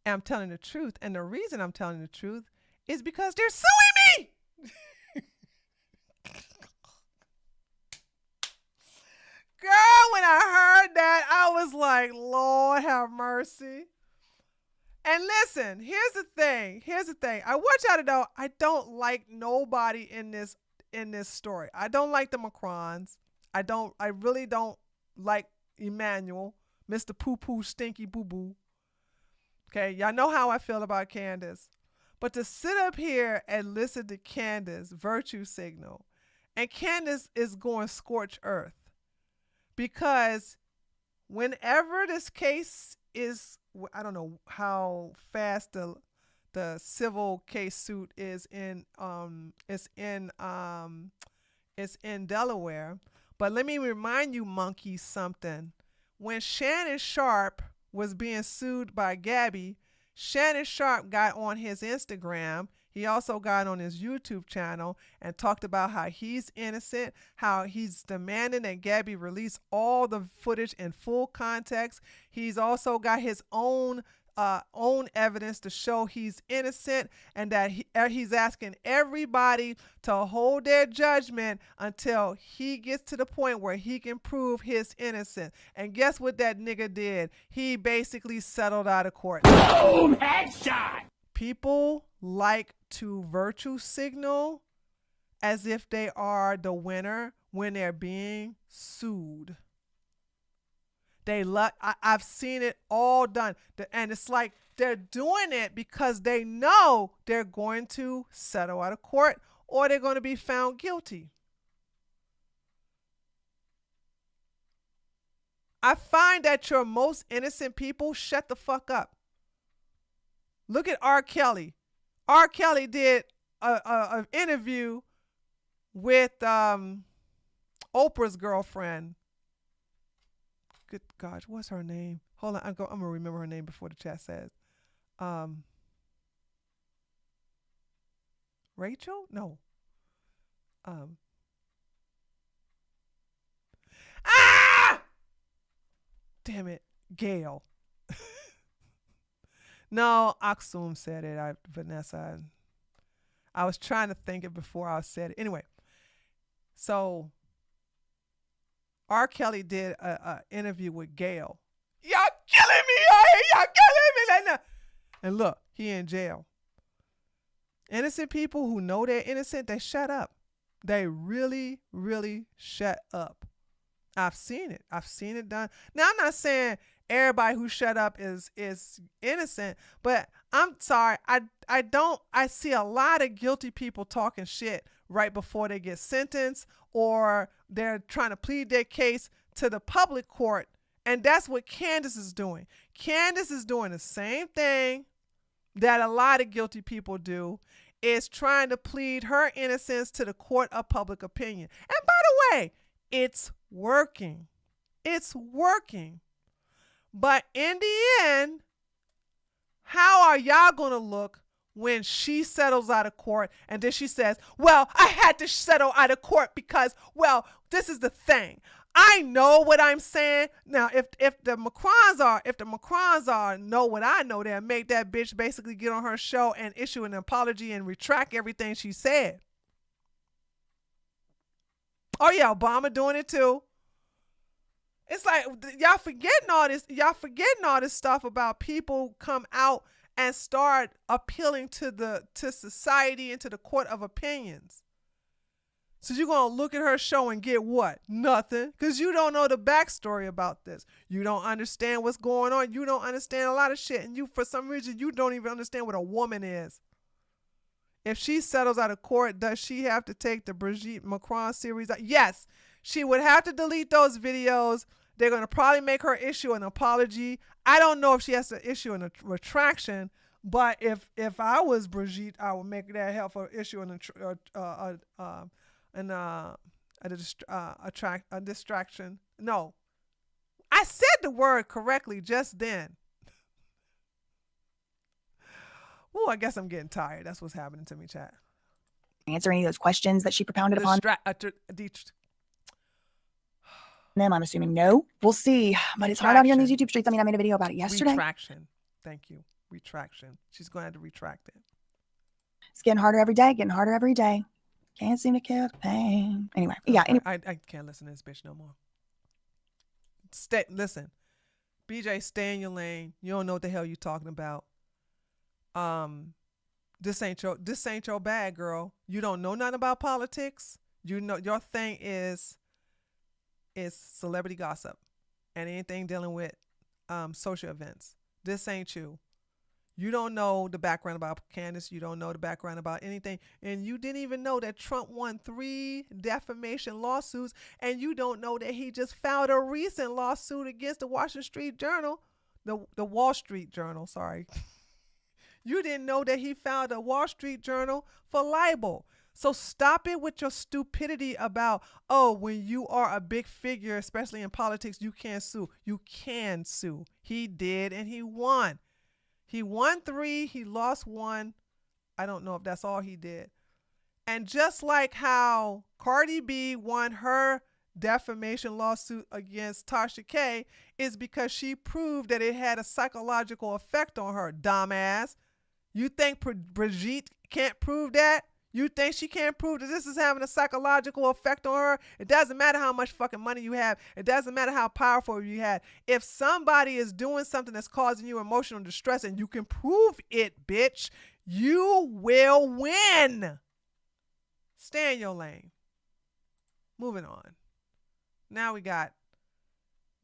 am telling the truth, and the reason I'm telling the truth is because they're suing me! Girl, when I heard that, I was like, Lord have mercy. And listen, here's the thing. I want y'all to know, I don't like nobody in this story. I don't like the Macrons. I really don't like Emmanuel, Mr. Poo-Poo Stinky Boo-Boo. Okay, y'all know how I feel about Candace. But to sit up here and listen to Candace virtue signal, and Candace is going scorched earth. Because whenever this case is, I don't know how fast the civil case suit is in Delaware, but let me remind you monkeys something. When Shannon Sharp was being sued by Gabby, Shannon Sharp got on his Instagram. He also got on his YouTube channel and talked about how he's innocent, how he's demanding that Gabby release all the footage in full context. He's also got his own evidence to show he's innocent, and that he's asking everybody to hold their judgment until he gets to the point where he can prove his innocence. And guess what that nigga did? He basically settled out of court. Boom! Headshot! People like to virtue signal as if they are the winner when they're being sued. I've seen it all done. And it's like they're doing it because they know they're going to settle out of court or they're going to be found guilty. I find that your most innocent people shut the fuck up. Look at R. Kelly. R. Kelly did an interview with Oprah's girlfriend. Good gosh, what's her name? Hold on, I'm going to remember her name before the chat says. Rachel? No. Damn it. Gail. No, Aksum said it. Vanessa. I was trying to think it before I said it. Anyway, so R. Kelly did an interview with Gail. Y'all killing me out here. Y'all killing me right now. And look, he in jail. Innocent people who know they're innocent, they shut up. They really, really shut up. I've seen it. I've seen it done. Now, I'm not saying everybody who shut up is innocent, but I'm sorry. I see a lot of guilty people talking shit right before they get sentenced, or they're trying to plead their case to the public court. And that's what Candace is doing. Candace is doing the same thing that a lot of guilty people do, is trying to plead her innocence to the court of public opinion. And by the way, it's working. It's working. But in the end, how are y'all going to look when she settles out of court and then she says, well, I had to settle out of court because, well, this is the thing. I know what I'm saying. Now, if the Macrons are know what I know, they'll make that bitch basically get on her show and issue an apology and retract everything she said. Oh yeah, Obama doing it too. It's like y'all forgetting all this. Y'all forgetting all this stuff about people come out and start appealing to society and to the court of opinions. So you're going to look at her show and get what? Nothing. Because you don't know the backstory about this. You don't understand what's going on. You don't understand a lot of shit. And you, for some reason, you don't even understand what a woman is. If she settles out of court, does she have to take the Brigitte Macron series out? Yes. She would have to delete those videos. They're going to probably make her issue an apology. I don't know if she has to issue a retraction. But if I was Brigitte, I would make that help for issuing a distraction. No, I said the word correctly just then. Oh, I guess I'm getting tired. That's what's happening to me, chat. Answer any of those questions that she propounded upon them, I'm assuming no. We'll see. But it's hard out here in these YouTube streets. I mean, I made a video about it yesterday. Retraction. Thank you. Retraction. She's going to have to retract it. It's getting harder every day. Getting harder every day. Can't seem to kill the pain. Anyway, yeah. I can't listen to this bitch no more. Listen, BJ, stay in your lane. You don't know what the hell you're talking about. This ain't your bag, girl. You don't know nothing about politics. You know your thing is celebrity gossip and anything dealing with social events. This ain't you. You don't know the background about Candace. You don't know the background about anything. And you didn't even know that Trump won 3 defamation lawsuits. And you don't know that he just filed a recent lawsuit against the Washington Street Journal, the Wall Street Journal, sorry. You didn't know that he filed a Wall Street Journal for libel. So stop it with your stupidity about, oh, when you are a big figure, especially in politics, you can't sue. You can sue. He did, and he won. He won 3, he lost 1. I don't know if that's all he did. And just like how Cardi B won her defamation lawsuit against Tasha K, is because she proved that it had a psychological effect on her, dumbass. You think Brigitte can't prove that? You think she can't prove that this is having a psychological effect on her? It doesn't matter how much fucking money you have. It doesn't matter how powerful you have. If somebody is doing something that's causing you emotional distress and you can prove it, bitch, you will win. Stay in your lane. Moving on. Now we got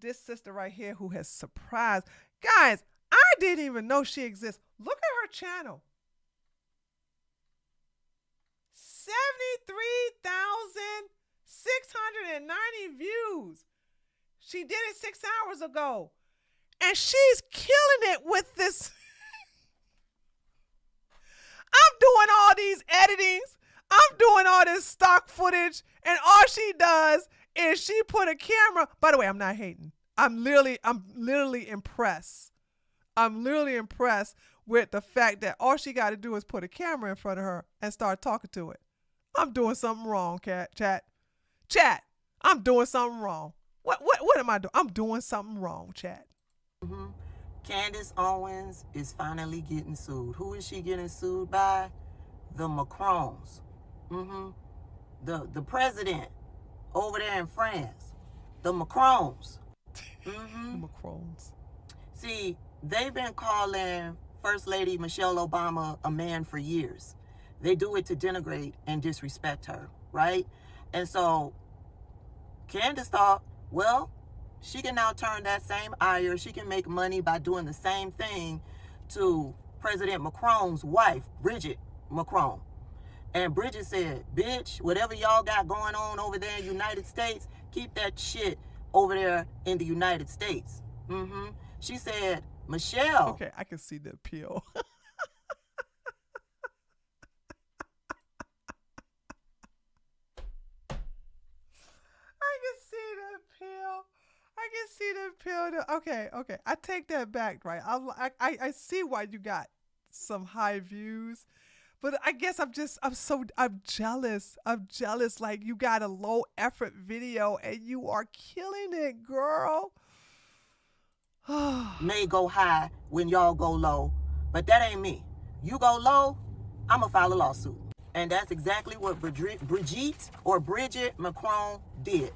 this sister right here who has surprised. Guys, I didn't even know she exists. Look at her channel. 73,690 views. She did it 6 hours ago. And she's killing it with this. I'm doing all these editings. I'm doing all this stock footage. And all she does is she put a camera. By the way, I'm not hating. I'm literally impressed. I'm literally impressed with the fact that all she got to do is put a camera in front of her and start talking to it. I'm doing something wrong, chat. I'm doing something wrong. What am I doing? I'm doing something wrong, chat. Mm-hmm. Candace Owens is finally getting sued. Who is she getting sued by? The Macrons. Mm-hmm. The president over there in France. The Macrons. Mm-hmm. The Macrons. See, they've been calling First Lady Michelle Obama a man for years. They do it to denigrate and disrespect her, right? And so Candace thought, well, she can now turn that same ire. She can make money by doing the same thing to President Macron's wife, Bridget Macron. And Bridget said, bitch, whatever y'all got going on over there in the United States, keep that shit over there in the United States. Mm-hmm. She said, Michelle. Okay, I can see the appeal. I can see the appeal. Okay. I take that back, right? I see why you got some high views, but I guess I'm jealous. I'm jealous. Like, you got a low effort video and you are killing it, girl. May go high when y'all go low, but that ain't me. You go low, I'ma file a lawsuit. And that's exactly what Bridget Macron did.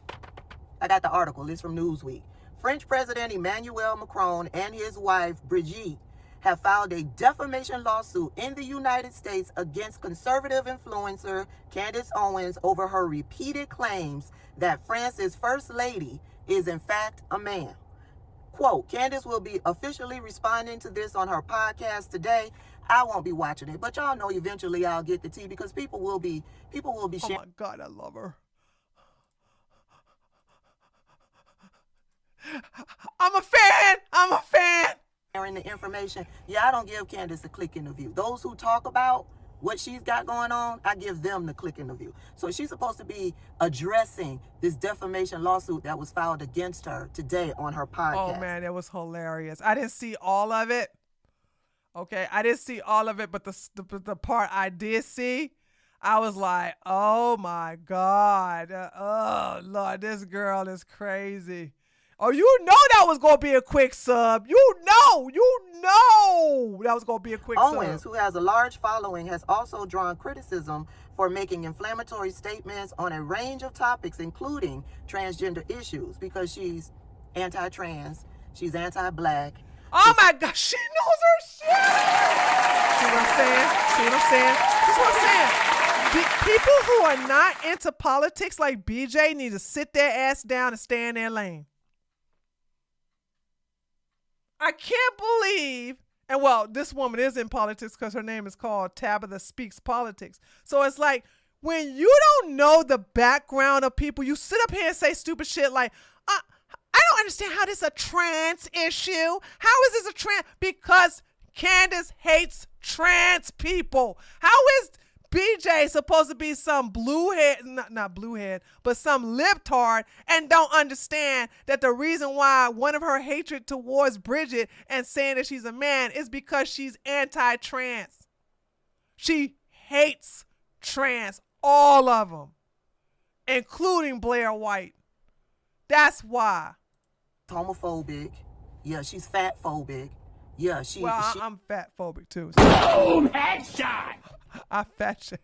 I got the article. It's from Newsweek. French President Emmanuel Macron and his wife Brigitte have filed a defamation lawsuit in the United States against conservative influencer Candace Owens over her repeated claims that France's First Lady is in fact a man. Quote, Candace will be officially responding to this on her podcast today. I won't be watching it, but y'all know eventually I'll get the tea because people will be sharing. Oh my God, I love her. I'm a fan. Sharing the information. Yeah, I don't give Candace a click in the view. Those who talk about what she's got going on, I give them the click in the view. So she's supposed to be addressing this defamation lawsuit that was filed against her today on her podcast. Oh man, it was hilarious. I didn't see all of it. Okay, I didn't see all of it, but the part I did see, I was like, oh my God. Oh Lord, this girl is crazy. Oh, you know that was going to be a quick sub. You know that was going to be a quick sub. Owens, who has a large following, has also drawn criticism for making inflammatory statements on a range of topics, including transgender issues, because she's anti-trans, she's anti-black. Oh my God, she knows her shit. See what I'm saying? That's what I'm saying. People who are not into politics like BJ need to sit their ass down and stay in their lane. I can't believe, and well, this woman is in politics because her name is called Tabitha Speaks Politics. So it's like, when you don't know the background of people, you sit up here and say stupid shit like, I don't understand how this is a trans issue. How is this a trans? Because Candace hates trans people. How is BJ supposed to be some blue head, not blue head, but some libtard, and don't understand that the reason why one of her hatred towards Bridget and saying that she's a man is because she's anti-trans. She hates trans, all of them, including Blair White. That's why. Homophobic. Yeah, she's fat phobic. Yeah, I'm fat phobic too. Boom! Headshot! I fat shit.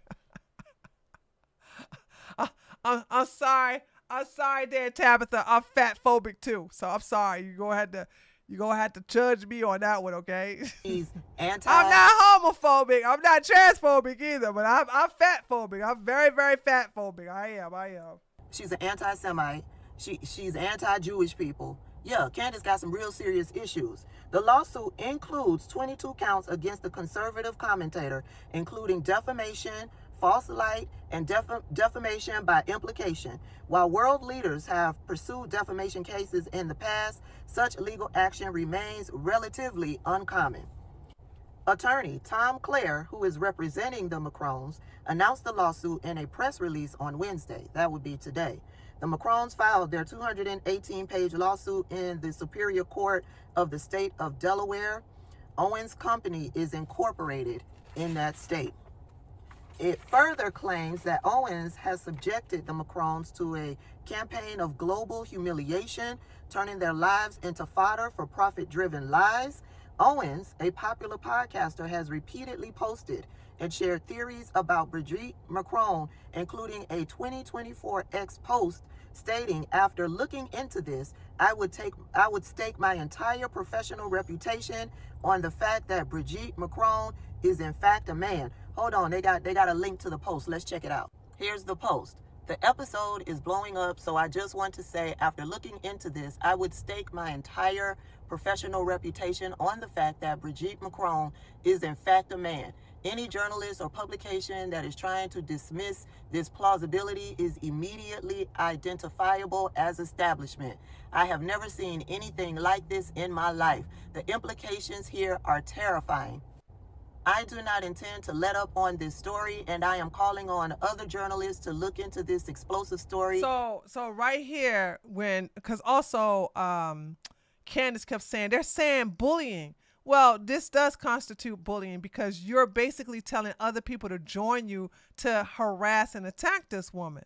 I'm sorry. I'm sorry there, Tabitha. I'm fat phobic too. So I'm sorry. You're gonna have to judge me on that one, okay? She's anti. I'm not homophobic. I'm not transphobic either, but I'm fat phobic. I'm very, very fat phobic. I am. She's an anti-Semite. She's anti-Jewish people. Yeah, Candace got some real serious issues. The lawsuit includes 22 counts against the conservative commentator, including defamation, false light, and defamation by implication. While world leaders have pursued defamation cases in the past, such legal action remains relatively uncommon. Attorney Tom Clare, who is representing the Macrons, announced the lawsuit in a press release on Wednesday. That would be today. The Macrons filed their 218-page lawsuit in the Superior Court of the state of Delaware. Owens Company is incorporated in that state. It further claims that Owens has subjected the Macrons to a campaign of global humiliation, turning their lives into fodder for profit-driven lies. Owens, a popular podcaster, has repeatedly posted and shared theories about Brigitte Macron, including a 2024 X post stating, "After looking into this, I would stake my entire professional reputation on the fact that Brigitte Macron is in fact a man." Hold on, they got a link to the post. Let's check it out. Here's the post. The episode is blowing up, so I just want to say, after looking into this, I would stake my entire professional reputation on the fact that Brigitte Macron is in fact a man. Any journalist or publication that is trying to dismiss this plausibility is immediately identifiable as establishment. I have never seen anything like this in my life. The implications here are terrifying. I do not intend to let up on this story, and I am calling on other journalists to look into this explosive story. So right here, because also Candace kept saying, they're saying bullying. Well, this does constitute bullying because you're basically telling other people to join you to harass and attack this woman.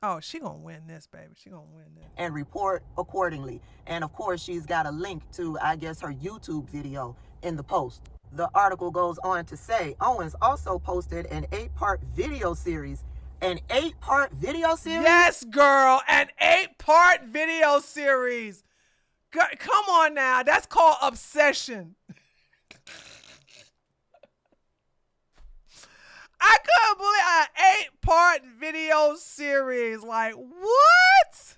Oh, she gonna win this, baby. She gonna win this. And report accordingly. And of course, she's got a link to, I guess, her YouTube video in the post. The article goes on to say, Owens also posted an 8-part video series. An 8-part video series? Yes, girl, an 8-part video series. Come on now, that's called obsession. I couldn't believe an 8-part video series. Like, what?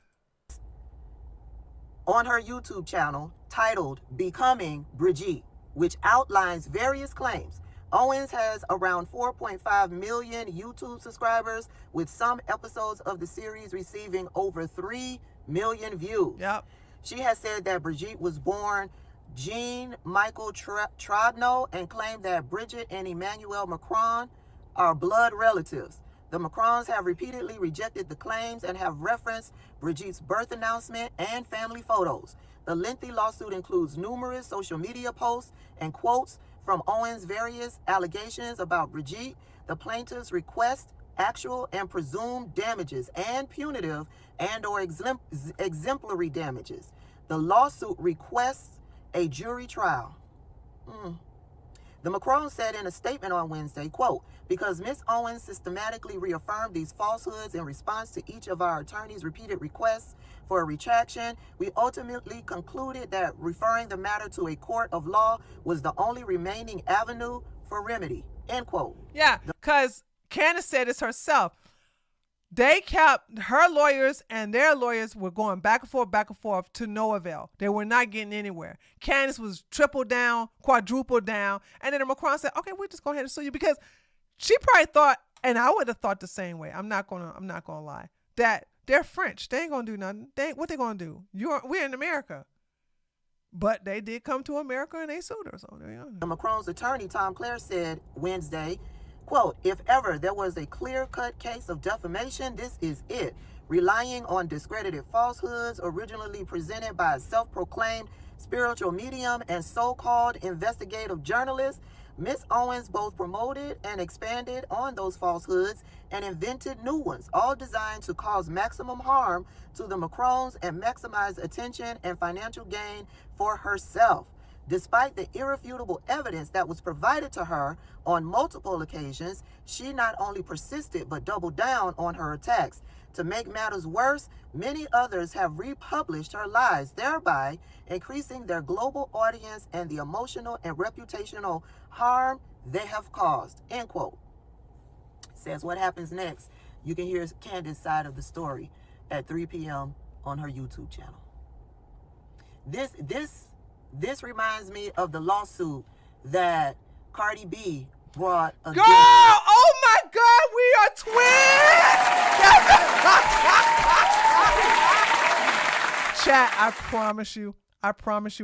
On her YouTube channel titled Becoming Brigitte, which outlines various claims. Owens has around 4.5 million YouTube subscribers, with some episodes of the series receiving over 3 million views. Yep. She has said that Brigitte was born Jean Michael Trodno and claimed that Bridget and Emmanuel Macron are blood relatives. The Macrons have repeatedly rejected the claims and have referenced Brigitte's birth announcement and family photos. The lengthy lawsuit includes numerous social media posts and quotes from Owens' various allegations about Brigitte. The plaintiffs request actual and presumed damages and punitive and or exemplary damages. The lawsuit requests a jury trial. The Macrons said in a statement on Wednesday, quote, "Because Ms. Owens systematically reaffirmed these falsehoods in response to each of our attorneys' repeated requests for a retraction, we ultimately concluded that referring the matter to a court of law was the only remaining avenue for remedy," end quote. Yeah, because Candace said this herself. They kept, her lawyers and their lawyers were going back and forth to no avail. They were not getting anywhere. Candace was triple down, quadruple down. And then the Macron said, okay, we'll just go ahead and sue you, because she probably thought, and I would have thought the same way. I'm not gonna lie, that they're French. They ain't gonna do nothing. What they gonna do? We're in America. But they did come to America and they sued her. So there you go. The Macron's attorney, Tom Clare, said Wednesday Quote, if ever there was a clear-cut case of defamation, this is it. Relying on discredited falsehoods originally presented by a self-proclaimed spiritual medium and so-called investigative journalist, Miss Owens both promoted and expanded on those falsehoods and invented new ones, all designed to cause maximum harm to the Macrons and maximize attention and financial gain for herself. Despite the irrefutable evidence that was provided to her on multiple occasions, she not only persisted but doubled down on her attacks. To make matters worse, many others have republished her lies, thereby increasing their global audience and the emotional and reputational harm they have caused. End quote. Says what happens next. You can hear Candace's side of the story at 3 p.m. on her YouTube channel. This reminds me of the lawsuit that Cardi B brought against. Girl, oh my God, we are twins. Chat, I promise you, I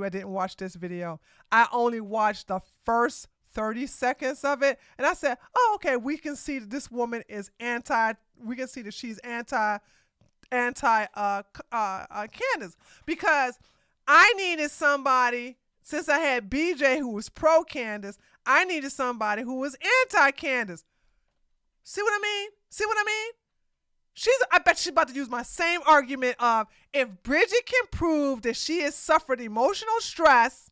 didn't watch this video. I only watched the first 30 seconds of it, and I said, oh, okay, we can see that this woman is we can see that she's anti Candace, because I needed somebody, since I had BJ who was pro Candace, I needed somebody who was anti Candace. See what I mean? I bet she's about to use my same argument of, if Bridget can prove that she has suffered emotional stress,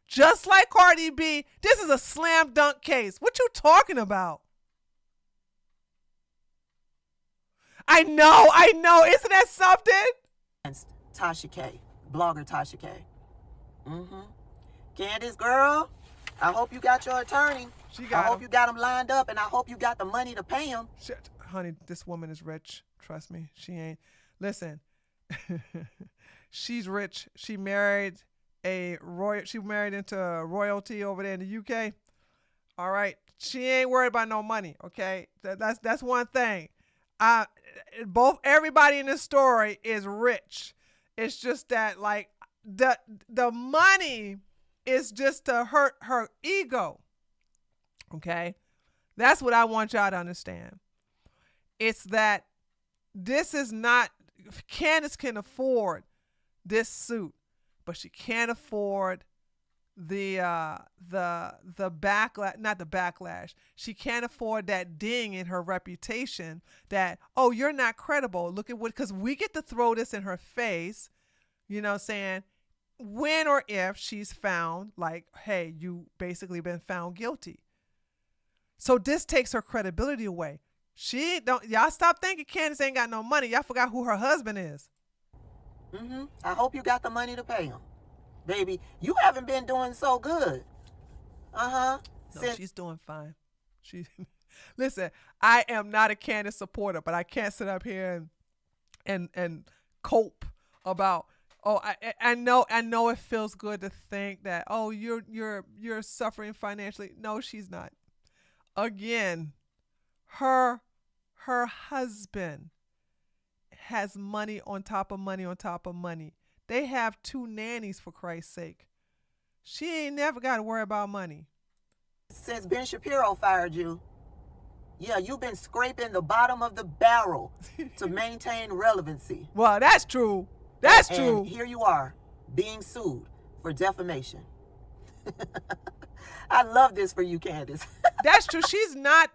just like Cardi B, this is a slam dunk case. What you talking about? I know. Isn't that something? Tasha K, blogger Tasha K. Candace, girl, I hope you got your attorney. I hope you got him lined up, and I hope you got the money to pay him. Shit. Honey, this woman is rich. Trust me, she ain't. Listen, she's rich. She married into royalty over there in the UK. All right, she ain't worried about no money. Okay, that's one thing. Everybody in this story is rich. It's just that, like, the money is just to hurt her ego. Okay, that's what I want y'all to understand. It's that this is not, Candace can afford this suit, but she can't afford the backlash, not the backlash. She can't afford that ding in her reputation that, oh, you're not credible. Look at what, because we get to throw this in her face, saying when or if she's found, like, hey, you basically been found guilty. So this takes her credibility away. Y'all stop thinking Candace ain't got no money. Y'all forgot who her husband is. I hope you got the money to pay him. Baby, you haven't been doing so good. No, she's doing fine. Listen, I am not a Candace supporter, but I can't sit up here and cope about, oh, I know it feels good to think that, oh, you're suffering financially. No, she's not. Again, her husband has money on top of money on top of money. They have 2 nannies, for Christ's sake. She ain't never got to worry about money. Since Ben Shapiro fired you, yeah, you've been scraping the bottom of the barrel to maintain relevancy. Well, that's true. That's true. And here you are, being sued for defamation. I love this for you, Candace. That's true. She's not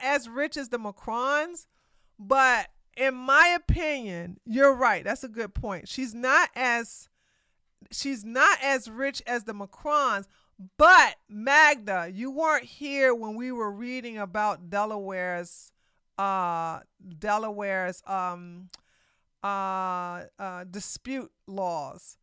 as rich as the Macrons, but in my opinion, you're right. That's a good point. She's not as rich as the Macrons, but Magda, you weren't here when we were reading about Delaware's dispute laws.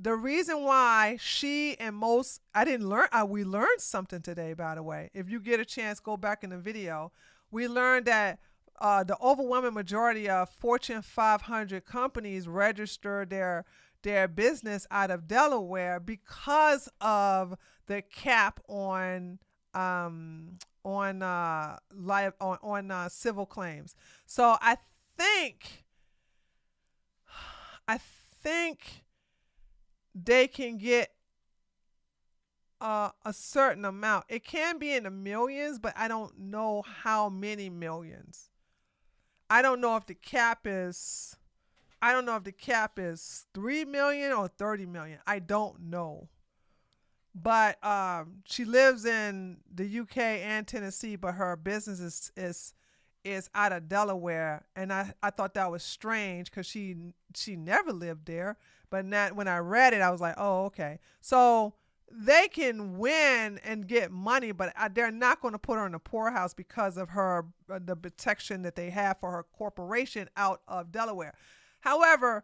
The reason why she and we learned something today, by the way. If you get a chance, go back in the video. We learned that the overwhelming majority of Fortune 500 companies register their business out of Delaware because of the cap on civil claims. So I think they can get a certain amount. It can be in the millions, but I don't know how many millions. I don't know if the cap is 3 million or 30 million. I don't know. But she lives in the UK and Tennessee, but her business is out of Delaware, and I thought that was strange because she never lived there. But not, when I read it, I was like, oh, okay. So they can win and get money, but they're not going to put her in the poorhouse because of her the protection that they have for her corporation out of Delaware. However,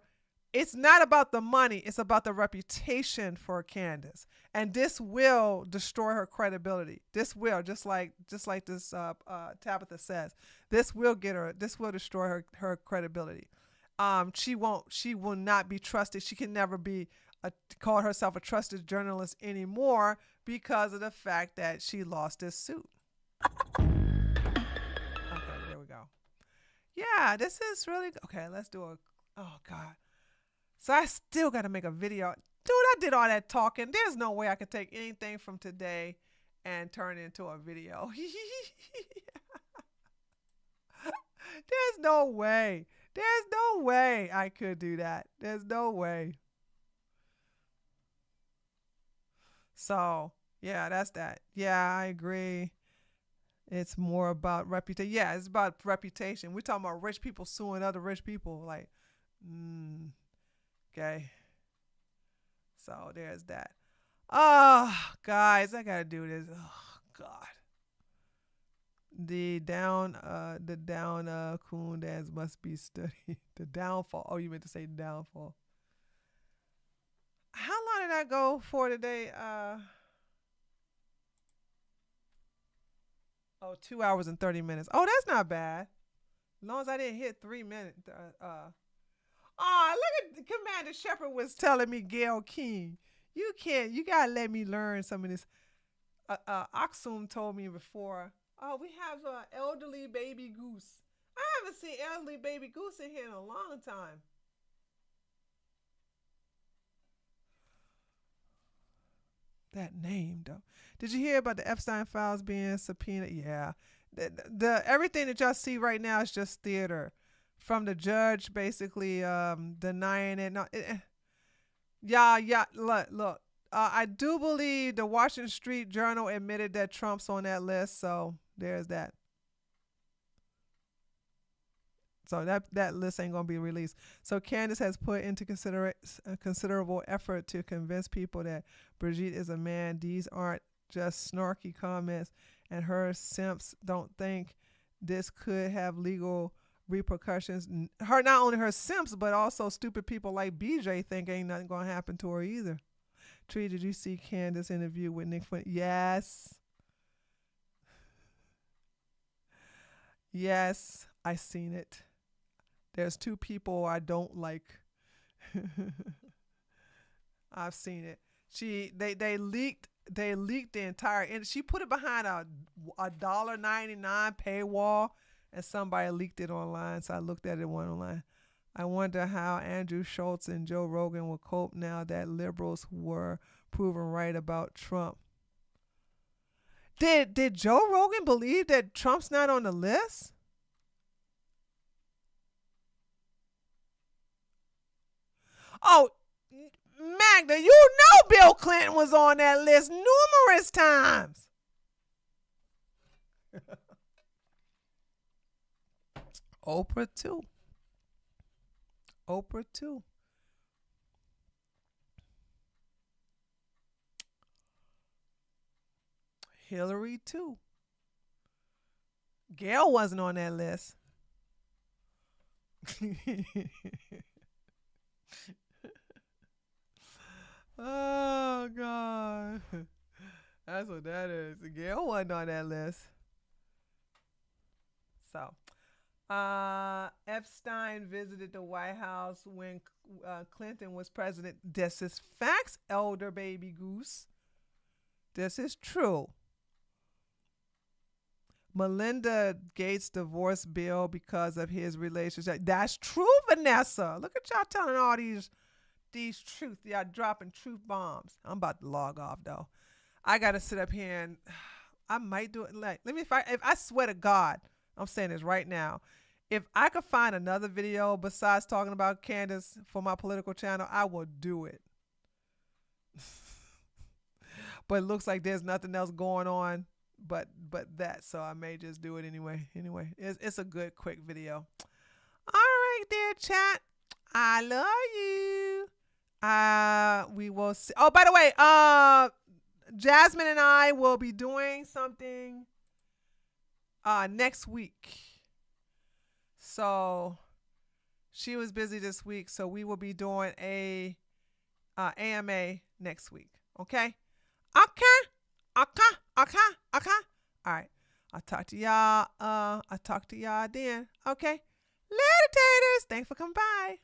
it's not about the money. It's about the reputation for Candace. And this will destroy her credibility. This will, just like this Tabitha says, this will destroy her credibility. She will not be trusted. She can never be call herself a trusted journalist anymore because of the fact that she lost this suit. Okay, there we go. Yeah, this is really, okay, let's do oh God. So I still got to make a video. Dude, I did all that talking. There's no way I could take anything from today and turn it into a video. There's no way. There's no way I could do that. There's no way. So, yeah, that's that. Yeah, I agree. It's more about reputation. Yeah, it's about reputation. We're talking about rich people suing other rich people. Like, okay. So there's that. Oh, guys, I gotta do this. Oh God. The down coon dance must be studied. The downfall. Oh, you meant to say downfall. How long did I go for today? 2 hours and 30 minutes. Oh, that's not bad. As long as I didn't hit 3 minutes. Look at Commander Shepard was telling me, Gail King, you gotta let me learn some of this. Aksum told me before, we have an elderly baby goose. I haven't seen elderly baby goose in here in a long time. That name, though. Did you hear about the Epstein files being subpoenaed? Yeah. The everything that y'all see right now is just theater. From the judge basically denying it. No, look. I do believe the Washington Street Journal admitted that Trump's on that list, so there's that. So that list ain't gonna be released. So Candace has put into considerable effort to convince people that Brigitte is a man. These aren't just snarky comments, and her simps don't think this could have legal repercussions. Not only her simps, but also stupid people like BJ think ain't nothing gonna happen to her either. Tree, did you see Candace interview with Nick Flynn? Yes. Yes, I seen it. There's two people I don't like. I've seen it. They leaked the entire, and she put it behind a $1.99 paywall, and somebody leaked it online. So I looked at it online. I wonder how Andrew Schultz and Joe Rogan will cope now that liberals were proven right about Trump. Did Joe Rogan believe that Trump's not on the list? Oh, Magda, you know Bill Clinton was on that list numerous times. Oprah too. Hillary too. Gail wasn't on that list. Oh God. That's what that is. Gail wasn't on that list. So Epstein visited the White House when Clinton was president. This is facts, elder baby goose. This is true. Melinda Gates' divorce bill because of his relationship. That's true, Vanessa. Look at y'all telling all these truth. Y'all dropping truth bombs. I'm about to log off, though. I gotta sit up here and I might do it. Like, if I swear to God, I'm saying this right now. If I could find another video besides talking about Candace for my political channel, I will do it. But it looks like there's nothing else going on but that, so I may just do it anyway. Anyway, it's a good quick video. All right, dear chat. I love you. We will see. Oh, by the way, Jasmine and I will be doing something next week. So she was busy this week, so we will be doing a AMA next week. Okay? Okay. All right. I'll talk to y'all. I'll talk to y'all then. Okay. Later, taters. Thanks for coming by.